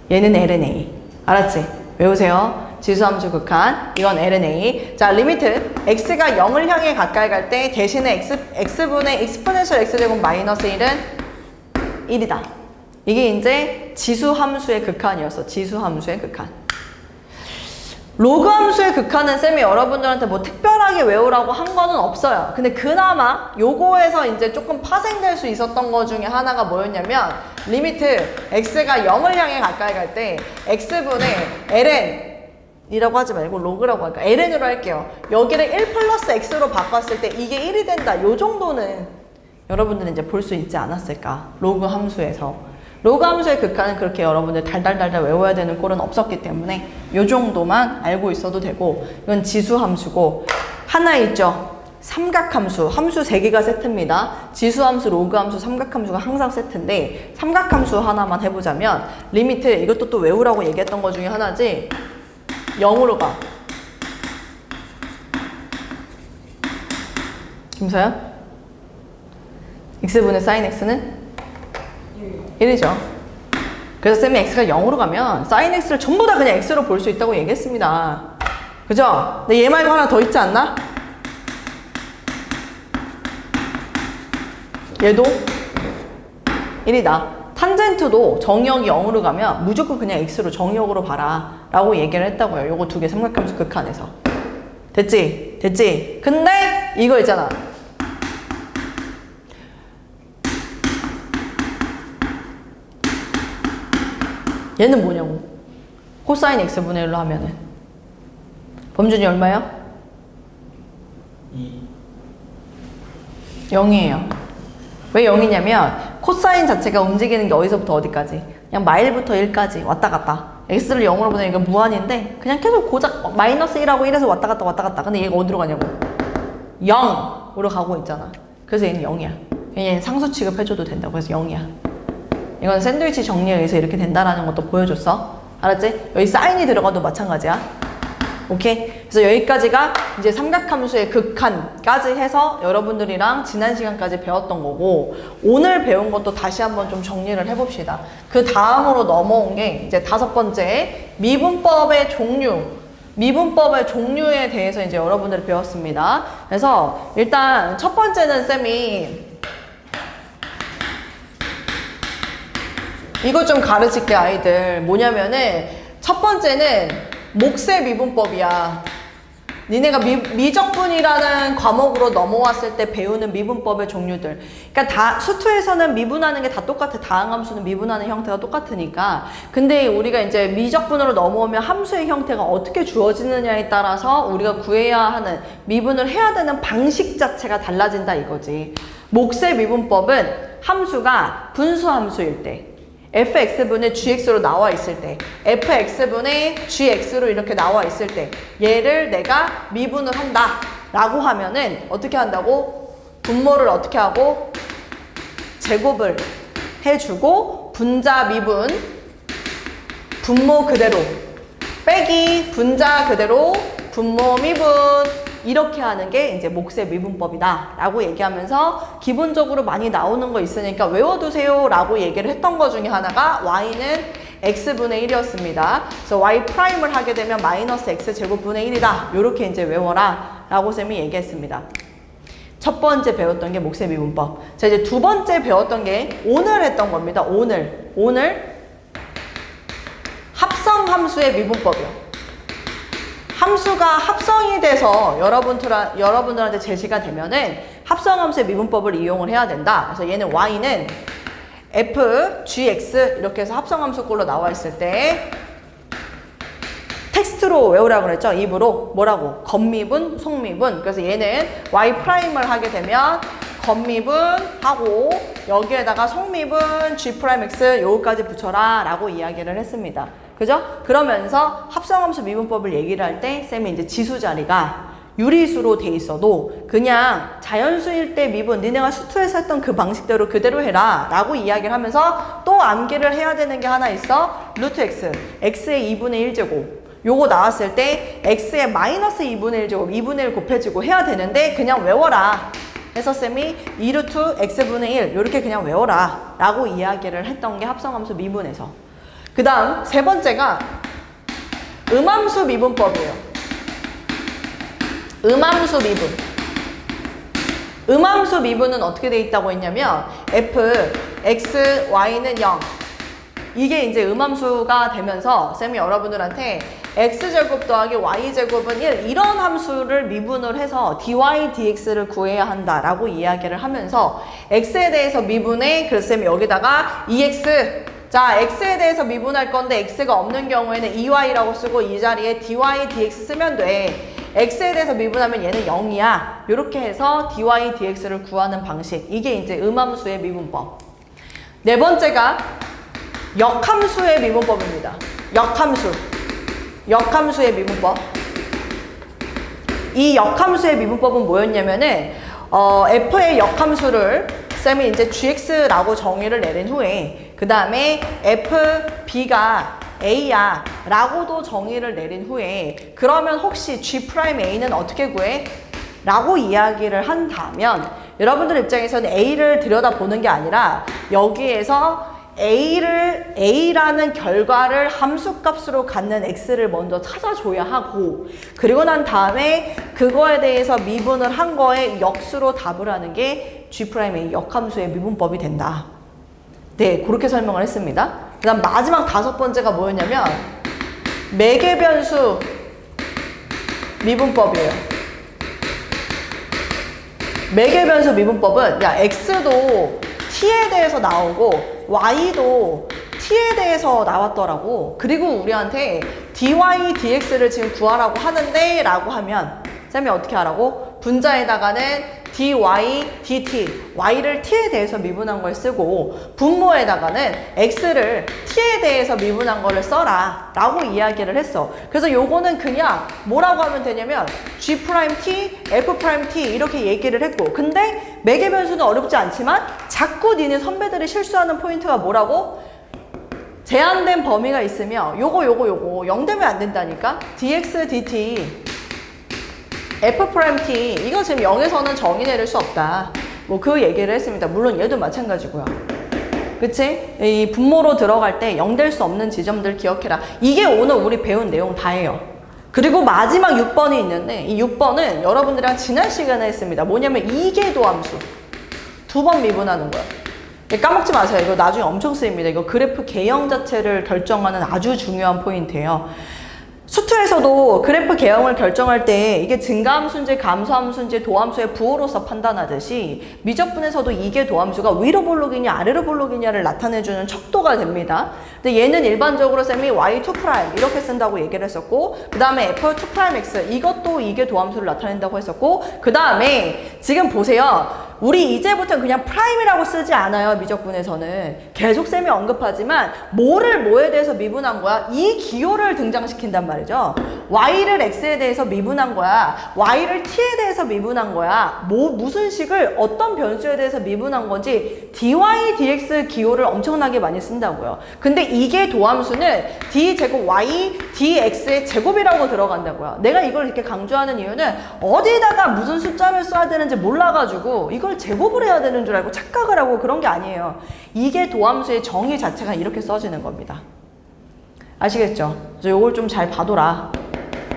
얘는 LNA. 알았지? 외우세요. 지수함수 극한. 이건 LNA. 자, 리미트 x가 0을 향해 가까이 갈 때 대신에 x분의 익스포넨셜 x제곱 마이너스 1은 1이다. 이게 이제 지수함수의 극한이었어. 지수함수의 극한. 로그 함수의 극한은 쌤이 여러분들한테 뭐 특별하게 외우라고 한 거는 없어요. 근데 그나마 요거에서 이제 조금 파생될 수 있었던 거 중에 하나가 뭐였냐면 리미트 x가 0을 향해 가까이 갈 때 x분의 ln 이라고 하지 말고 로그라고 할까? ln으로 할게요. 여기를 1 플러스 x로 바꿨을 때 이게 1이 된다. 요 정도는 여러분들은 이제 볼 수 있지 않았을까? 로그 함수에서. 로그 함수의 극한은 그렇게 여러분들 달달달달 외워야 되는 꼴은 없었기 때문에 요 정도만 알고 있어도 되고 이건 지수함수고 하나 있죠. 삼각함수. 함수 3개가 세트입니다. 지수함수, 로그함수, 삼각함수가 항상 세트인데 삼각함수 하나만 해보자면 리미트 이것도 또 외우라고 얘기했던 것 중에 하나지 0으로 가. 김서연? x분의 sin x는 1이죠. 그래서 쌤이 x가 0으로 가면 sin x를 전부 다 그냥 x로 볼 수 있다고 얘기했습니다. 그죠? 근데 얘 말고 하나 더 있지 않나? 얘도 1이다. 탄젠트도 정의역이 0으로 가면 무조건 그냥 x로 정의역으로 봐라 라고 얘기를 했다고요. 요거 두 개 삼각함수 극한에서. 됐지? 됐지? 근데 이거 있잖아. 얘는 뭐냐고. 코사인 x분의 1로 하면은 범준이 얼마요? 2. 0이에요. 왜 0이냐면 코사인 자체가 움직이는 게 어디서부터 어디까지? 그냥 마일부터 1까지 왔다 갔다. x를 0으로 보내니까 무한인데 그냥 계속 고작 마이너스 1하고 1에서 왔다 갔다 왔다 갔다. 근데 얘가 어디로 가냐고. 0으로 가고 있잖아. 그래서 얘는 0이야. 얘는 상수 취급해줘도 된다고. 그래서 0이야. 이건 샌드위치 정리에 의해서 이렇게 된다라는 것도 보여줬어. 알았지? 여기 사인이 들어가도 마찬가지야. 오케이? 그래서 여기까지가 이제 삼각함수의 극한까지 해서 여러분들이랑 지난 시간까지 배웠던 거고, 오늘 배운 것도 다시 한번 좀 정리를 해봅시다. 그 다음으로 넘어온 게 이제 5번째 미분법의 종류. 미분법의 종류에 대해서 이제 여러분들이 배웠습니다. 그래서 일단 첫 번째는 쌤이 이거 좀 가르칠게, 아이들. 뭐냐면은 첫 번째는 몫의 미분법이야. 니네가 미적분이라는 과목으로 넘어왔을 때 배우는 미분법의 종류들. 그러니까 수투에서는 미분하는 게 다 똑같아. 다항함수는 미분하는 형태가 똑같으니까. 근데 우리가 이제 미적분으로 넘어오면 함수의 형태가 어떻게 주어지느냐에 따라서 우리가 구해야 하는, 미분을 해야 되는 방식 자체가 달라진다 이거지. 몫의 미분법은 함수가 분수함수일 때, fx분의 gx로 나와 있을 때, fx분의 gx로 이렇게 나와 있을 때, 얘를 내가 미분을 한다 라고 하면은 어떻게 한다고? 분모를 어떻게 하고? 제곱을 해주고, 분자 미분, 분모 그대로 빼기 분자 그대로 분모 미분, 이렇게 하는 게 이제 몫의 미분법이다 라고 얘기하면서 기본적으로 많이 나오는 거 있으니까 외워두세요 라고 얘기를 했던 거 중에 하나가 y는 x분의 1이었습니다. 그래서 y 프라임을 하게 되면 마이너스 x 제곱분의 1이다. 요렇게 이제 외워라 라고 쌤이 얘기했습니다. 첫 번째 배웠던 게 몫의 미분법. 자, 이제 두 번째 배웠던 게 오늘 했던 겁니다. 오늘 합성함수의 미분법이요. 함수가 합성이 돼서 여러분들한테 제시가 되면은 합성함수의 미분법을 이용을 해야 된다. 그래서 얘는 y는 f, gx 이렇게 해서 합성함수 꼴로 나와 있을 때 텍스트로 외우라고 그랬죠. 입으로 뭐라고? 겉미분, 속미분. 그래서 얘는 y 프라임을 하게 되면 겉미분 하고 여기에다가 속미분 g'x 요거까지 붙여라 라고 이야기를 했습니다. 그죠? 그러면서 합성함수 미분법을 얘기를 할 때 쌤이 이제 지수 자리가 유리수로 돼 있어도 그냥 자연수일 때 미분, 니네가 수투에서 했던 그 방식대로 그대로 해라 라고 이야기를 하면서 또 암기를 해야 되는 게 하나 있어. 루트 x, x의 2분의 1제곱 요거 나왔을 때 x의 마이너스 2분의 1제곱 2분의 1 곱해지고 해야 되는데 그냥 외워라 해서 쌤이 2루트 x분의 1 요렇게 그냥 외워라 라고 이야기를 했던 게 합성함수 미분에서. 그 다음 세 번째가 음함수 미분법이에요. 음함수 미분. 음함수 미분은 어떻게 돼 있다고 했냐면 f, x, y는 0. 이게 이제 음함수가 되면서 쌤이 여러분들한테 x제곱 더하기 y제곱은 1 이런 함수를 미분을 해서 dy, dx를 구해야 한다라고 이야기를 하면서 x에 대해서 미분해. 그래서 쌤이 여기다가 2x, 자 x에 대해서 미분할 건데 x가 없는 경우에는 2y라고 쓰고 이 자리에 dy, dx 쓰면 돼. x에 대해서 미분하면 얘는 0이야. 이렇게 해서 dy, dx를 구하는 방식. 이게 이제 음함수의 미분법. 네 번째가 역함수의 미분법입니다. 역함수의 미분법. 이 역함수의 미분법은 뭐였냐면은 f의 역함수를 쌤이 이제 gx라고 정의를 내린 후에 그 다음에 fb가 a야 라고도 정의를 내린 후에 그러면 혹시 g'a는 어떻게 구해? 라고 이야기를 한다면 여러분들 입장에서는 a를 들여다보는 게 아니라 여기에서 A라는 결과를 함수값으로 갖는 X를 먼저 찾아줘야 하고, 그리고 난 다음에 그거에 대해서 미분을 한 거에 역수로 답을 하는 게 G'A 역함수의 미분법이 된다. 네, 그렇게 설명을 했습니다. 그 다음 마지막 5번째가 뭐였냐면 매개변수 미분법이에요. 매개변수 미분법은 야 X도 T에 대해서 나오고 Y도 T에 대해서 나왔더라고. 그리고 우리한테 dy, dx를 지금 구하라고 하는데 라고 하면 쌤이 어떻게 하라고? 분자에다가는 dy, dt, y를 t에 대해서 미분한 걸 쓰고 분모에다가는 x를 t에 대해서 미분한 거를 써라 라고 이야기를 했어. 그래서 요거는 그냥 뭐라고 하면 되냐면 g', f', 이렇게 얘기를 했고, 근데 매개변수는 어렵지 않지만 자꾸 니네 선배들이 실수하는 포인트가 뭐라고? 제한된 범위가 있으면 요거 0 되면 안 된다니까? dx, dt F'T 이거 지금 0에서는 정의 내릴 수 없다. 뭐 그 얘기를 했습니다. 물론 얘도 마찬가지고요. 그치? 이 분모로 들어갈 때 0 될 수 없는 지점들 기억해라. 이게 오늘 우리 배운 내용 다예요. 그리고 마지막 6번이 있는데 이 6번은 여러분들이랑 지난 시간에 했습니다. 뭐냐면 이계도함수 2번 미분하는 거야. 까먹지 마세요. 이거 나중에 엄청 쓰입니다. 이거 그래프 개형 자체를 결정하는 아주 중요한 포인트예요. 수투에서도 그래프 개형을 결정할 때 이게 증가함수인지 감소함수인지 도함수의 부호로서 판단하듯이 미적분에서도 이게 도함수가 위로 볼록이냐 아래로 볼록이냐를 나타내주는 척도가 됩니다. 근데 얘는 일반적으로 쌤이 y2' 이렇게 쓴다고 얘기를 했었고, 그 다음에 f2'x 이것도 이게 도함수를 나타낸다고 했었고, 그 다음에 지금 보세요. 우리 이제부터 그냥 프라임이라고 쓰지 않아요. 미적분에서는 계속 쌤이 언급하지만 뭐를 뭐에 대해서 미분한 거야? 이 기호를 등장시킨단 말이죠. y를 x에 대해서 미분한 거야. y를 t에 대해서 미분한 거야. 무슨 식을 어떤 변수에 대해서 미분한 건지 dy, dx 기호를 엄청나게 많이 쓴다고요. 근데 이게 도함수는 d 제곱 y, dx의 제곱이라고 들어간다고요. 내가 이걸 이렇게 강조하는 이유는 어디다가 무슨 숫자를 써야 되는지 몰라가지고 이걸 제곱을 해야 되는 줄 알고 착각을 하고 그런 게 아니에요. 이게 도함수의 정의 자체가 이렇게 써지는 겁니다. 아시겠죠? 그래서 이걸 좀 잘 봐둬라.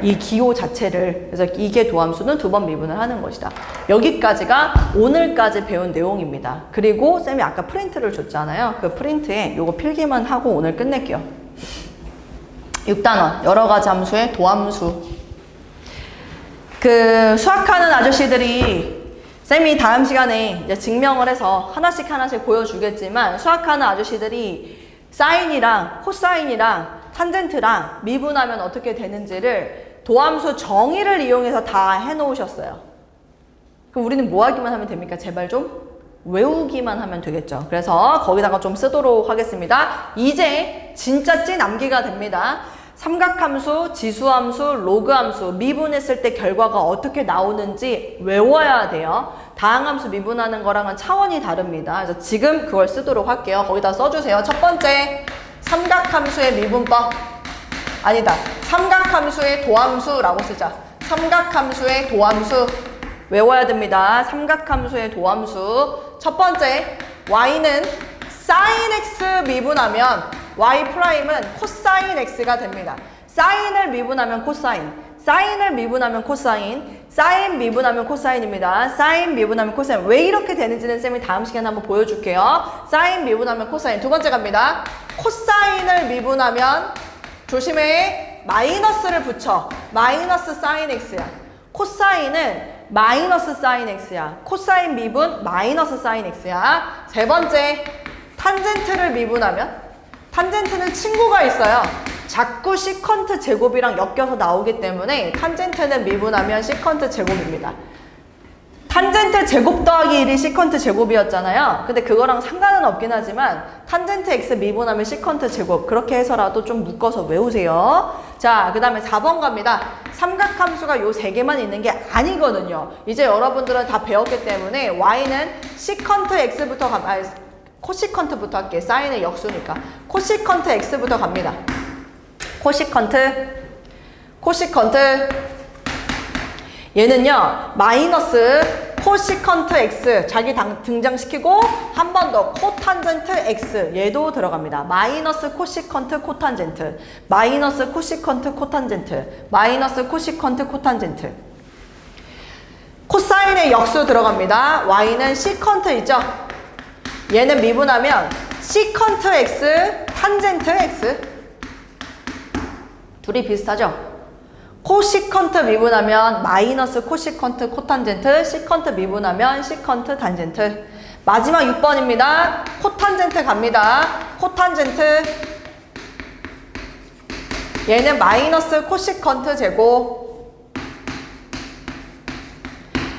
이 기호 자체를. 그래서 이게 도함수는 2번 미분을 하는 것이다. 여기까지가 오늘까지 배운 내용입니다. 그리고 쌤이 아까 프린트를 줬잖아요. 그 프린트에 요거 필기만 하고 오늘 끝낼게요. 6단원 여러 가지 함수의 도함수. 그 수학하는 아저씨들이 쌤이 다음 시간에 이제 증명을 해서 하나씩 보여주겠지만, 수학하는 아저씨들이 사인이랑 코사인이랑 탄젠트랑 미분하면 어떻게 되는지를 도함수 정의를 이용해서 다 해놓으셨어요. 그럼 우리는 뭐 하기만 하면 됩니까? 제발 좀 외우기만 하면 되겠죠. 그래서 거기다가 좀 쓰도록 하겠습니다. 이제 진짜 찐 암기가 됩니다. 삼각함수, 지수함수, 로그함수 미분했을 때 결과가 어떻게 나오는지 외워야 돼요. 다항함수 미분하는 거랑은 차원이 다릅니다. 그래서 지금 그걸 쓰도록 할게요. 거기다 써주세요. 첫 번째, 삼각함수의 미분법. 아니다. 삼각함수의 도함수라고 쓰자. 삼각함수의 도함수 외워야 됩니다. 삼각함수의 도함수. 첫 번째, y는 sin x 미분하면 y'은 코사인 x가 됩니다. 사인을 미분하면 코사인, 사인을 미분하면 코사인, 사인 미분하면 코사인입니다. 사인 미분하면 코사인. 왜 이렇게 되는지는 쌤이 다음 시간에 한번 보여줄게요. 사인 미분하면 코사인. 두 번째 갑니다. 코사인을 미분하면 조심해. 마이너스를 붙여. 마이너스 사인 x야. 코사인은 마이너스 사인 x야. 코사인 미분 마이너스 사인 x야. 세 번째, 탄젠트를 미분하면, 탄젠트는 친구가 있어요. 자꾸 시컨트 제곱이랑 엮여서 나오기 때문에 탄젠트는 미분하면 시컨트 제곱입니다. 탄젠트 제곱 더하기 1이 시컨트 제곱이었잖아요. 근데 그거랑 상관은 없긴 하지만 탄젠트 x 미분하면 시컨트 제곱, 그렇게 해서라도 좀 묶어서 외우세요. 자, 그 다음에 4번 갑니다. 삼각함수가 요 3개만 있는 게 아니거든요. 이제 여러분들은 다 배웠기 때문에 y는 시컨트 x부터 코시컨트부터 할게. 사인의 역수니까. 코시컨트 x부터 갑니다. 코시컨트. 얘는요, 마이너스 코시컨트 x 자기 등장시키고 한 번 더 코탄젠트 x 얘도 들어갑니다. 마이너스 코시컨트 코탄젠트, 마이너스 코시컨트 코탄젠트, 마이너스 코시컨트 코탄젠트. 코사인의 역수 들어갑니다. y는 시컨트 있죠? 얘는 미분하면 시컨트 x, 탄젠트 x. 둘이 비슷하죠? 코시컨트 미분하면 마이너스 코시컨트 코탄젠트, 시컨트 미분하면 시컨트 탄젠트. 마지막 6번입니다. 코탄젠트 갑니다. 코탄젠트. 얘는 마이너스 코시컨트 제곱.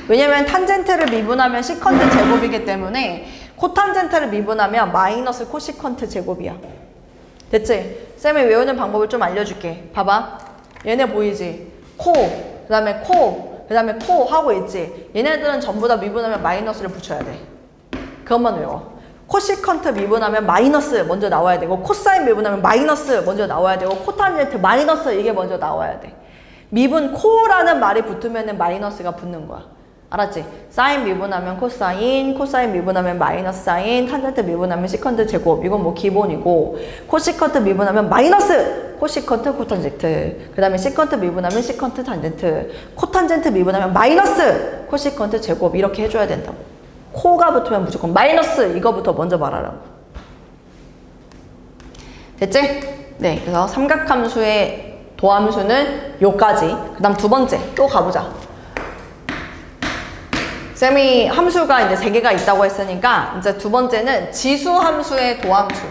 왜냐면 탄젠트를 미분하면 시컨트 제곱이기 때문에 코탄젠트를 미분하면 마이너스 코시컨트 제곱이야. 됐지? 쌤이 외우는 방법을 좀 알려줄게. 봐봐. 얘네 보이지? 코, 그 다음에 코, 그 다음에 코 하고 있지? 얘네들은 전부 다 미분하면 마이너스를 붙여야 돼. 그것만 외워. 코시컨트 미분하면 마이너스 먼저 나와야 되고, 코사인 미분하면 마이너스 먼저 나와야 되고, 코탄젠트 마이너스 이게 먼저 나와야 돼. 미분 코라는 말이 붙으면 마이너스가 붙는 거야. 알았지? 사인 미분하면 코사인, 코사인 미분하면 마이너스 사인, 탄젠트 미분하면 시컨트 제곱. 이건 뭐 기본이고, 코시컨트 미분하면 마이너스 코시컨트 코탄젠트. 그 다음에 시컨트 미분하면 시컨트 탄젠트. 코탄젠트 미분하면 마이너스 코시컨트 제곱. 이렇게 해줘야 된다고. 코가 붙으면 무조건 마이너스 이거부터 먼저 말하라고. 됐지? 네, 그래서 삼각함수의 도함수는 요까지. 그 다음 두 번째 또 가보자. 쌤이 함수가 이제 3개가 있다고 했으니까 이제 두 번째는 지수함수의 도함수.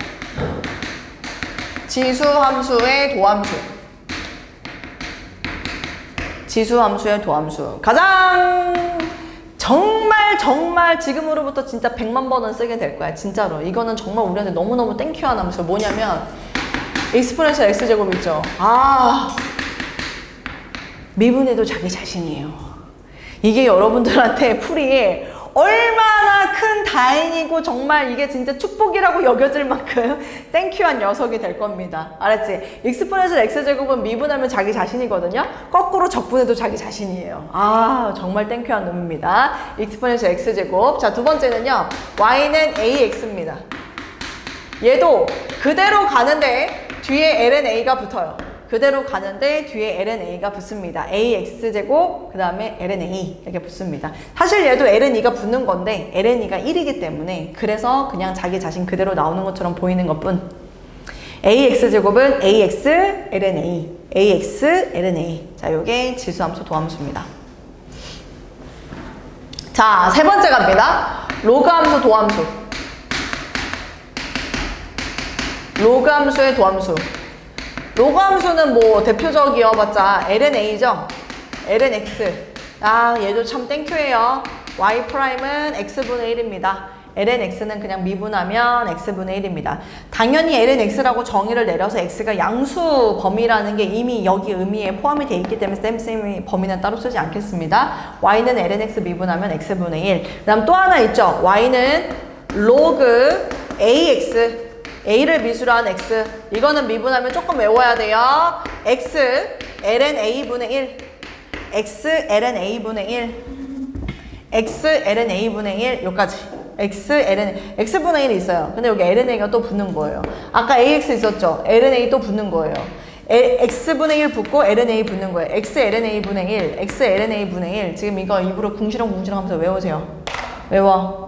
지수함수의 도함수. 지수함수의 도함수. 가장 정말 지금으로부터 진짜 100만 번은 쓰게 될 거야. 진짜로. 이거는 정말 우리한테 너무너무 땡큐한 함수. 뭐냐면 익스포넨셜 x제곱 있죠. 미분해도 자기 자신이에요. 이게 여러분들한테 풀이에 얼마나 큰 다행이고 정말 이게 진짜 축복이라고 여겨질 만큼 땡큐한 녀석이 될 겁니다. 알았지? 익스포넨셜 x제곱은 미분하면 자기 자신이거든요. 거꾸로 적분해도 자기 자신이에요. 정말 땡큐한 놈입니다. 익스포넨셜 x제곱. 자, 두 번째는요. y는 ax입니다. 얘도 그대로 가는데 뒤에 lnA가 붙어요. 그대로 가는데 뒤에 lnA가 붙습니다. ax제곱 그 다음에 lnA 이렇게 붙습니다. 사실 얘도 lnE가 붙는 건데 lnE가 1이기 때문에 그래서 그냥 자기 자신 그대로 나오는 것처럼 보이는 것뿐. ax제곱은 ax lna ax lna. 자, 요게 지수함수 도함수입니다. 자, 세 번째 갑니다. 로그함수 도함수. 로그함수의 도함수. 로그함수는 뭐 대표적이어봤자 lnA죠. lnx. 얘도 참 땡큐예요. y'은 x분의 1입니다. lnx는 그냥 미분하면 x분의 1입니다. 당연히 lnx라고 정의를 내려서 x가 양수 범위라는 게 이미 여기 의미에 포함이 되어 있기 때문에 쌤이 범위는 따로 쓰지 않겠습니다. y는 lnx 미분하면 x분의 1. 그 다음 또 하나 있죠. y는 로그 ax. a를 미수로 한 x. 이거는 미분하면 조금 외워야 돼요. x lnA분의 1. x lnA분의 1. x lnA분의 1. 요까지. x ln x분의 1이 있어요. 근데 여기 lna가 또 붙는 거예요. 아까 ax 있었죠? lna 또 붙는 거예요. x분의 1 붙고 lna 붙는 거예요. x lna분의 1. x lna분의 1. 지금 이거 입으로 궁시렁궁시렁 하면서 외우세요. 외워.